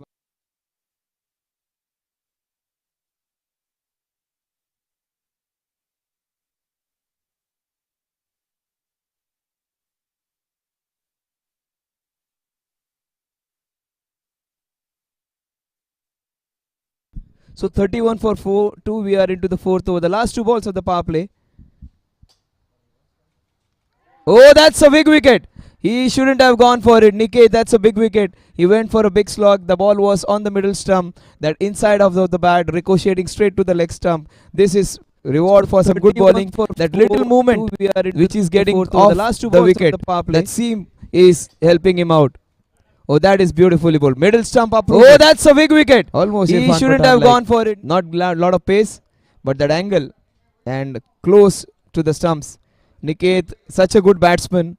So 31 for 2. We are into the fourth over. The last 2 balls of the power play. Oh, that's a big wicket. He shouldn't have gone for it. Niket, that's a big wicket. He went for a big slog. The ball was on the middle stump. That inside of the bat, ricocheting straight to the leg stump. This is reward for some good bowling. That little movement which is getting off the last 2 the wicket. That seam is helping him out. Oh, that is beautifully bowled. Middle stump up. Oh, that's a big wicket. Almost. He shouldn't have gone for it. Not a lot of pace, but that angle and close to the stumps. Niket, such a good batsman.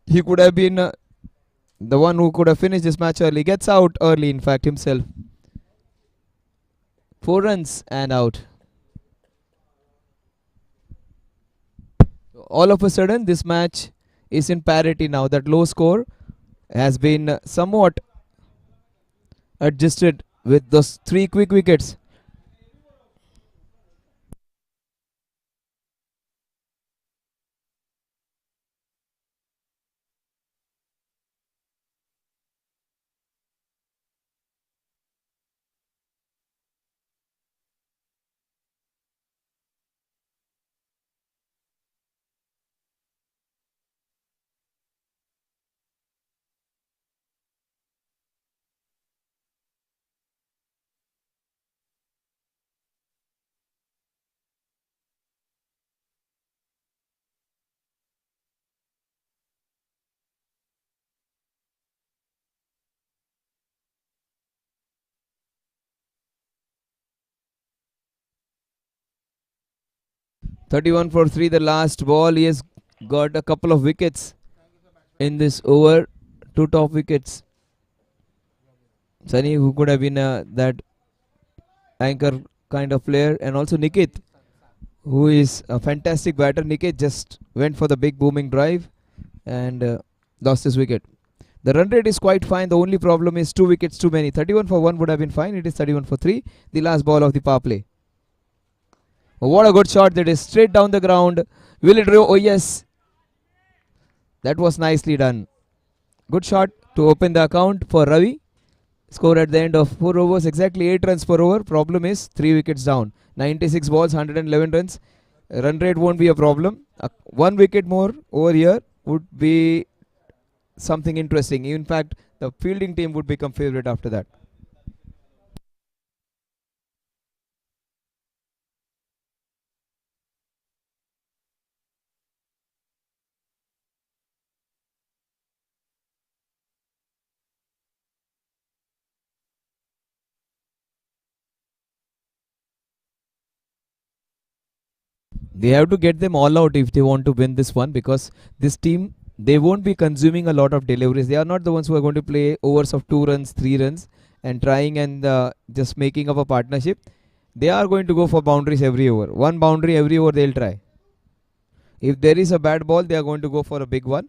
He could have been the one who could have finished this match early. Gets out early, in fact, himself. 4 runs and out. All of a sudden, this match is in parity now. That low score has been somewhat adjusted with those 3 quick wickets. "31 for 3, the last ball. He has got a couple of wickets in this over. 2 top wickets. Sunny, who could have been that anchor kind of player, and also Niket, who is a fantastic batter. Niket just went for the big booming drive and lost his wicket. The run rate is quite fine. The only problem is 2 wickets too many. 31 for 1 would have been fine. It is 31 for 3. The last ball of the power play. Oh, what a good shot. That is straight down the ground. Will it go? Oh, yes. That was nicely done. Good shot to open the account for Ravi. Score at the end of 4 overs. Exactly 8 runs per over. Problem is 3 wickets down. 96 balls, 111 runs. Run rate won't be a problem. 1 wicket more over here would be something interesting. In fact, the fielding team would become favorite after that. They have to get them all out if they want to win this one, because this team, they won't be consuming a lot of deliveries. They are not the ones who are going to play overs of 2 runs, 3 runs, and trying and just making up a partnership. They are going to go for boundaries every over. One boundary every over they'll try. If there is a bad ball, they are going to go for a big one.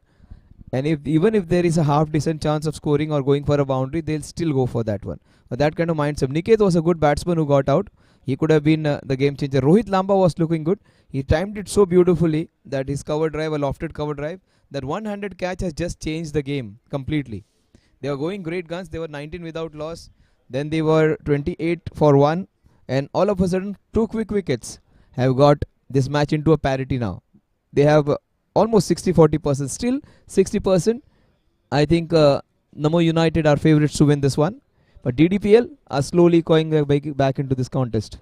And if even if there is a half decent chance of scoring or going for a boundary, they'll still go for that one. But that kind of mindset. Niket was a good batsman who got out. He could have been the game changer. Rohit Lamba was looking good. He timed it so beautifully that his cover drive, a lofted cover drive, that one-handed catch has just changed the game completely. They were going great guns. They were 19 without loss. Then they were 28 for 1. And all of a sudden, 2 quick wickets have got this match into a parity now. They have almost 60-40%. Still 60%. I think Namo United are favorites to win this one. But DDPL are slowly going back into this contest.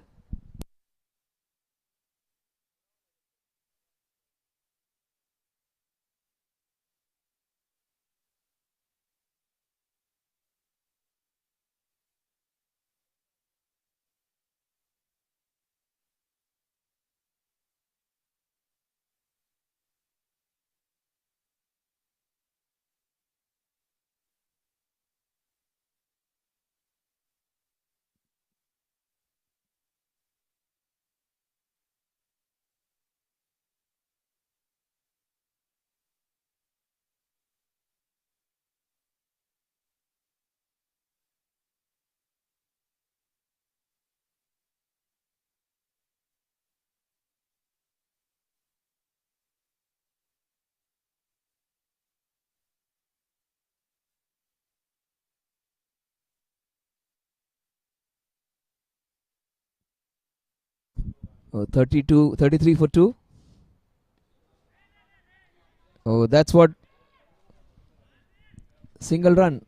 32, 33 for 2. Oh, that's what. Single run.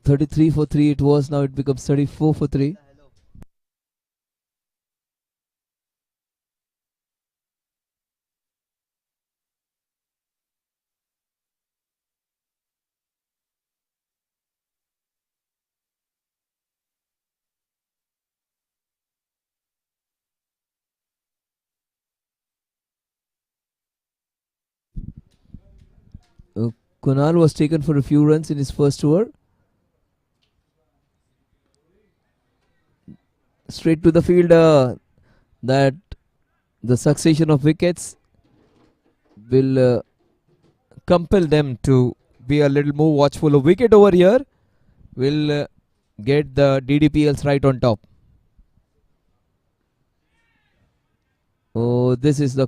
33 for 3 it was. Now it becomes 34 for 3. Uh, Kunal was taken for a few runs in his first over. Straight to the fielder. That the succession of wickets will compel them to be a little more watchful. A wicket over here will get the DDPLs right on top. Oh, this is the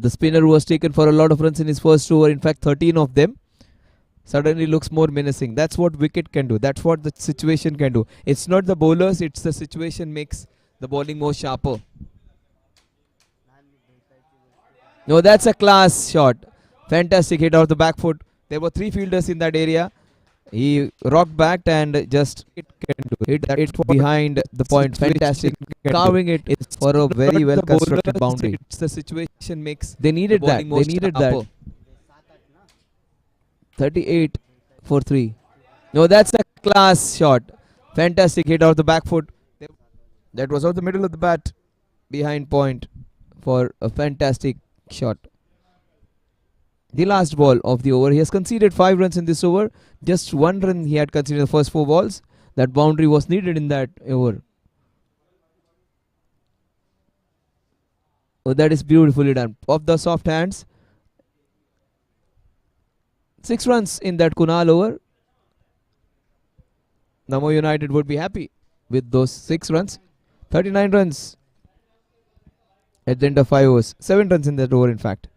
spinner who was taken for a lot of runs in his first over. In fact, 13 of them. Suddenly looks more menacing. That's what wicket can do. That's what the situation can do. It's not the bowlers, it's the situation makes the bowling more sharper. No, that's a class shot. Fantastic hit out of the back foot. There were 3 fielders in that area. He rocked back and just hit it behind the point. Fantastic. Carving it for a very well constructed boundary. It's the situation makes they needed that. They needed that. 38 for 3. No, that's a class shot. Fantastic hit out of the back foot. That was out the middle of the bat behind point for a fantastic shot. The last ball of the over. He has conceded 5 runs in this over. Just 1 run he had conceded the first 4 balls. That boundary was needed in that over. Oh, that is beautifully done. Off the soft hands. 6 runs in that Kunal over. Namo United would be happy with those 6 runs. 39 runs at the end of 5 overs. 7 runs in that over, in fact.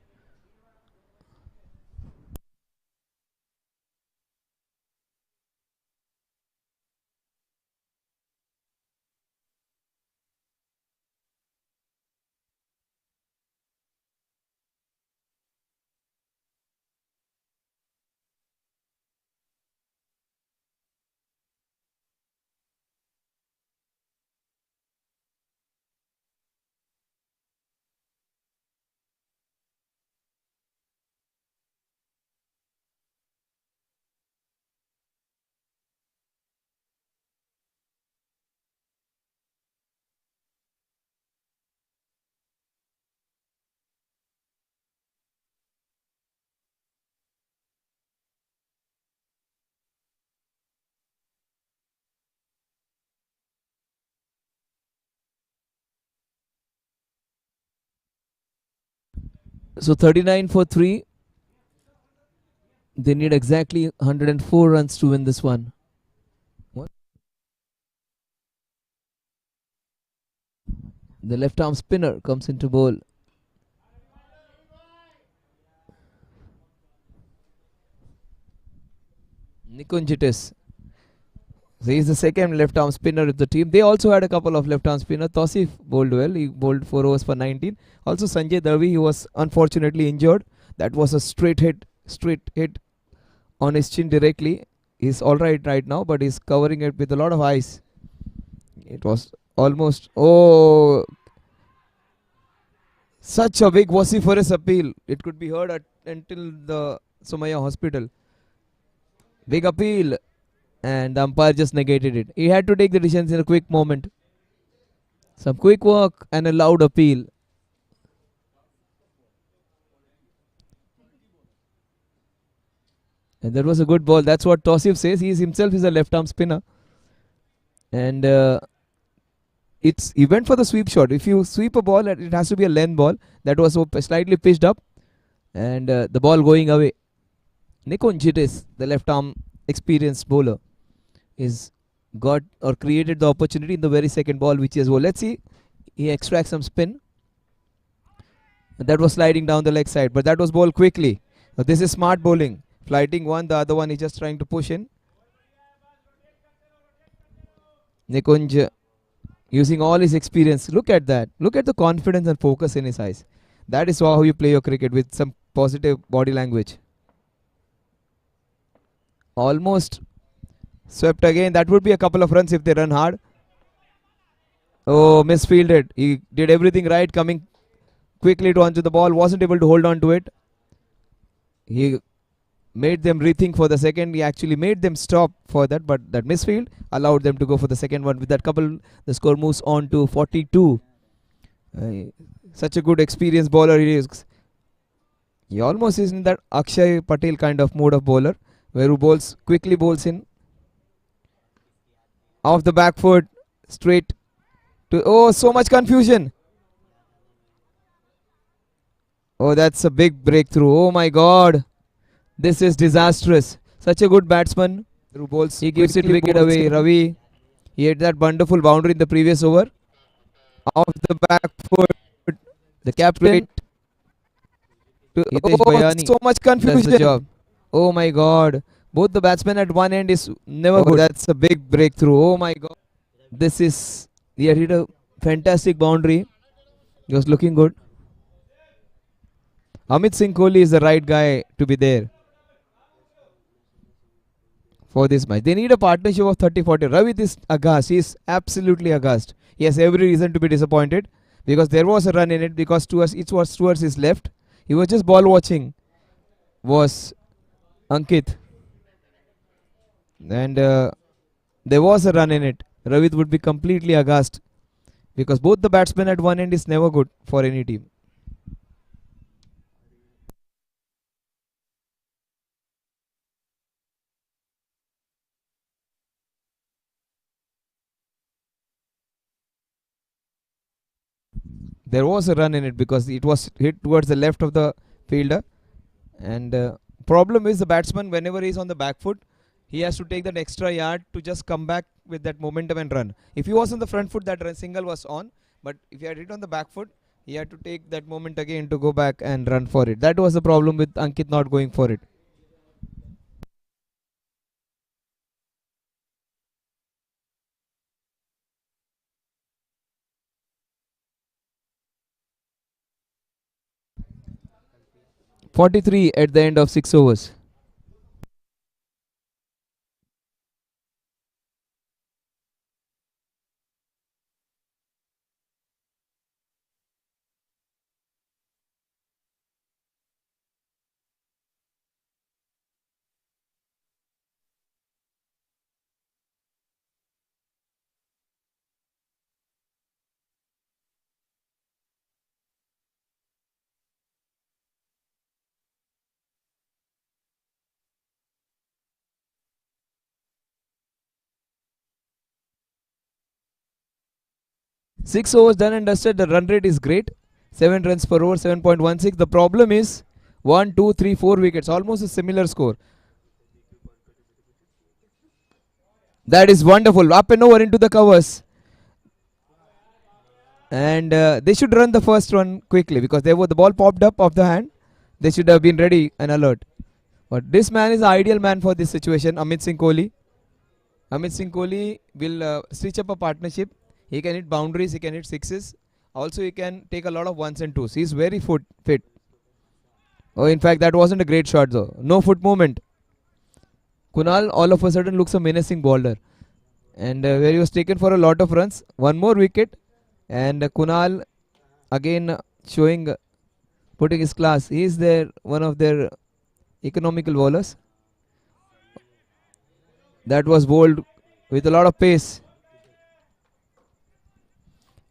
So 39 for 3. They need exactly 104 runs to win this one. What? The left arm spinner comes into bowl. Nikunjitis. So he's the second left arm spinner of the team. They also had a couple of left arm spinner. Tosif bowled well. He bowled 4 overs for 19. Also Sanjay Davi, he was unfortunately injured. That was a straight hit on his chin directly. He's all right now, but he's covering it with a lot of ice. It was almost, oh, such a big vociferous appeal. It could be heard until the Somaya hospital. Big appeal, and the umpire just negated it. He had to take the decisions in a quick moment. Some quick work and a loud appeal. And that was a good ball. That's what Tosif says. He himself is a left arm spinner. And he went for the sweep shot. If you sweep a ball, it has to be a length ball. That was slightly pitched up. And the ball going away. Nikunjitis, the left arm experienced bowler, is got or created the opportunity in the very second ball, which is, well, let's see. He extracts some spin. That was sliding down the leg side, but that was bowled quickly. Now this is smart bowling. Flighting one, the other one is just trying to push in. Nikunj using all his experience. Look at that. Look at the confidence and focus in his eyes. That is how you play your cricket, with some positive body language. Almost swept again. That would be a couple of runs if they run hard. Oh, misfielded. He did everything right, coming quickly to onto the ball. Wasn't able to hold on to it. He made them rethink for the second. He actually made them stop for that, but that misfield allowed them to go for the second one. With that couple, the score moves on to 42. Such a good experienced bowler he is. He almost is in that Akshay Patel kind of mode of bowler, where he quickly bowls in off the back foot, straight to, oh, so much confusion. Oh, that's a big breakthrough. Oh my god, this is disastrous. Such a good batsman who bowls, he gives it wicket away. Ravi, he hit that wonderful boundary in the previous over. Off the back foot, the captain to Hitesh Bayani. So much confusion. Does the job. Oh my god, both the batsmen at one end is never good. That's a big breakthrough. Oh my god, this is, he had hit a fantastic boundary. He was looking good. Amit Singh Kohli is the right guy to be there for this match. They need a partnership of 30-40. Ravi is aghast. He is absolutely aghast. He has every reason to be disappointed, because there was a run in it, because it was towards his left. He was just ball watching. Was Ankit. And there was a run in it. Ravi would be completely aghast, because both the batsmen at one end is never good for any team. There was a run in it because it was hit towards the left of the fielder. And problem is, the batsman, whenever he is on the back foot, he has to take that extra yard to just come back with that momentum and run. If he was on the front foot, that run single was on. But if he had hit on the back foot, he had to take that moment again to go back and run for it. That was the problem with Ankit not going for it. .43 at the end of 6 overs. Six overs done and dusted. The run rate is great. 7 runs per over, 7.16. The problem is 1, 2, 3, 4 wickets, almost a similar score. That is wonderful. Up and over into the covers. And they should run the first one quickly because the ball popped up off the hand. They should have been ready and alert. But this man is the ideal man for this situation, Amit Singh Kohli. Amit Singh Kohli will stitch up a partnership. He can hit boundaries, he can hit sixes. Also, he can take a lot of ones and twos. He's very fit. Oh, in fact, that wasn't a great shot though. No foot movement. Kunal all of a sudden looks a menacing bowler. And where he was taken for a lot of runs. One more wicket. And Kunal again showing, putting his class. He is one of their economical bowlers. That was bowled with a lot of pace.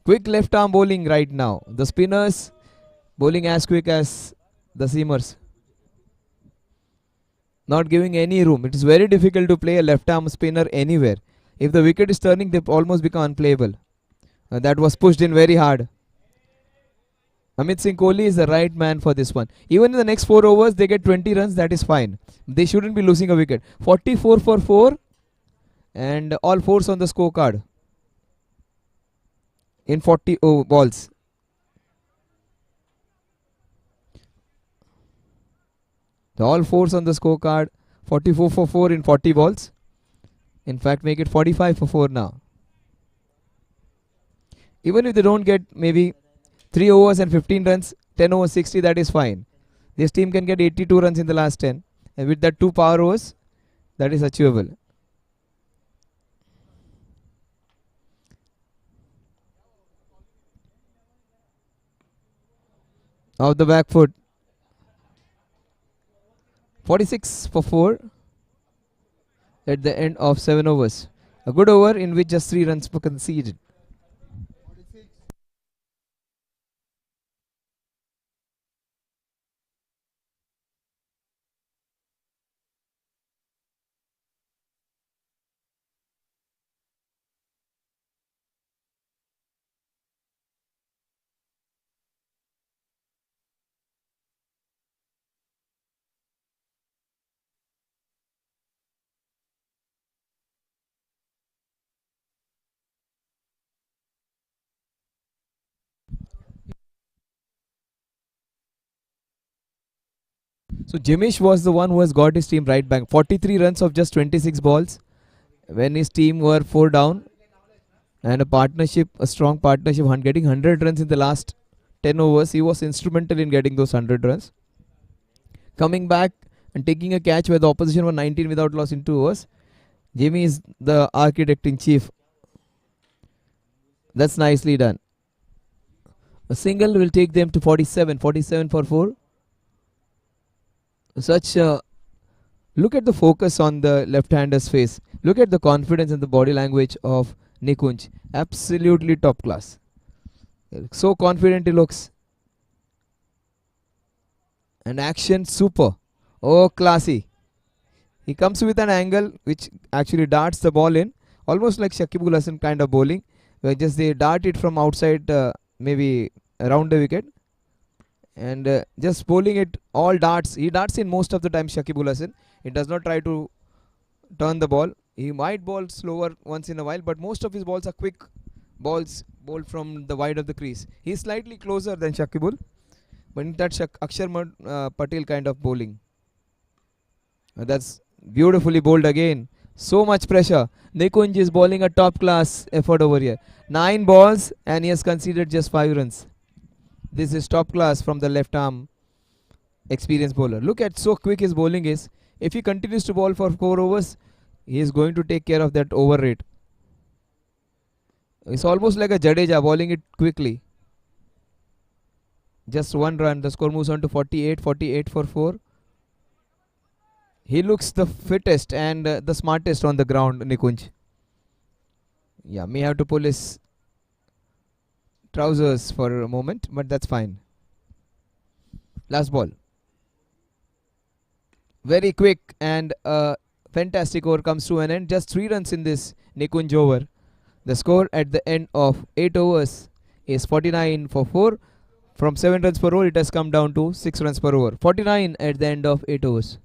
Quick left arm bowling right now. The spinners bowling as quick as the seamers. Not giving any room. It is very difficult to play a left arm spinner anywhere. If the wicket is turning, they almost become unplayable. That was pushed in very hard. Amit Singh Kohli is the right man for this one. Even in the next 4 overs, they get 20 runs. That is fine. They shouldn't be losing a wicket. 44 for 4. And all fours on the scorecard. In 40 balls. All fours on the scorecard. 44 for 4 in 40 balls. In fact, make it 45 for 4 now. Even if they don't get maybe 3 overs and 15 runs, 10 overs 60, that is fine. This team can get 82 runs in the last 10. And with that 2 power overs, that is achievable. Off the back foot. 46 for 4 at the end of 7 overs. A good over in which just 3 runs were conceded. So Jimish was the one who has got his team right back. 43 runs of just 26 balls when his team were 4 down. And a strong partnership, getting 100 runs in the last 10 overs. He was instrumental in getting those 100 runs. Coming back and taking a catch where the opposition were 19 without loss in 2 overs. Jimmy is the architect in chief. That's nicely done. A single will take them to 47 for 4. Look at the focus on the left-hander's face. Look at the confidence and the body language of Nikunj. Absolutely top class. So confident he looks. And action super. Oh, classy. He comes with an angle which actually darts the ball in. Almost like Shakibul Hasan kind of bowling. Where just they dart it from outside, maybe around the wicket. And just bowling it all darts. He darts in most of the time, Shakibul Hasan. He does not try to turn the ball. He might bowl slower once in a while, but most of his balls are quick balls bowled from the wide of the crease. He's slightly closer than Shakibul, but that's Akshar Patel kind of bowling. That's beautifully bowled again. So much pressure. Nikunj is bowling a top class effort over here. 9 balls and he has conceded just 5 runs. This is top class from the left arm experienced bowler. Look at so quick his bowling is. If he continues to bowl for 4 overs, he is going to take care of that over rate. It's almost like a Jadeja bowling it quickly. Just 1 run. The score moves on to 48 for 4. He looks the fittest and the smartest on the ground, Nikunj. Yeah, may have to pull his trousers for a moment, but that's fine. Last ball. Very quick and fantastic over comes to an end. Just 3 runs in this Nikunj over. The score at the end of 8 overs is 49 for 4. From 7 runs per over, it has come down to 6 runs per over. 49 at the end of 8 overs.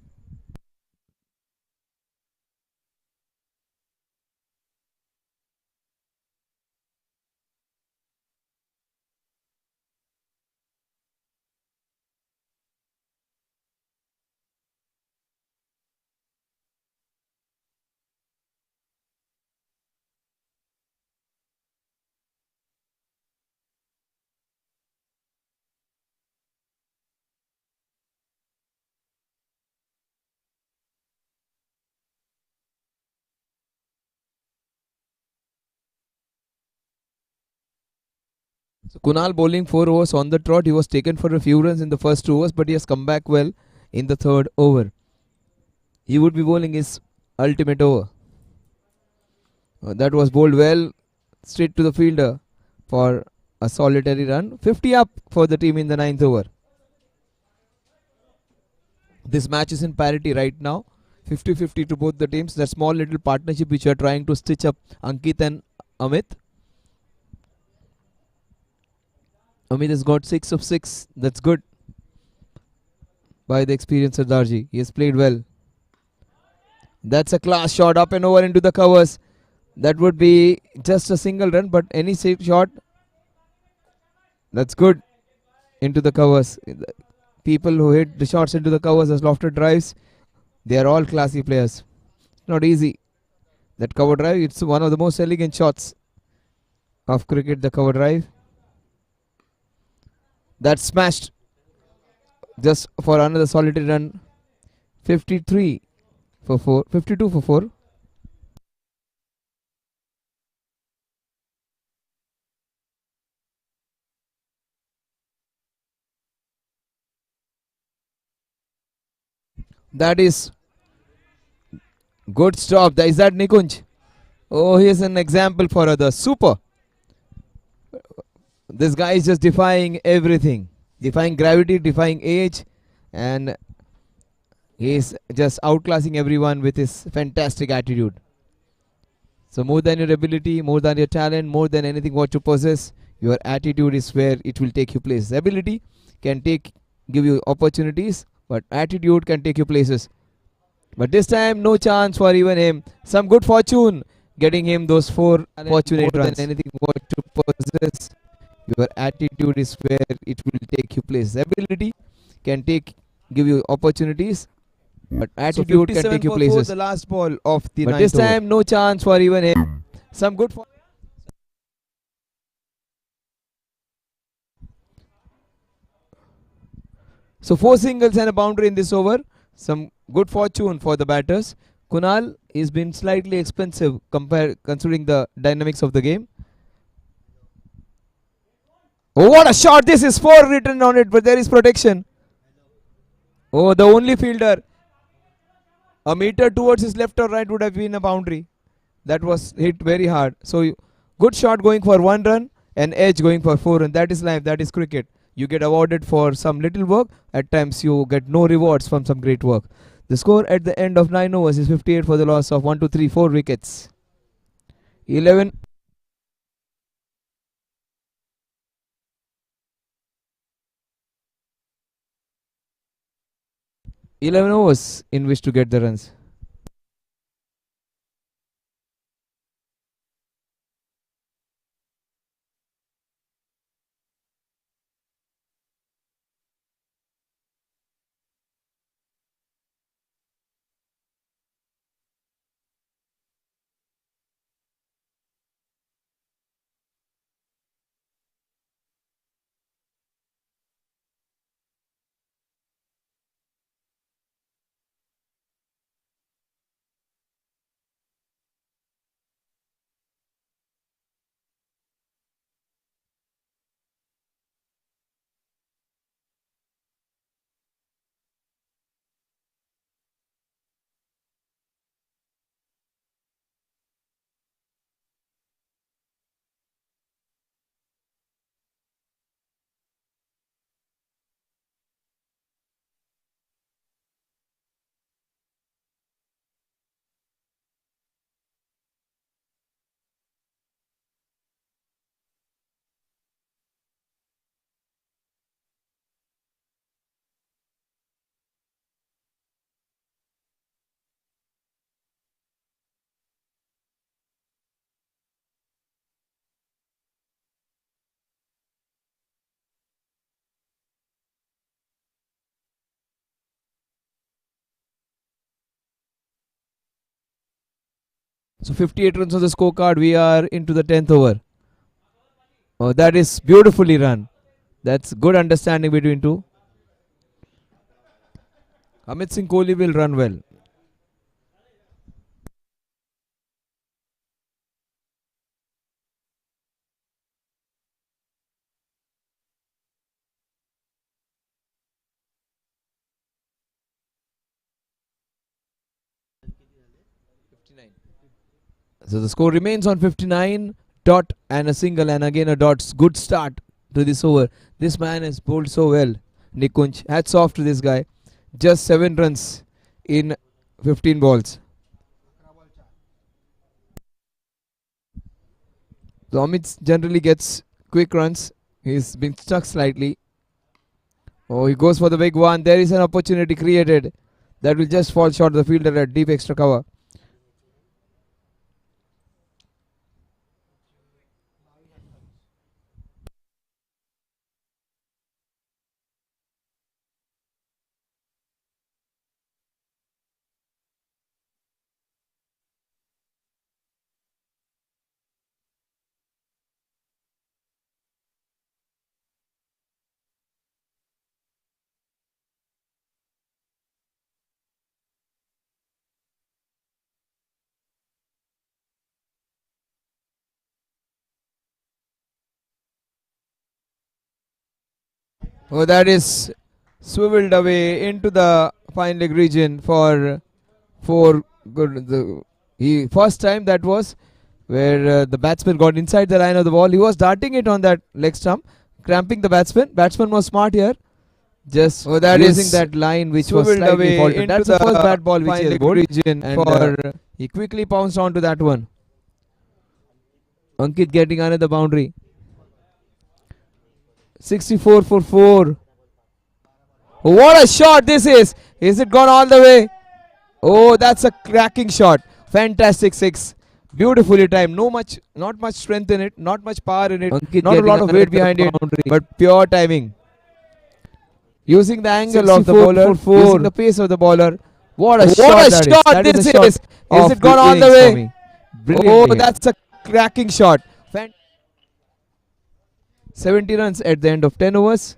So Kunal bowling 4 overs on the trot. He was taken for a few runs in the first 2 overs, but he has come back well in the third over. He would be bowling his ultimate over. That was bowled well, straight to the fielder for a solitary run. 50 up for the team in the ninth over. This match is in parity right now. 50-50 to both the teams. That small little partnership which are trying to stitch up Ankit and Amit. Amit has got 6 of 6. That's good by the experienced Sardarji. He has played well. That's a class shot up and over into the covers. That would be just a single run, but any safe shot, that's good into the covers. People who hit the shots into the covers as lofted drives, they are all classy players. It's not easy. That cover drive, it's one of the most elegant shots of cricket, the cover drive. That's smashed just for another solitary run. 53 for 4, 52 for 4. That is good stop. Is that Nikunj? Oh, he is an example for others. Super. This guy is just defying everything, defying gravity, defying age, and he is just outclassing everyone with his fantastic attitude. So more than your ability, more than your talent, more than anything what you possess, your attitude is where it will take you places. Ability can give you opportunities, but attitude can take you places. But this time, no chance for even him. Some good fortune getting him those 4 fortunate runs. More than anything what you possess, your attitude is where it will take you places. Ability can give you opportunities, but attitude can take you places. The last ball of the but this time, no chance for even him. Some good. So 4 singles and a boundary in this over. Some good fortune for the batters. Kunal has been slightly expensive considering the dynamics of the game. Oh, what a shot! This is 4 written on it, but there is protection. Oh, the only fielder. A meter towards his left or right would have been a boundary. That was hit very hard. So good shot going for 1 run and edge going for 4 runs. That is life. That is cricket. You get awarded for some little work. At times you get no rewards from some great work. The score at the end of 9 overs is 58 for the loss of 1, 2, 3, 4 wickets. 11 overs in which to get the runs. So 58 runs on the scorecard. We are into the 10th over. Oh, that is beautifully run. That's good understanding between two. Amit Singh Kohli will run well. So the score remains on 59. Dot and a single and again a dot. Good start to this over. This man has bowled so well. Nikunj, hats off to this guy. Just 7 runs in 15 balls. So Amit generally gets quick runs. He's been stuck slightly. Oh, he goes for the big one. There is an opportunity created. That will just fall short of the fielder at deep extra cover. Oh, that is swiveled away into the fine leg region for four good. First time that was where the batsman got inside the line of the ball. He was darting it on that leg stump, cramping the batsman. Batsman was smart here, just using that line which was swiveled slightly away faulted. into That's the first the bad ball which he fine has leg bowled, region and for he quickly pounced onto that one. Ankit getting another boundary. 64 for 4. What a shot this is! Is it gone all the way? Oh, that's a cracking shot. Fantastic 6. Beautifully timed. Not much strength in it, not much power in it, Ankit not a lot of weight behind it, but pure timing. Using the angle of the 64 bowler, for 4. using the pace of the bowler. What a What shot a that is! shot That this is a shot is. of Is it gone the all the innings for way? me. Brilliant. Oh, That's a cracking shot. 70 runs at the end of 10 overs.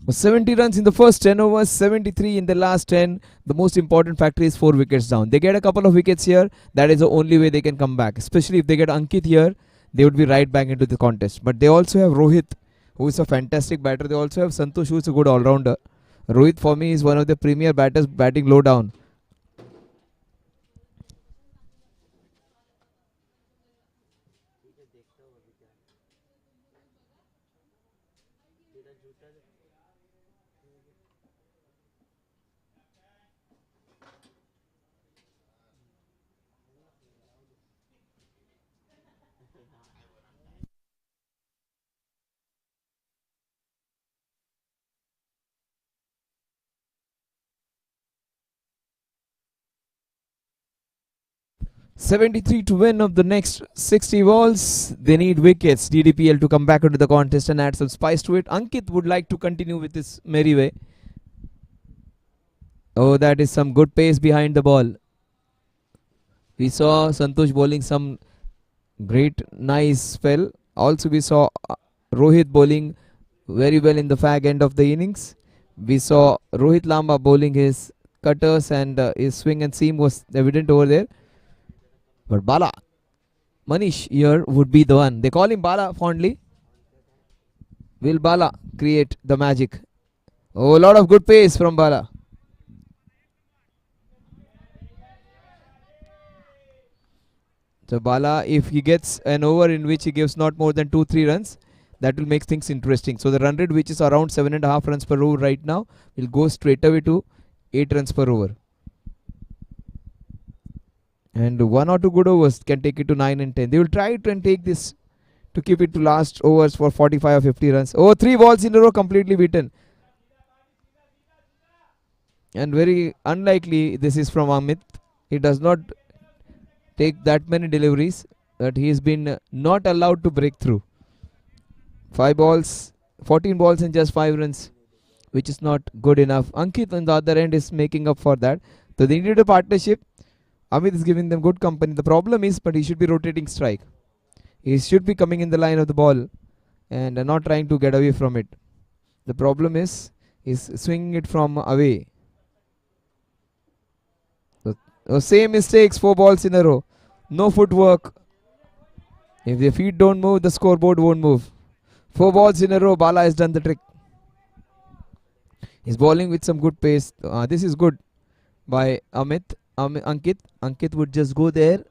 70 runs in the first 10 overs, 73 in the last 10. The most important factor is 4 wickets down. They get a couple of wickets here. That is the only way they can come back. Especially if they get Ankit here, they would be right back into the contest. But they also have Rohit, who is a fantastic batter. They also have Santosh, who is a good all-rounder. Rohit for me is one of the premier batters batting low down. .73 to win of the next 60 balls. They need wickets. DDPL to come back into the contest and add some spice to it. Ankit would like to continue with this merry way. Oh, that is some good pace behind the ball. We saw Santosh bowling some great, nice spell. Also, we saw Rohit bowling very well in the fag end of the innings. We saw Rohit Lamba bowling his cutters and his swing and seam was evident over there. But Bala, Manish here would be the one. They call him Bala fondly. Will Bala create the magic? Oh, a lot of good pace from Bala. So Bala, if he gets an over in which he gives not more than 2-3 runs, that will make things interesting. So the run rate, which is around 7.5 runs per over right now, will go straight away to 8 runs per over. And 1 or 2 good overs can take it to 9 and 10. They will try to and take this to keep it to last overs for 45 or 50 runs. Oh, 3 balls in a row completely beaten. And very unlikely this is from Amit. He does not take that many deliveries, that he has been not allowed to break through. 5 balls, 14 balls and just 5 runs, which is not good enough. Ankit on the other end is making up for that. So they needed a partnership. Amit is giving them good company. The problem is, but he should be rotating strike. He should be coming in the line of the ball and not trying to get away from it. The problem is, he's swinging it from away. So, same mistakes, 4 balls in a row. No footwork. If the feet don't move, the scoreboard won't move. 4 balls in a row, Bala has done the trick. He's bowling with some good pace. This is good by Ankit. Ankit would just go there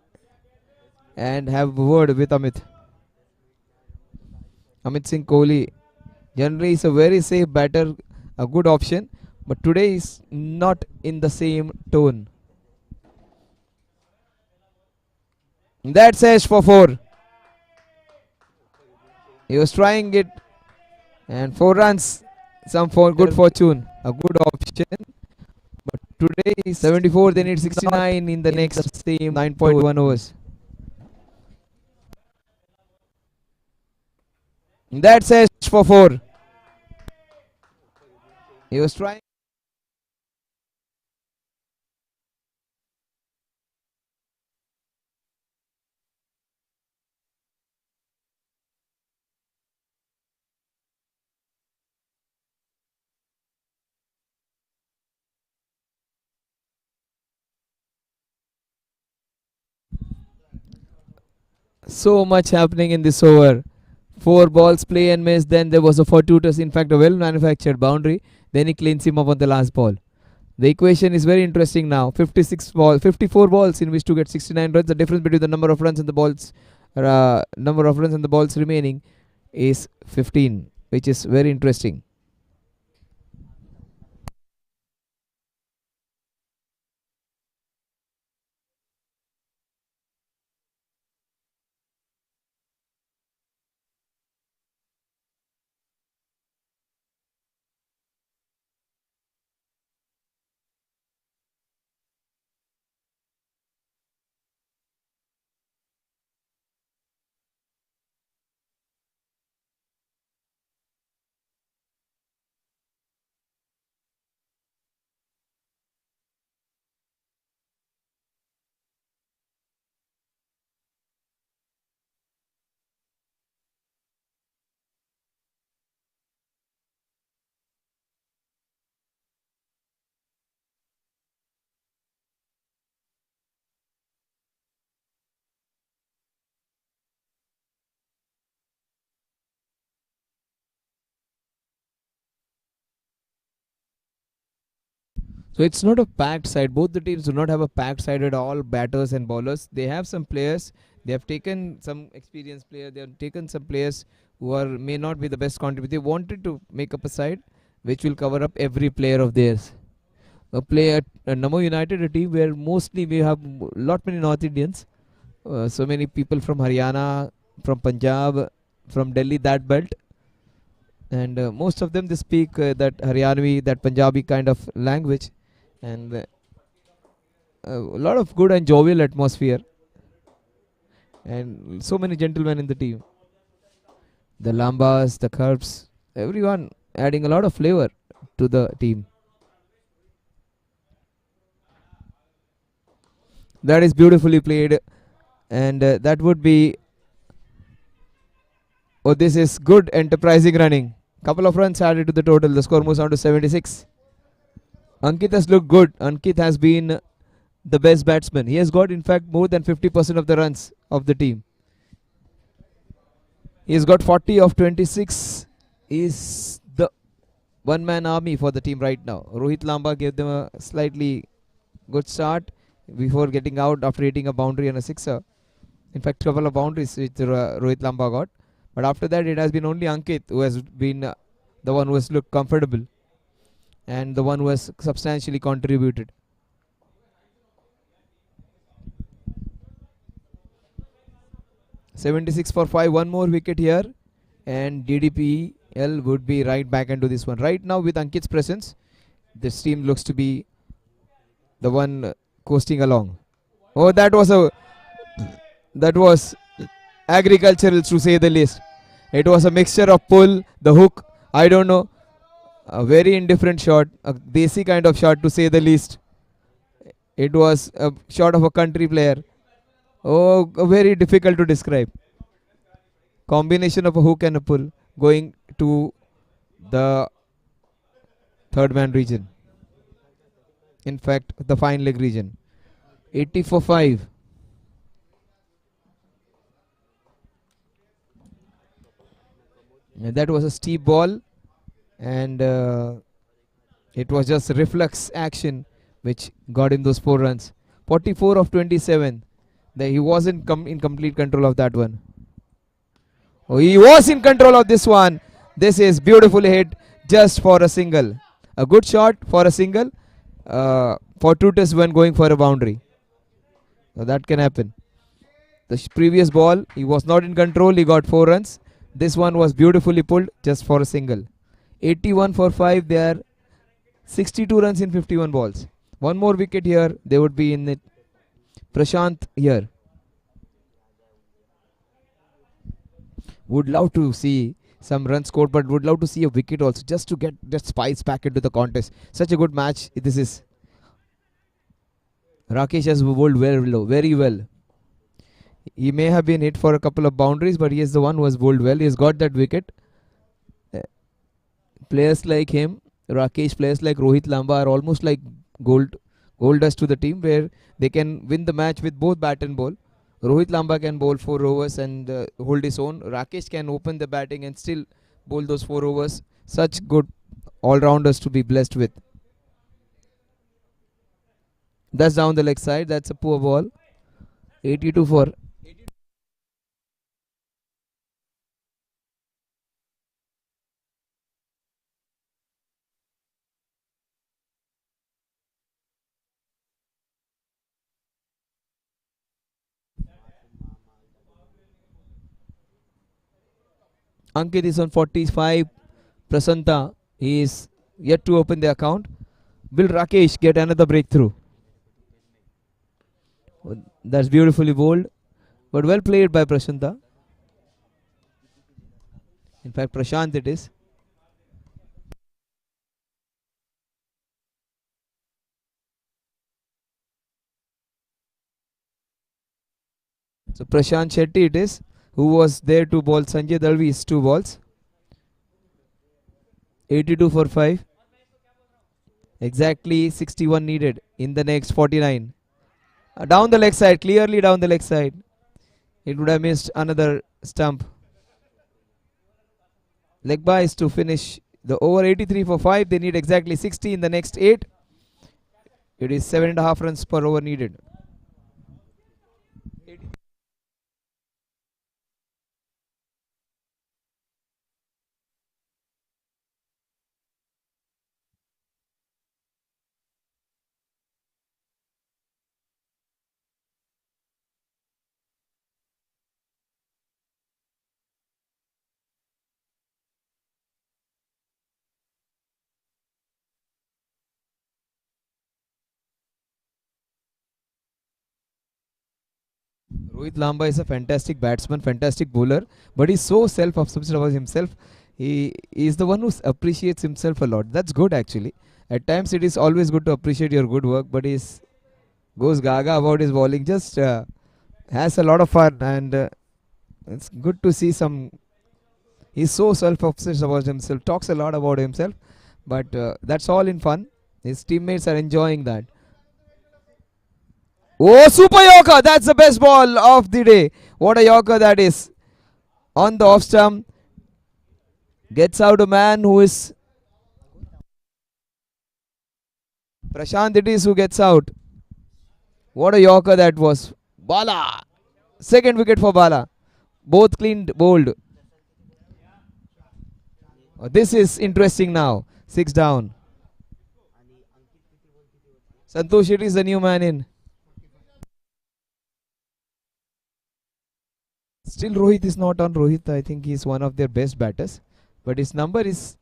and have a word with Amit. Amit Singh Kohli generally is a very safe batter, a good option, but today is not in the same tone. That's Ash for 4. He was trying it, and 4 runs, some for good fortune, a good option. But today is 74, they need 69 in the next same 9.1 overs. That's Ash for 4. He was trying. So much happening in this over. 4 balls, play and miss. Then there was a fortuitous, in fact, a well manufactured boundary. Then he cleans him up on the last ball. The equation is very interesting now. 54 balls in which to get 69 runs. The difference between the number of runs and the balls remaining is 15, which is very interesting. So it's not a packed side. Both the teams do not have a packed side at all, batters and bowlers. They have some players. They have taken some experienced players. They have taken some players who are may not be the best contributors. They wanted to make up a side which will cover up every player of theirs. A player at NAMO United, a team where mostly we have lot many North Indians. So many people from Haryana, from Punjab, from Delhi, that belt. And most of them they speak that Haryanvi, that Punjabi kind of language. And a lot of good and jovial atmosphere. And so many gentlemen in the team. The Lambas, the Curbs, everyone adding a lot of flavor to the team. That is beautifully played, and that would be. Oh, this is good enterprising running. Couple of runs added to the total. The score moves on to 76. Ankit has looked good. Ankit has been the best batsman. He has got, in fact, more than 50% of the runs of the team. He has got 40 of 26. He is the one-man army for the team right now. Rohit Lamba gave them a slightly good start before getting out after hitting a boundary and a sixer. In fact, couple of boundaries which Rohit Lamba got. But after that, it has been only Ankit who has been the one who has looked comfortable and the one who has substantially contributed. .76 for 5, one more wicket here, and DDPL would be right back into this one. Right now, with Ankit's presence, this team looks to be the one coasting along. Oh, that was agricultural, to say the least. It was a mixture of pull, the hook, I don't know, a very indifferent shot, a desi kind of shot, to say the least. It was a shot of a country player. Oh, very difficult to describe. Combination of a hook and a pull going to the third man region. In fact, the fine leg region. 80 for 5. And that was a steep ball, and it was just reflex action which got him those 4 runs. 44 of 27. He wasn't in complete control of that one. Oh, he was in control of this one. This is beautifully hit just for a single. A good shot for a single. Fortuitous when going for a boundary. Now that can happen. The previous ball, he was not in control. He got 4 runs. This one was beautifully pulled just for a single. 81 for 5. They are 62 runs in 51 balls. One more wicket here. They would be in it. Prashant here. Would love to see some runs scored, but would love to see a wicket also, just to get that spice back into the contest. Such a good match this is. Rakesh has bowled very well. He may have been hit for a couple of boundaries, but he is the one who has bowled well. He has got that wicket. Players like him, Rakesh, players like Rohit Lamba are almost like gold dust to the team, where they can win the match with both bat and ball. Rohit Lamba can bowl 4 overs and hold his own. Rakesh can open the batting and still bowl those 4 overs. Such good all-rounders to be blessed with. That's down the leg side. That's a poor ball. 82 for. Ankit is on 45. Prasanta, he is yet to open the account. Will Rakesh get another breakthrough? That's beautifully bowled, but well played by Prasanta. In fact, Prashant it is. So Prashant Shetty it is, who was there to bowl Sanjay Dalvi's 2 balls. 82 for 5. Exactly 61 needed in the next 49. Down the leg side, clearly down the leg side. It would have missed another stump. Leg by is to finish the over. 83 for 5. They need exactly 60 in the next 8. It is 7.5 runs per over needed. Rohit Lamba is a fantastic batsman, fantastic bowler, but he's so self-obsessed about himself. He is the one who appreciates himself a lot. That's good actually. At times it is always good to appreciate your good work, but he goes gaga about his bowling. Just has a lot of fun, and it's good to see some. He's so self-obsessed about himself, talks a lot about himself, but that's all in fun. His teammates are enjoying that. Oh, super Yorker! That's the best ball of the day. What a Yorker that is. On the off stump, gets out a man who is Prashant. It is who gets out. What a Yorker that was. Bala. Second wicket for Bala. Both cleaned bowled. This is interesting now. 6 down. Santosh Shetty is the new man in. Still Rohit is not on. Rohit, I think he's one of their best batters. But his number is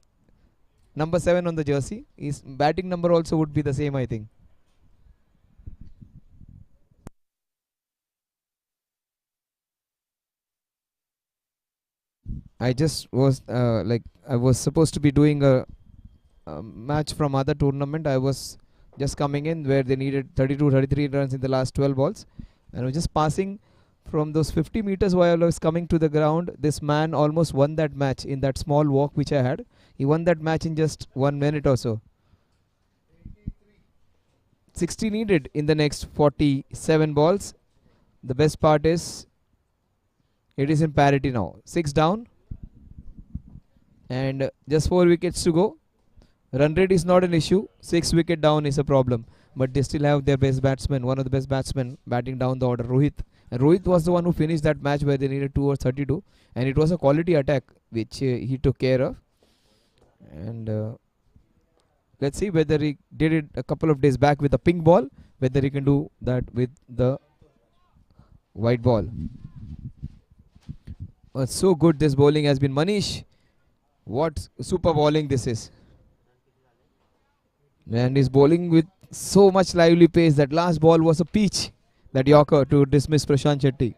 number 7 on the jersey. His batting number also would be the same, I think. I just was I was supposed to be doing a match from other tournament. I was just coming in where they needed 32, 33 runs in the last 12 balls. And I was just passing from those 50 meters while I was coming to the ground. This man almost won that match in that small walk which I had. He won that match in just 1 minute or so. 60 needed in the next 47 balls. The best part is it is in parity now. 6 down. And just 4 wickets to go. Run rate is not an issue. 6 wicket down is a problem. But they still have their best batsman, one of the best batsmen batting down the order, Rohit. And Rohit was the one who finished that match where they needed 2 or 32. And it was a quality attack which he took care of. And let's see whether he did it a couple of days back with a pink ball. Whether he can do that with the white ball. So good this bowling has been. Manish, what super bowling this is. And he's bowling with so much lively pace. That last ball was a peach. That Yorker to dismiss Prashant Shetty.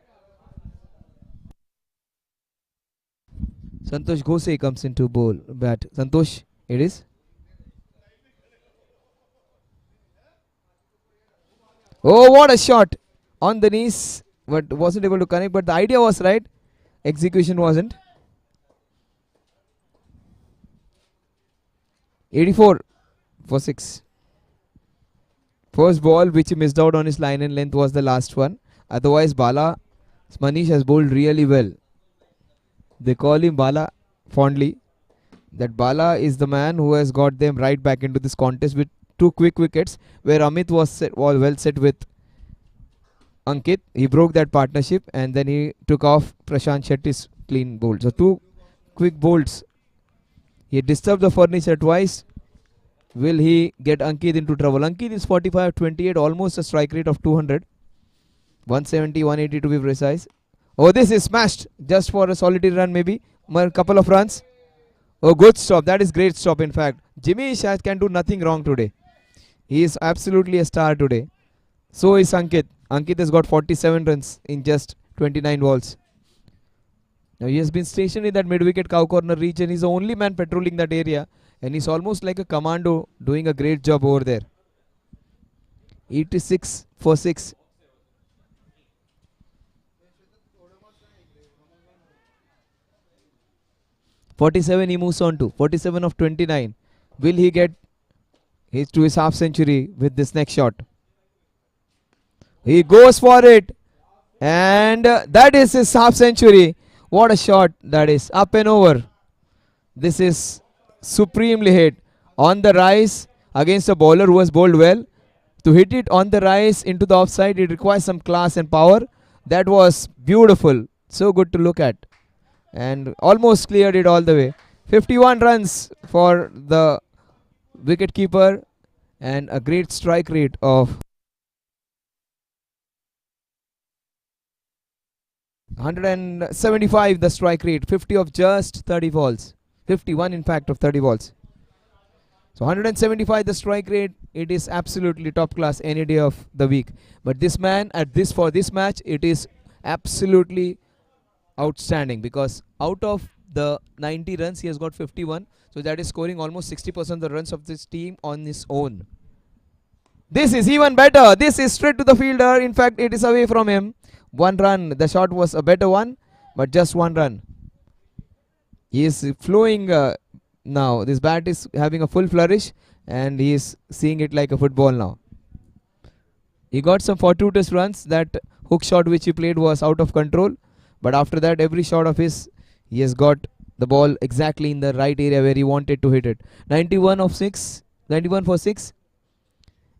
Santosh Gose comes into bowl bat. Santosh, it is. Oh, what a shot on the knees, but wasn't able to connect. But the idea was right. Execution wasn't. 84 for 6. First ball which he missed out on his line and length was the last one. Otherwise, Bala Manish has bowled really well. They call him Bala fondly. That Bala is the man who has got them right back into this contest with 2 quick wickets, where Amit was well set with Ankit. He broke that partnership and then he took off Prashant Shetty's clean bowl. So 2 quick bowls. He disturbed the furniture twice. Will he get Ankit into trouble? Ankit is 45-28, almost a strike rate of 200. 170, 180 to be precise. Oh, this is smashed just for a solitary run, maybe. A couple of runs. Oh, good stop. That is great stop, in fact. Jimmy Shah can do nothing wrong today. He is absolutely a star today. So is Ankit. Ankit has got 47 runs in just 29 balls. Now he has been stationed in that mid-wicket cow corner region. He's the only man patrolling that area. And he's almost like a commando doing a great job over there. 86 for 6. .47 he moves on to. 47 of 29. Will he get to his half century with this next shot? He goes for it. And that is his half century. What a shot that is. Up and over. This is supremely hit. On the rise against a bowler who has bowled well. To hit it on the rise into the offside, it requires some class and power. That was beautiful. So good to look at. And almost cleared it all the way. 51 runs for the wicket keeper and a great strike rate of 175, the strike rate, 50 of just 30 balls, 51 in fact of 30 balls. So 175 the strike rate, it is absolutely top class any day of the week. But this man for this match, it is absolutely outstanding, because out of the 90 runs he has got 51, so that is scoring almost 60% of the runs of this team on his own. This is even better. This is straight to the fielder. In fact, it is away from him. 1 run. The shot was a better one, but just 1 run. He is flowing now. This bat is having a full flourish, and he is seeing it like a football now. He got some fortuitous runs. That hook shot which he played was out of control, but after that, every shot of his, he has got the ball exactly in the right area where he wanted to hit it. 91 of 6. 91 for 6.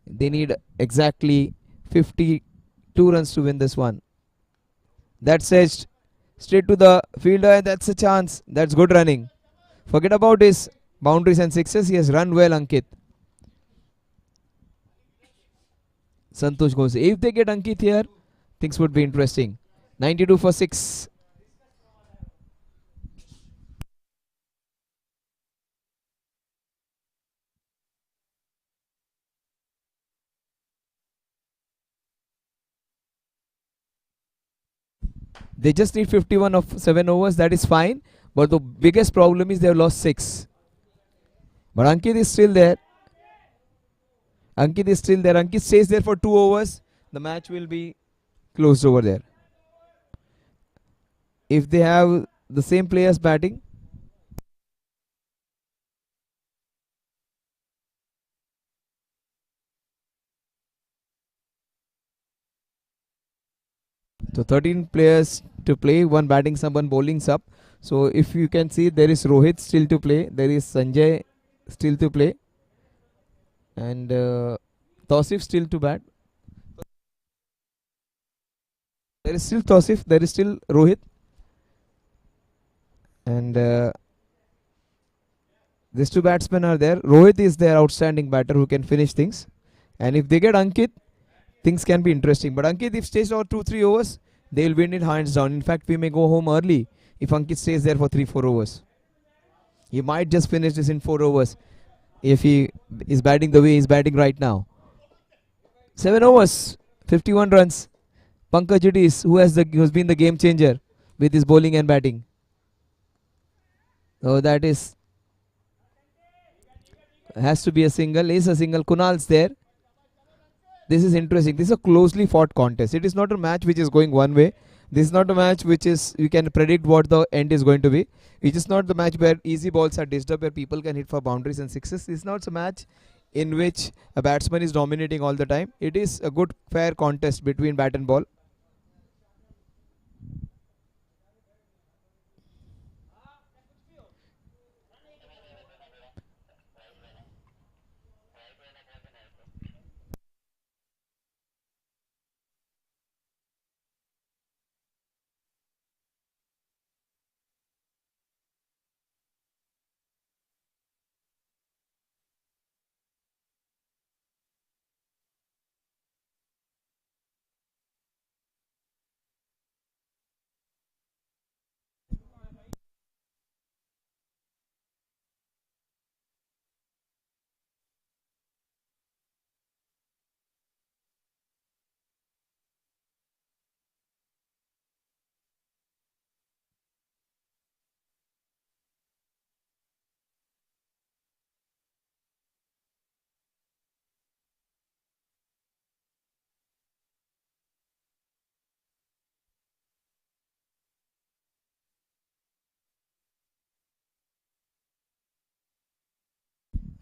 They need exactly 52 runs to win this one. That's edged straight to the fielder, and that's a chance. That's good running. Forget about his boundaries and sixes. He has run well, Ankit. Santosh goes. If they get Ankit here, things would be interesting. 92 for 6. They just need 51 of 7 overs. That is fine. But the biggest problem is they have lost 6. But Ankit is still there. Ankit is still there. Ankit stays there for 2 overs. The match will be closed over there. If they have the same players batting, so 13 players to play, 1 batting sub, 1 bowling sub. So if you can see, there is Rohit still to play, there is Sanjay still to play, and Tausif still to bat. There is still Tausif, there is still Rohit, and these 2 batsmen are there. Rohit is their outstanding batter who can finish things, and if they get Ankit, things can be interesting. But Ankit, if stays for 2-3 overs, they will win it hands down. In fact, we may go home early if Ankit stays there for 3-4 overs. He might just finish this in 4 overs if he is batting the way he is batting right now. 7 overs, 51 runs. Pankaj Judis, who has been the game changer with his bowling and batting. So that has to be a single. Is a single. Kunal's there. This is interesting. This is a closely fought contest. It is not a match which is going one way. This is not a match which is you can predict what the end is going to be. It is not the match where easy balls are dished up, where people can hit for boundaries and sixes. This is not a match in which a batsman is dominating all the time. It is a good fair contest between bat and ball.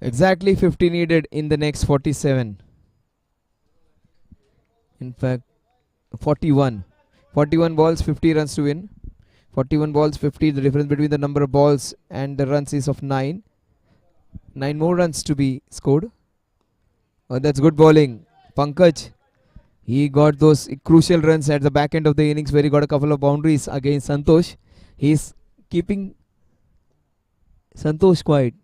Exactly 50 needed in the next 47. In fact, 41. 41 balls, 50 runs to win. 41 balls, 50. The difference between the number of balls and the runs is of 9. 9 more runs to be scored. Oh, that's good bowling. Pankaj, he got those crucial runs at the back end of the innings where he got a couple of boundaries against Santosh. He's keeping Santosh quiet.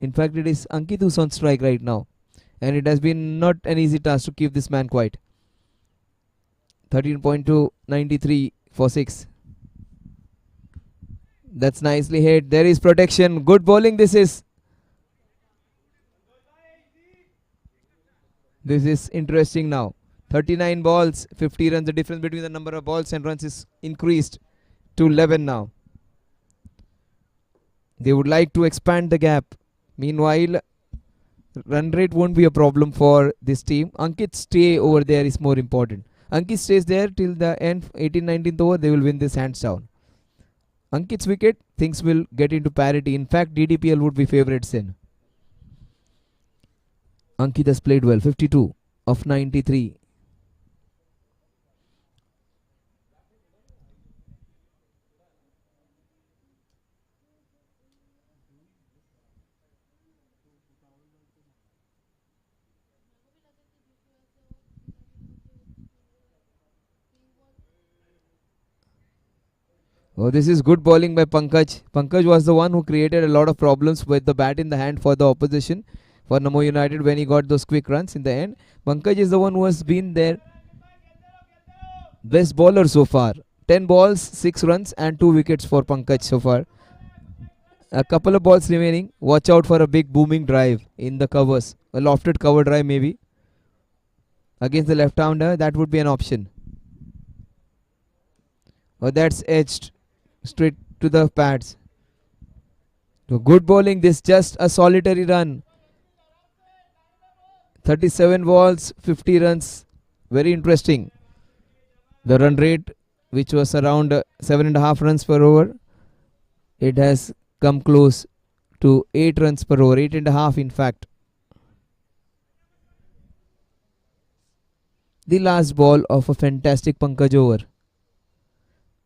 In fact, it is Ankit who's on strike right now. And it has been not an easy task to keep this man quiet. 13.2, 93 for 6. That's nicely hit. There is protection. Good bowling this is. This is interesting now. 39 balls, 50 runs. The difference between the number of balls and runs is increased to 11 now. They would like to expand the gap. Meanwhile, run rate won't be a problem for this team. Ankit's stay over there is more important. Ankit stays there till the end, 18-19th over. They will win this hands down. Ankit's wicket, things will get into parity. In fact, DDPL would be favourites in. Ankit has played well, 52 of 93. Oh, this is good bowling by Pankaj. Pankaj was the one who created a lot of problems with the bat in the hand for the opposition for NAMO United when he got those quick runs in the end. Pankaj is the one who has been their best bowler so far. 10 balls, 6 runs and 2 wickets for Pankaj so far. A couple of balls remaining. Watch out for a big booming drive in the covers. A lofted cover drive maybe. Against the left-hander, that would be an option. Oh, that's edged straight to the pads. So good bowling. This just a solitary run. 37 balls, 50 runs. Very interesting. The run rate, which was around 7.5 runs per over, it has come close to 8 runs per over, 8.5 in fact. The last ball of a fantastic Pankaj over.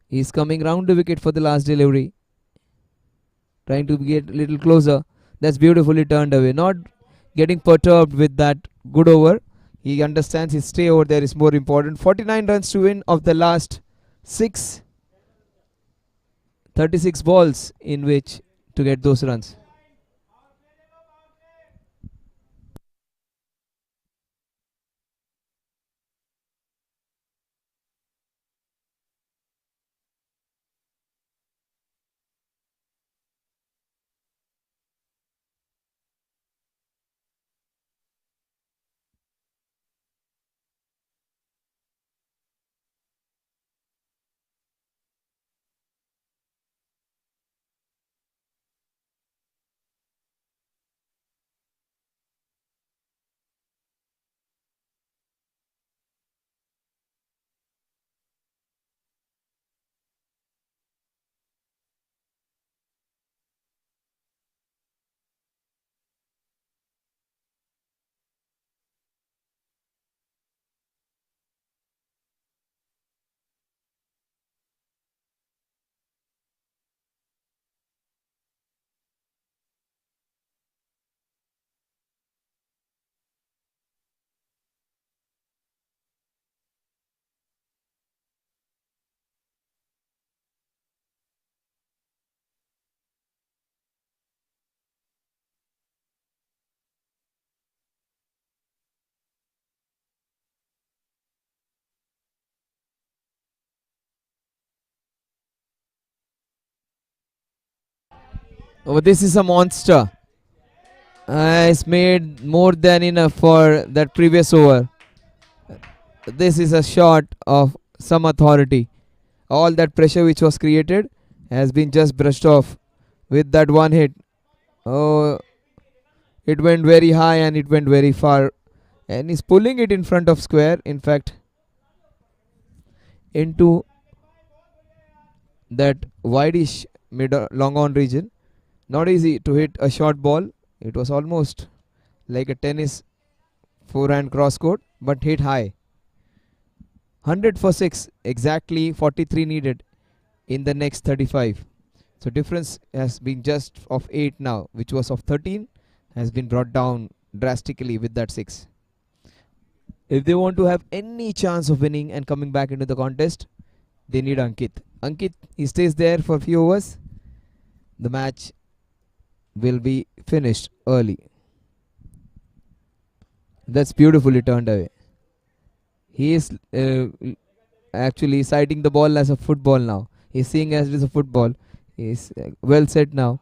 He's coming round the wicket for the last delivery. Trying to get a little closer. That's beautifully turned away. Not getting perturbed with that good over. He understands his stay over there is more important. 49 runs to win of the last 6. 36 balls in which to get those runs. Oh, this is a monster. It's made more than enough for that previous over. This is a shot of some authority. All that pressure which was created has been just brushed off with that one hit. Oh, it went very high and it went very far. And he's pulling it in front of square. In fact, into that wideish mid long on region. Not easy to hit a short ball. It was almost like a tennis forehand cross court, but hit high. 100 for 6, exactly 43 needed in the next 35. So difference has been just of 8 now, which was of 13, has been brought down drastically with that 6. If they want to have any chance of winning and coming back into the contest, they need Ankit. Ankit, he stays there for a few overs. The match will be finished early. That's beautifully turned away. He is actually sighting the ball as a football now. He's seeing as it is a football. He's well set now.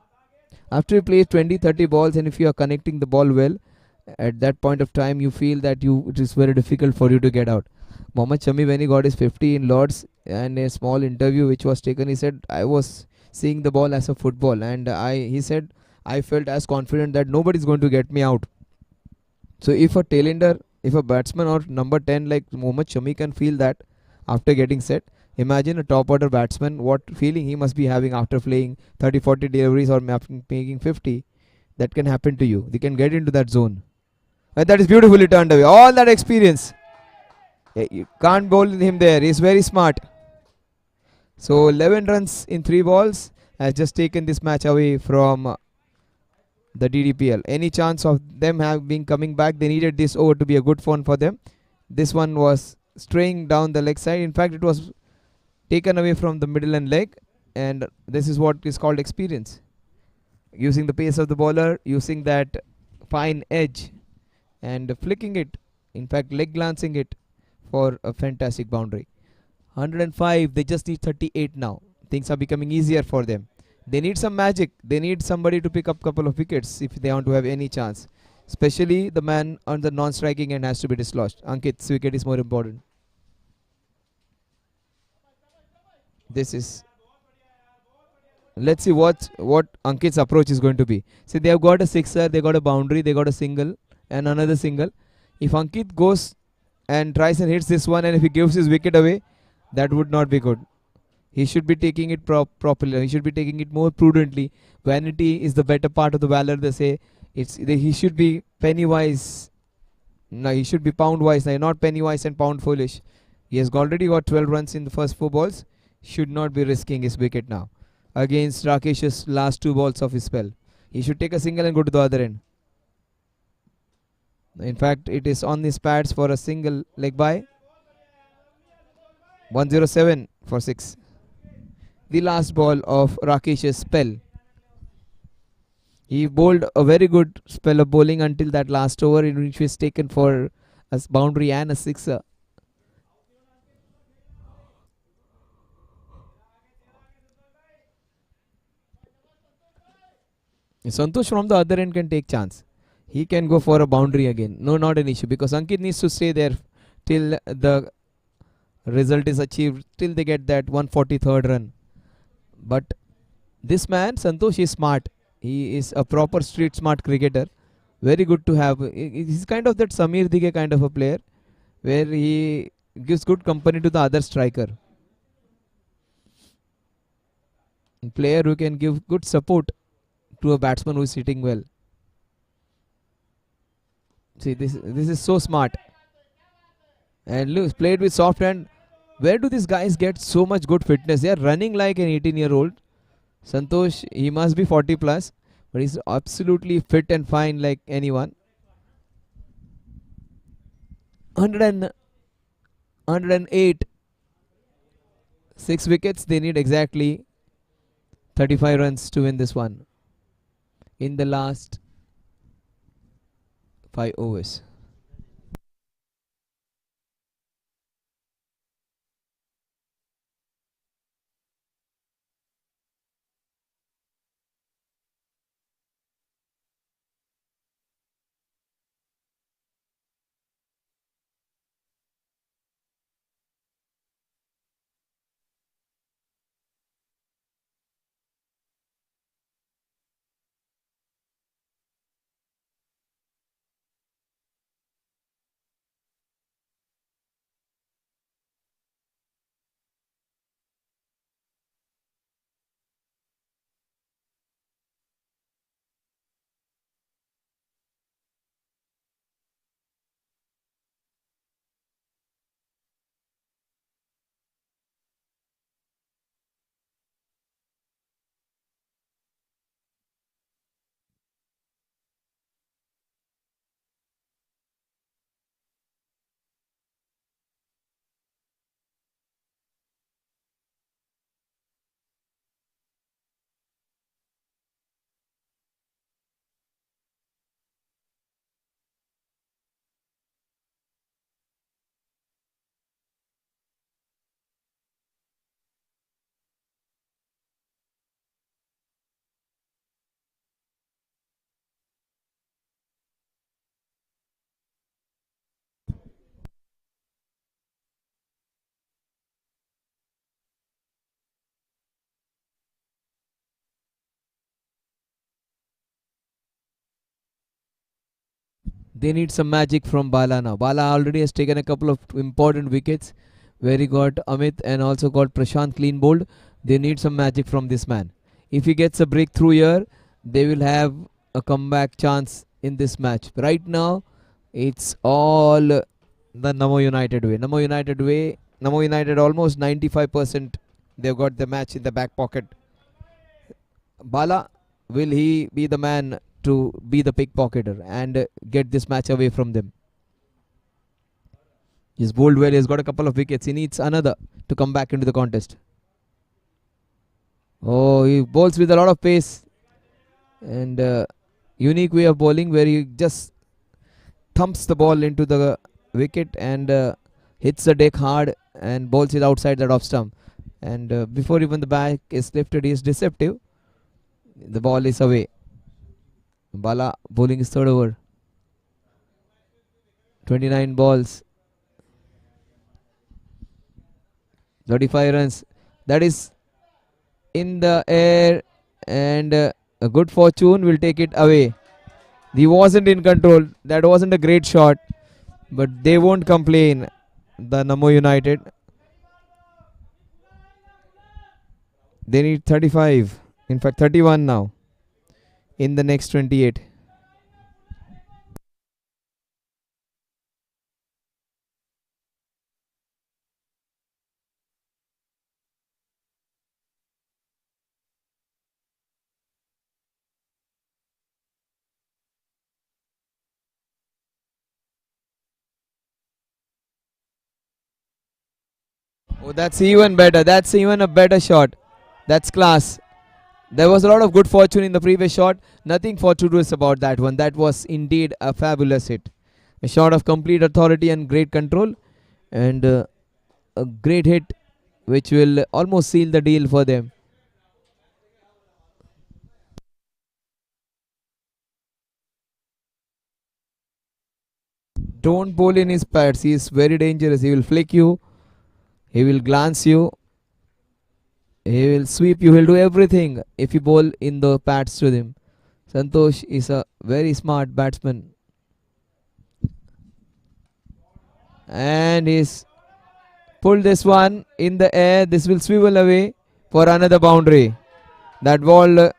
After you play 20, 30 balls, and if you are connecting the ball well, at that point of time, you feel that it is very difficult for you to get out. Mohammad Shami, when he got his 50 in Lords and a small interview which was taken, he said, I was seeing the ball as a football, and he said, I felt as confident that nobody is going to get me out. So if a tailender, if a batsman or number 10 like Mohammad Shami can feel that after getting set, imagine a top order batsman, what feeling he must be having after playing 30, 40 deliveries or making 50. That can happen to you. They can get into that zone. And that is beautifully turned away. All that experience. You can't bowl him there. He's very smart. So 11 runs in 3 balls has just taken this match away from the DDPL. Any chance of them have been coming back? They needed this over to be a good one for them. This one was straying down the leg side. In fact, it was taken away from the middle and leg, and this is what is called experience. Using the pace of the bowler, using that fine edge, and flicking it. In fact, leg glancing it for a fantastic boundary. 105. They just need 38 now. Things are becoming easier for them. They need some magic. They need somebody to pick up couple of wickets if they want to have any chance. Especially the man on the non-striking end has to be dislodged. Ankit's wicket is more important. This is. Let's see what Ankit's approach is going to be. See, they have got a sixer, they got a boundary, they got a single, and another single. If Ankit goes and tries and hits this one, and if he gives his wicket away, that would not be good. He should be taking it properly. He should be taking it more prudently. Vanity is the better part of the valor. They say he should be penny wise. No, he should be pound wise. Not penny wise and pound foolish. He has already got 12 runs in the first 4 balls. Should not be risking his wicket now against Rakesh's last 2 balls of his spell. He should take a single and go to the other end. In fact, it is on his pads for a single leg by. 107 for 6. The last ball of Rakesh's spell. He bowled a very good spell of bowling until that last over, in which was taken for a boundary and a sixer. Santosh from the other end can take chance. He can go for a boundary again. No, not an issue, because Ankit needs to stay there till the result is achieved, till they get that 143rd run. But this man, Santosh, is smart. He is a proper street smart cricketer. Very good to have. He's kind of that Samir Dige kind of a player, where he gives good company to the other striker. A player who can give good support to a batsman who is hitting well. See, this is so smart. And look, played with soft hand. Where do these guys get so much good fitness? They are running like an 18-year-old. Santosh, he must be 40 plus, but he's absolutely fit and fine like anyone. 108. 6 wickets. They need exactly 35 runs to win this one in the last 5 overs. They need some magic from Bala now. Bala already has taken a couple of important wickets where he got Amit and also got Prashant clean bowled. They need some magic from this man. If he gets a breakthrough here, they will have a comeback chance in this match. Right now, it's all the Namo United way. Namo United way. Namo United almost 95%. They've got the match in the back pocket. Bala, will he be the man to be the pickpocketer and get this match away from them? He's bowled well. He's got a couple of wickets. He needs another to come back into the contest. Oh, he bowls with a lot of pace and unique way of bowling where he just thumps the ball into the wicket and hits the deck hard and bowls it outside that off stump. And before even the back is lifted, he is deceptive. The ball is away. Bala bowling his third over. 29 balls. 35 runs. That is in the air, and a good fortune will take it away. He wasn't in control. That wasn't a great shot, but they won't complain. The Namo United. They need 35. In fact, 31 now. In the next 28. Oh, that's even better. That's even a better shot. That's class. There was a lot of good fortune in the previous shot. Nothing fortuitous about that one. That was indeed a fabulous hit. A shot of complete authority and great control. And a great hit which will almost seal the deal for them. Don't bowl in his pads. He is very dangerous. He will flick you. He will glance you. He will sweep you. He'll do everything if you bowl in the pads to him. Santosh is a very smart batsman. And he's pulled this one in the air. This will swivel away for another boundary. That ball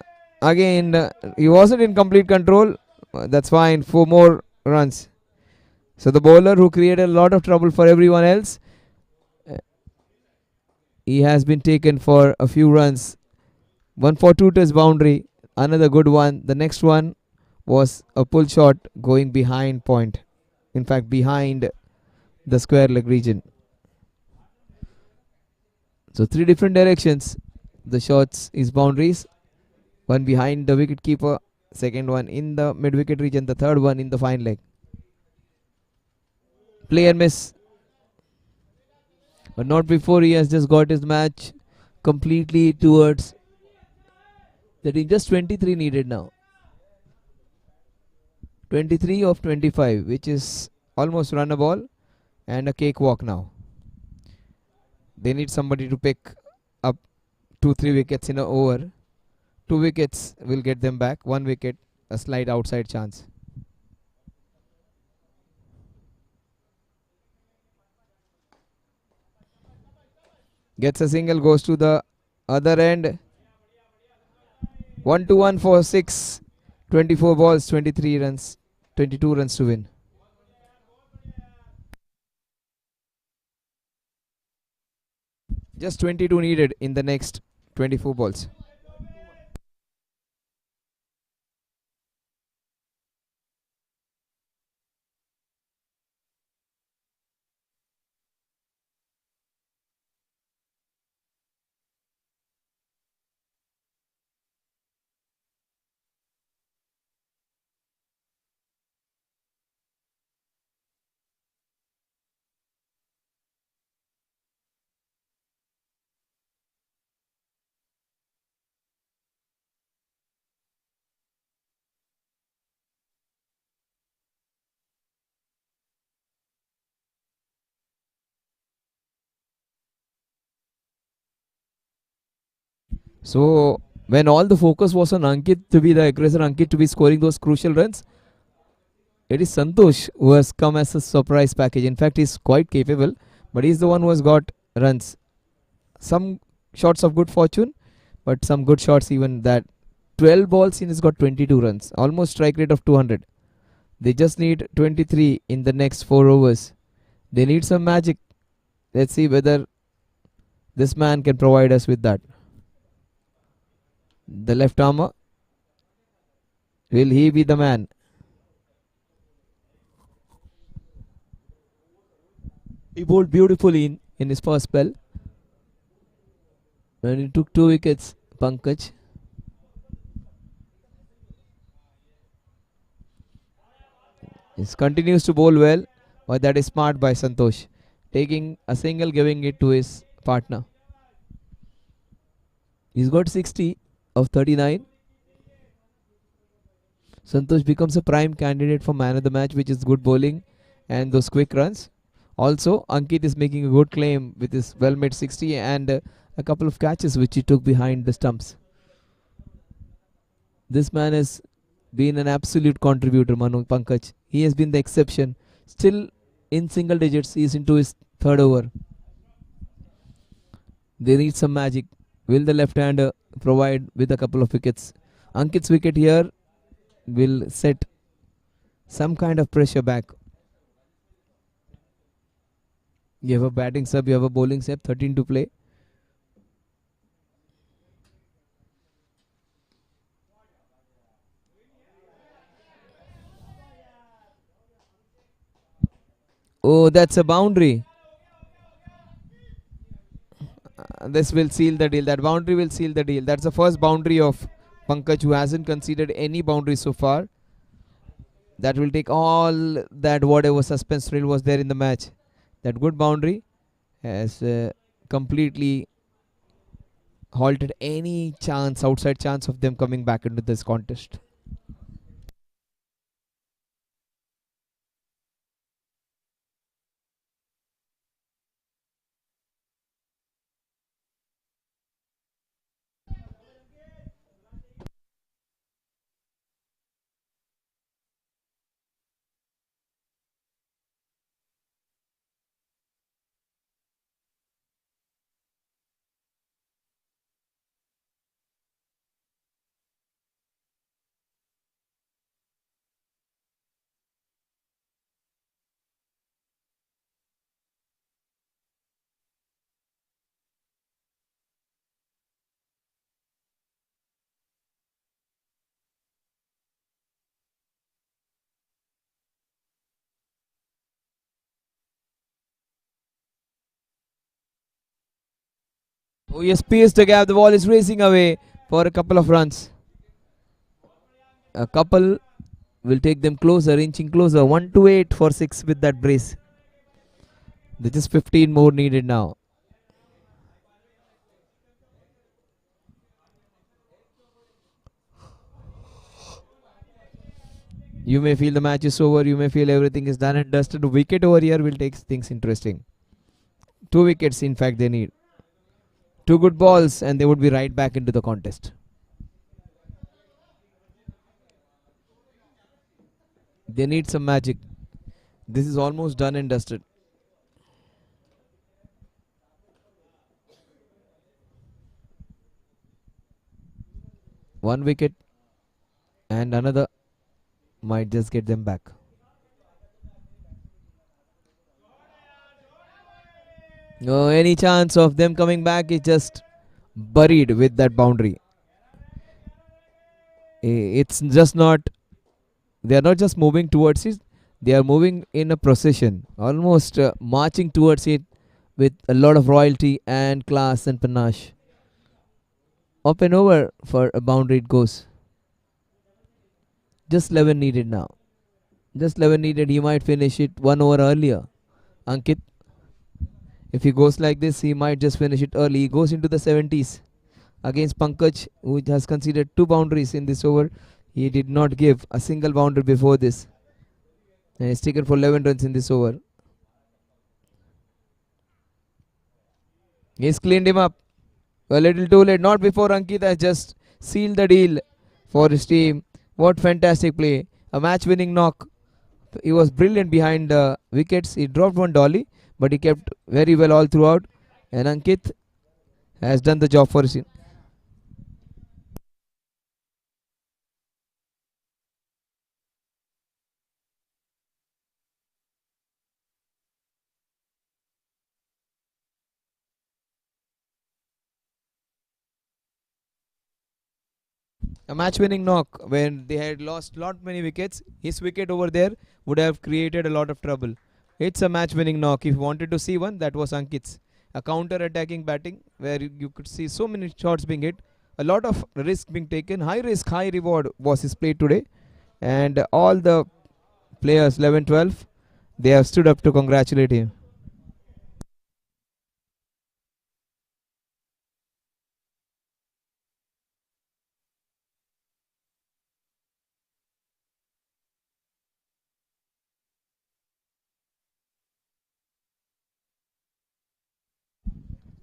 again, he wasn't in complete control. That's fine. 4 more runs. So the bowler who created a lot of trouble for everyone else, he has been taken for a few runs. 1 for 2 test boundary. Another good one. The next one was a pull shot going behind point. In fact, behind the square leg region. So 3 different directions. The shots is boundaries. One behind the wicket keeper. Second one in the mid wicket region. The third one in the fine leg. Play and miss. But not before he has just got his match completely towards the team. Just 23 needed now. 23 of 25, which is almost run a ball and a cakewalk now. They need somebody to pick up 2-3 wickets in an over. 2 wickets will get them back. 1 wicket, a slight outside chance. Gets a single, goes to the other end. 1-1 for 6. 24 balls, 23 runs, 22 runs to win. Just 22 needed in the next 24 balls. So when all the focus was on Ankit to be the aggressor, Ankit to be scoring those crucial runs, It is Santosh who has come as a surprise package. In fact, he's quite capable, but he's the one who has got runs. Some shots of good fortune, but some good shots even that. 12 balls in, he's got 22 runs, almost strike rate of 200. They just need 23 in the next 4 overs. They need some magic. Let's see whether this man can provide us with that. The left armer, will he be the man? He bowled beautifully in his first spell. And he took 2 wickets, Pankaj. He continues to bowl well, but that is smart by Santosh. Taking a single, giving it to his partner. He's got 60 of 39. Santosh becomes a prime candidate for man of the match, which is good bowling and those quick runs. Also, Ankit is making a good claim with his well-made 60 and a couple of catches which he took behind the stumps. This man has been an absolute contributor, Manu Pankaj. He has been the exception. Still in single digits, he is into his 3rd over. They need some magic. Will the left-hander provide with a couple of wickets? Ankit's wicket here will set some kind of pressure back. You have a batting sub, you have a bowling sub, 13 to play. Oh, that's a boundary. This will seal the deal. That boundary will seal the deal. That's the first boundary of Pankaj, who hasn't conceded any boundary so far. That will take all that whatever suspense thrill was there in the match. That good boundary has completely halted any chance, outside chance of them coming back into this contest. Oh yes, pierced the gap. The ball is racing away for a couple of runs. A couple will take them closer, inching closer. 1-8 for 6 with that brace. There's just 15 more needed now. You may feel the match is over. You may feel everything is done and dusted. Wicket over here will take things interesting. 2 wickets, in fact, they need. 2 good balls, and they would be right back into the contest. They need some magic. This is almost done and dusted. One wicket and another might just get them back. No, any chance of them coming back is just buried with that boundary. It's just not, they are not just moving towards it, they are moving in a procession, almost marching towards it with a lot of royalty and class and panache. Up and over for a boundary it goes. Just 11 needed now. Just 11 needed. He might finish it 1 over earlier. Ankit, if he goes like this, he might just finish it early. He goes into the 70s against Pankaj, who has conceded 2 boundaries in this over. He did not give a single boundary before this. And he's taken for 11 runs in this over. He's cleaned him up. A little too late. Not before Ankit has just sealed the deal for his team. What fantastic play. A match winning knock He was brilliant behind the wickets. He dropped one dolly, but he kept very well all throughout. And Ankit has done the job for us. A match-winning knock when they had lost lot many wickets. His wicket over there would have created a lot of trouble. It's a match-winning knock. If you wanted to see one, that was Ankit's. A counter-attacking batting where you could see so many shots being hit. A lot of risk being taken. High risk, high reward was his play today. And all the players 11-12, they have stood up to congratulate him.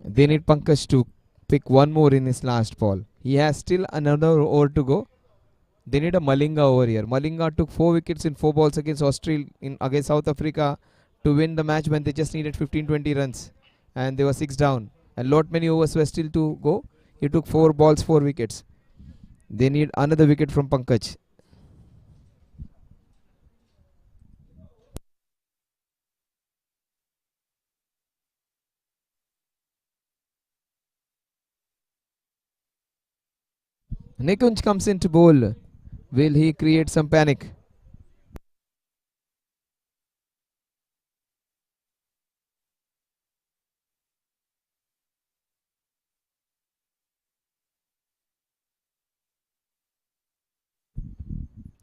They need Pankaj to pick one more in his last ball. He has still another over to go. They need a Malinga over here. Malinga took 4 wickets in 4 balls against Australia against South Africa to win the match when they just needed 15-20 runs and they were 6 down. And lot many overs were still to go. He took 4 balls, 4 wickets. They need another wicket from Pankaj. Nikunj comes into bowl. Will he create some panic?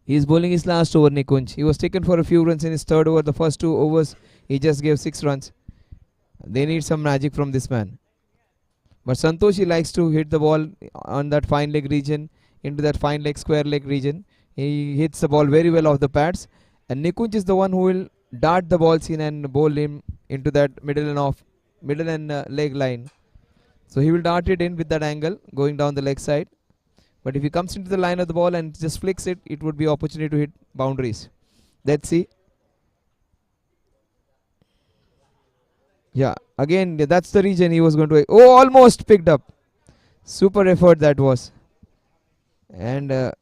He is bowling his last over, Nikunj. He was taken for a few runs in his third over. The first 2 overs, he just gave 6 runs. They need some magic from this man. But Santosh, he likes to hit the ball on that fine leg region, into that fine leg, square leg region. He hits the ball very well off the pads. And Nikunj is the one who will dart the balls in and bowl him into that middle and leg line. So he will dart it in with that angle going down the leg side. But if he comes into the line of the ball and just flicks it, it would be opportunity to hit boundaries. Let's see. Yeah, again, that's the region he was going to. Oh, almost picked up. Super effort that was. And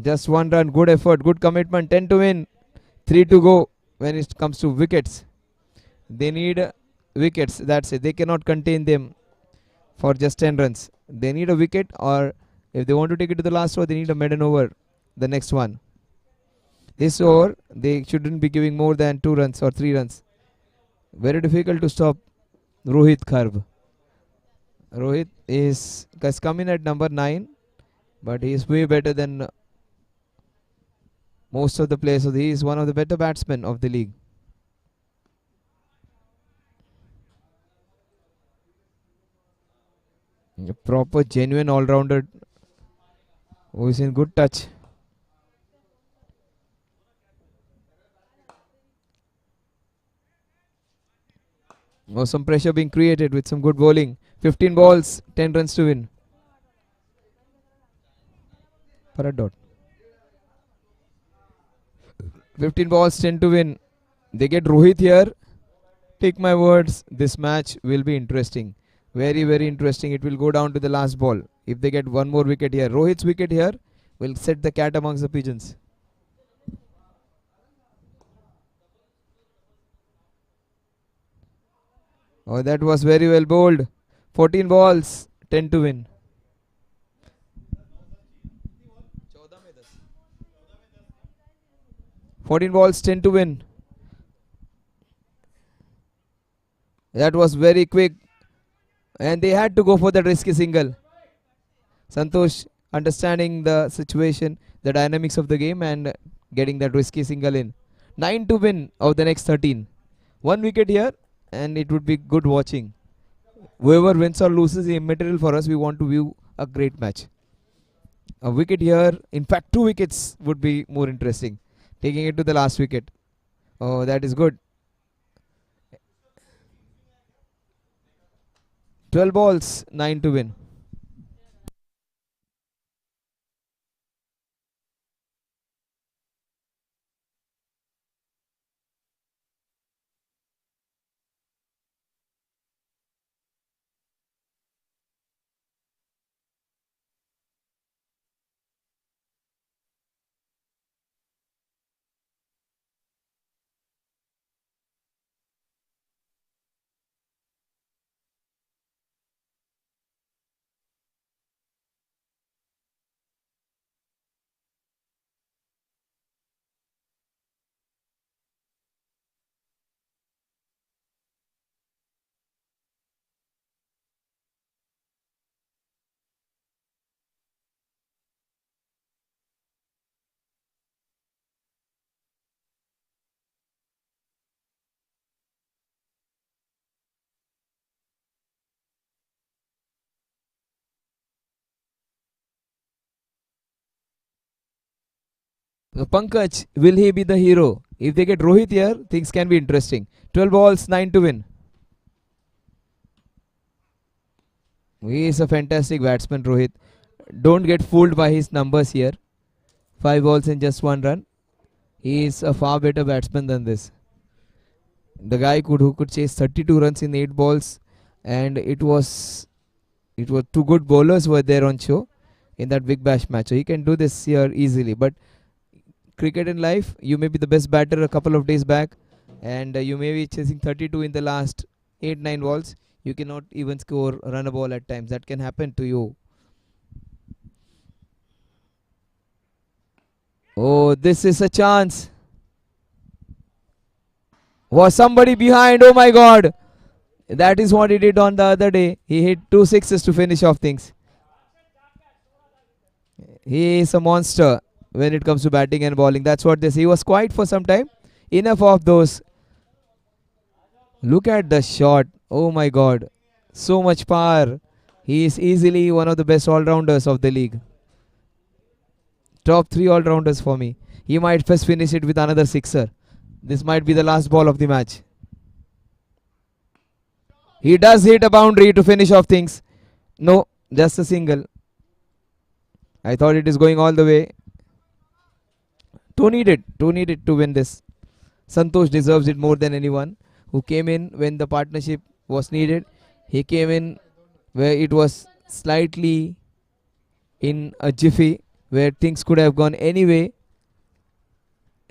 just 1 run, good effort, good commitment. 10 to win, 3 to go when it comes to wickets. They need wickets, that's it. They cannot contain them for just 10 runs. They need a wicket, or if they want to take it to the last over, they need a maiden over, the next one. This over, they shouldn't be giving more than 2 runs or 3 runs. Very difficult to stop Rohit Kharb. Rohit has come in at number 9, but he is way better than most of the players. So he is one of the better batsmen of the league. A proper, genuine all-rounder who is in good touch. Oh, some pressure being created with some good bowling. 15 balls, 10 runs to win. For a dot. 15 balls, 10 to win. They get Rohit here. Take my words, this match will be interesting. Very, very interesting. It will go down to the last ball. If they get one more wicket here, Rohit's wicket here will set the cat amongst the pigeons. Oh, that was very well bowled. 14 balls, 10 to win. 14 balls, 10 to win. That was very quick. And they had to go for that risky single. Santosh understanding the situation, the dynamics of the game, and getting that risky single in. 9 to win of the next 13. 1 wicket here, and it would be good watching. Whoever wins or loses is immaterial for us. We want to view a great match. A wicket here, in fact 2 wickets would be more interesting. Taking it to the last wicket. Oh, that is good. 12 balls, 9 to win. So Pankaj, will he be the hero? If they get Rohit here, things can be interesting. 12 balls, 9 to win. He is a fantastic batsman, Rohit. Don't get fooled by his numbers here. 5 balls and just 1 run. He is a far better batsman than this. The guy who could chase 32 runs in 8 balls, and it was two good bowlers were there on show in that Big Bash match. So he can do this here easily. But cricket in life, you may be the best batter a couple of days back, and you may be chasing 32 in the last 8-9 balls. You cannot even score run a ball at times. That can happen to you. Oh, this is a chance. Was somebody behind? Oh my god. That is what he did on the other day. He hit 2 sixes to finish off things. He is a monster when it comes to batting and bowling. That's what this. He was quiet for some time. Enough of those. Look at the shot. Oh my god. So much power. He is easily one of the best all-rounders of the league. Top 3 all-rounders for me. He might first finish it with another sixer. This might be the last ball of the match. He does hit a boundary to finish off things. No, just a single. I thought it is going all the way. Two needed to win this. Santosh deserves it more than anyone. Who came in when the partnership was needed. He came in where it was slightly in a jiffy, where things could have gone anyway.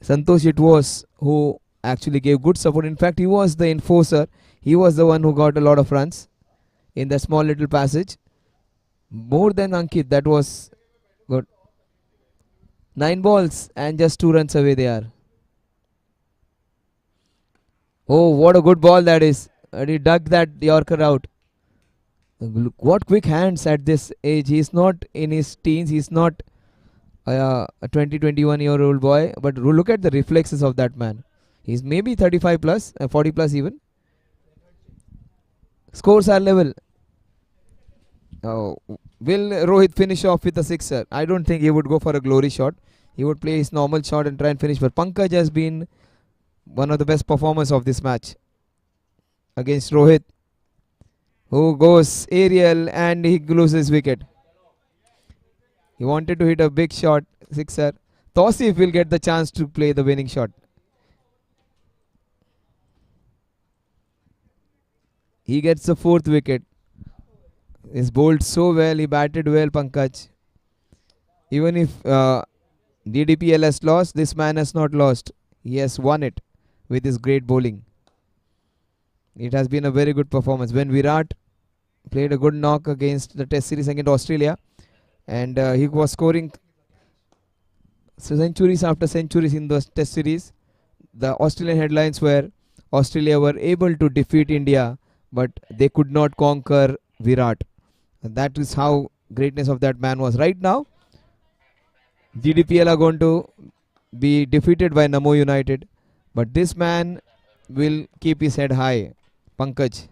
Santosh it was who actually gave good support. In fact, he was the enforcer. He was the one who got a lot of runs in the small little passage. More than Ankit. That was good. 9 balls and just 2 runs away they are. Oh, what a good ball that is. And he dug that Yorker out. Look, what quick hands at this age. He's not in his teens. He's not a 21-year-old boy. But look at the reflexes of that man. He's maybe 35 plus, 40 plus even. Scores are level. Oh, will Rohit finish off with a sixer? I don't think he would go for a glory shot. He would play his normal shot and try and finish. But Pankaj has been one of the best performers of this match against Rohit, who goes aerial and he loses wicket. He wanted to hit a big shot, sixer. Tausif will get the chance to play the winning shot. He gets the 4th wicket. He's bowled so well. He batted well, Pankaj. Even if DDPL has lost, this man has not lost. He has won it with his great bowling. It has been a very good performance. When Virat played a good knock against the Test series against Australia, and he was scoring centuries after centuries in the Test series, the Australian headlines were Australia were able to defeat India, but they could not conquer Virat. And that is how greatness of that man was. Right now, DDPL are going to be defeated by NAMO United, but this man will keep his head high. Pankaj,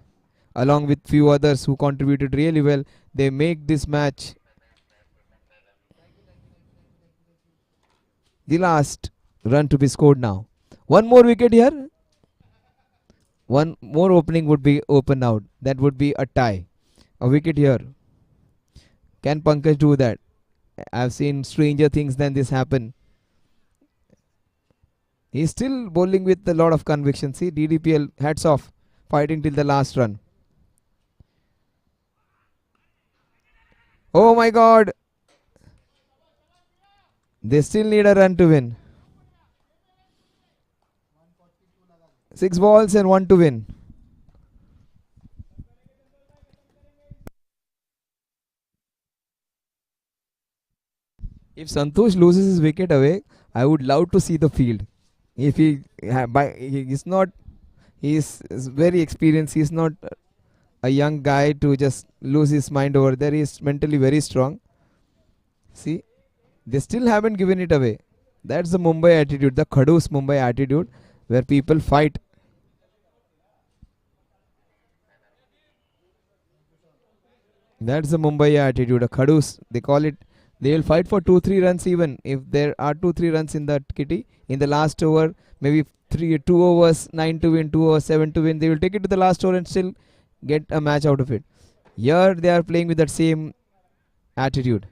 along with few others who contributed really well, they make this match the last run to be scored now. One more wicket here. One more opening would be open out. That would be a tie. A wicket here. Can Pankaj do that? I've seen stranger things than this happen. He's still bowling with a lot of conviction. See, DDPL, hats off, fighting till the last run. Oh my god! They still need a run to win. 6 balls and 1 to win. If Santosh loses his wicket away, I would love to see the field. If he's not, he's very experienced. He's not a young guy to just lose his mind over there. He's mentally very strong. See, they still haven't given it away. That's the Mumbai attitude, the Khadus Mumbai attitude, where people fight. That's the Mumbai attitude, a Khadus. They call it They will fight for 2-3 runs even if there are 2-3 runs in that kitty. In the last over, maybe 2 overs, 9 to win, 2 overs, 7 to win. They will take it to the last over and still get a match out of it. Here they are playing with that same attitude.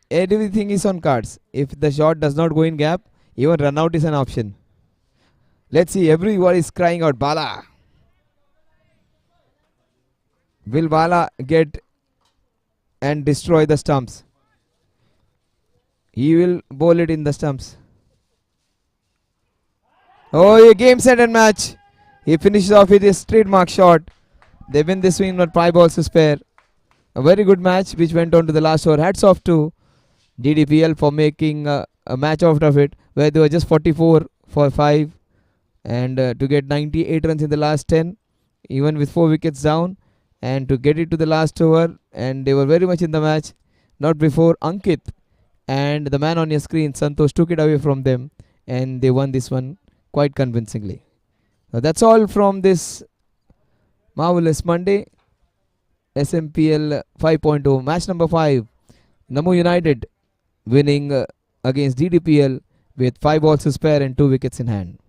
Everything is on cards. If the shot does not go in gap, even run out is an option. Let's see, everyone is crying out, Bala. Will Bala get and destroy the stumps? He will bowl it in the stumps. Oh, a game, set and match. He finishes off with his trademark shot. They win this win but 5 balls to spare. A very good match which went on to the last over. Hats off to DDPL for making a match out of it, where they were just 44 for 5 and to get 98 runs in the last 10, even with 4 wickets down, and to get it to the last over, and they were very much in the match. Not before Ankit and the man on your screen, Santosh, took it away from them, and they won this one quite convincingly. That's all from this marvelous Monday SMPL 5.0 match number 5. NAMO United winning against DDPL with 5 balls to spare and 2 wickets in hand.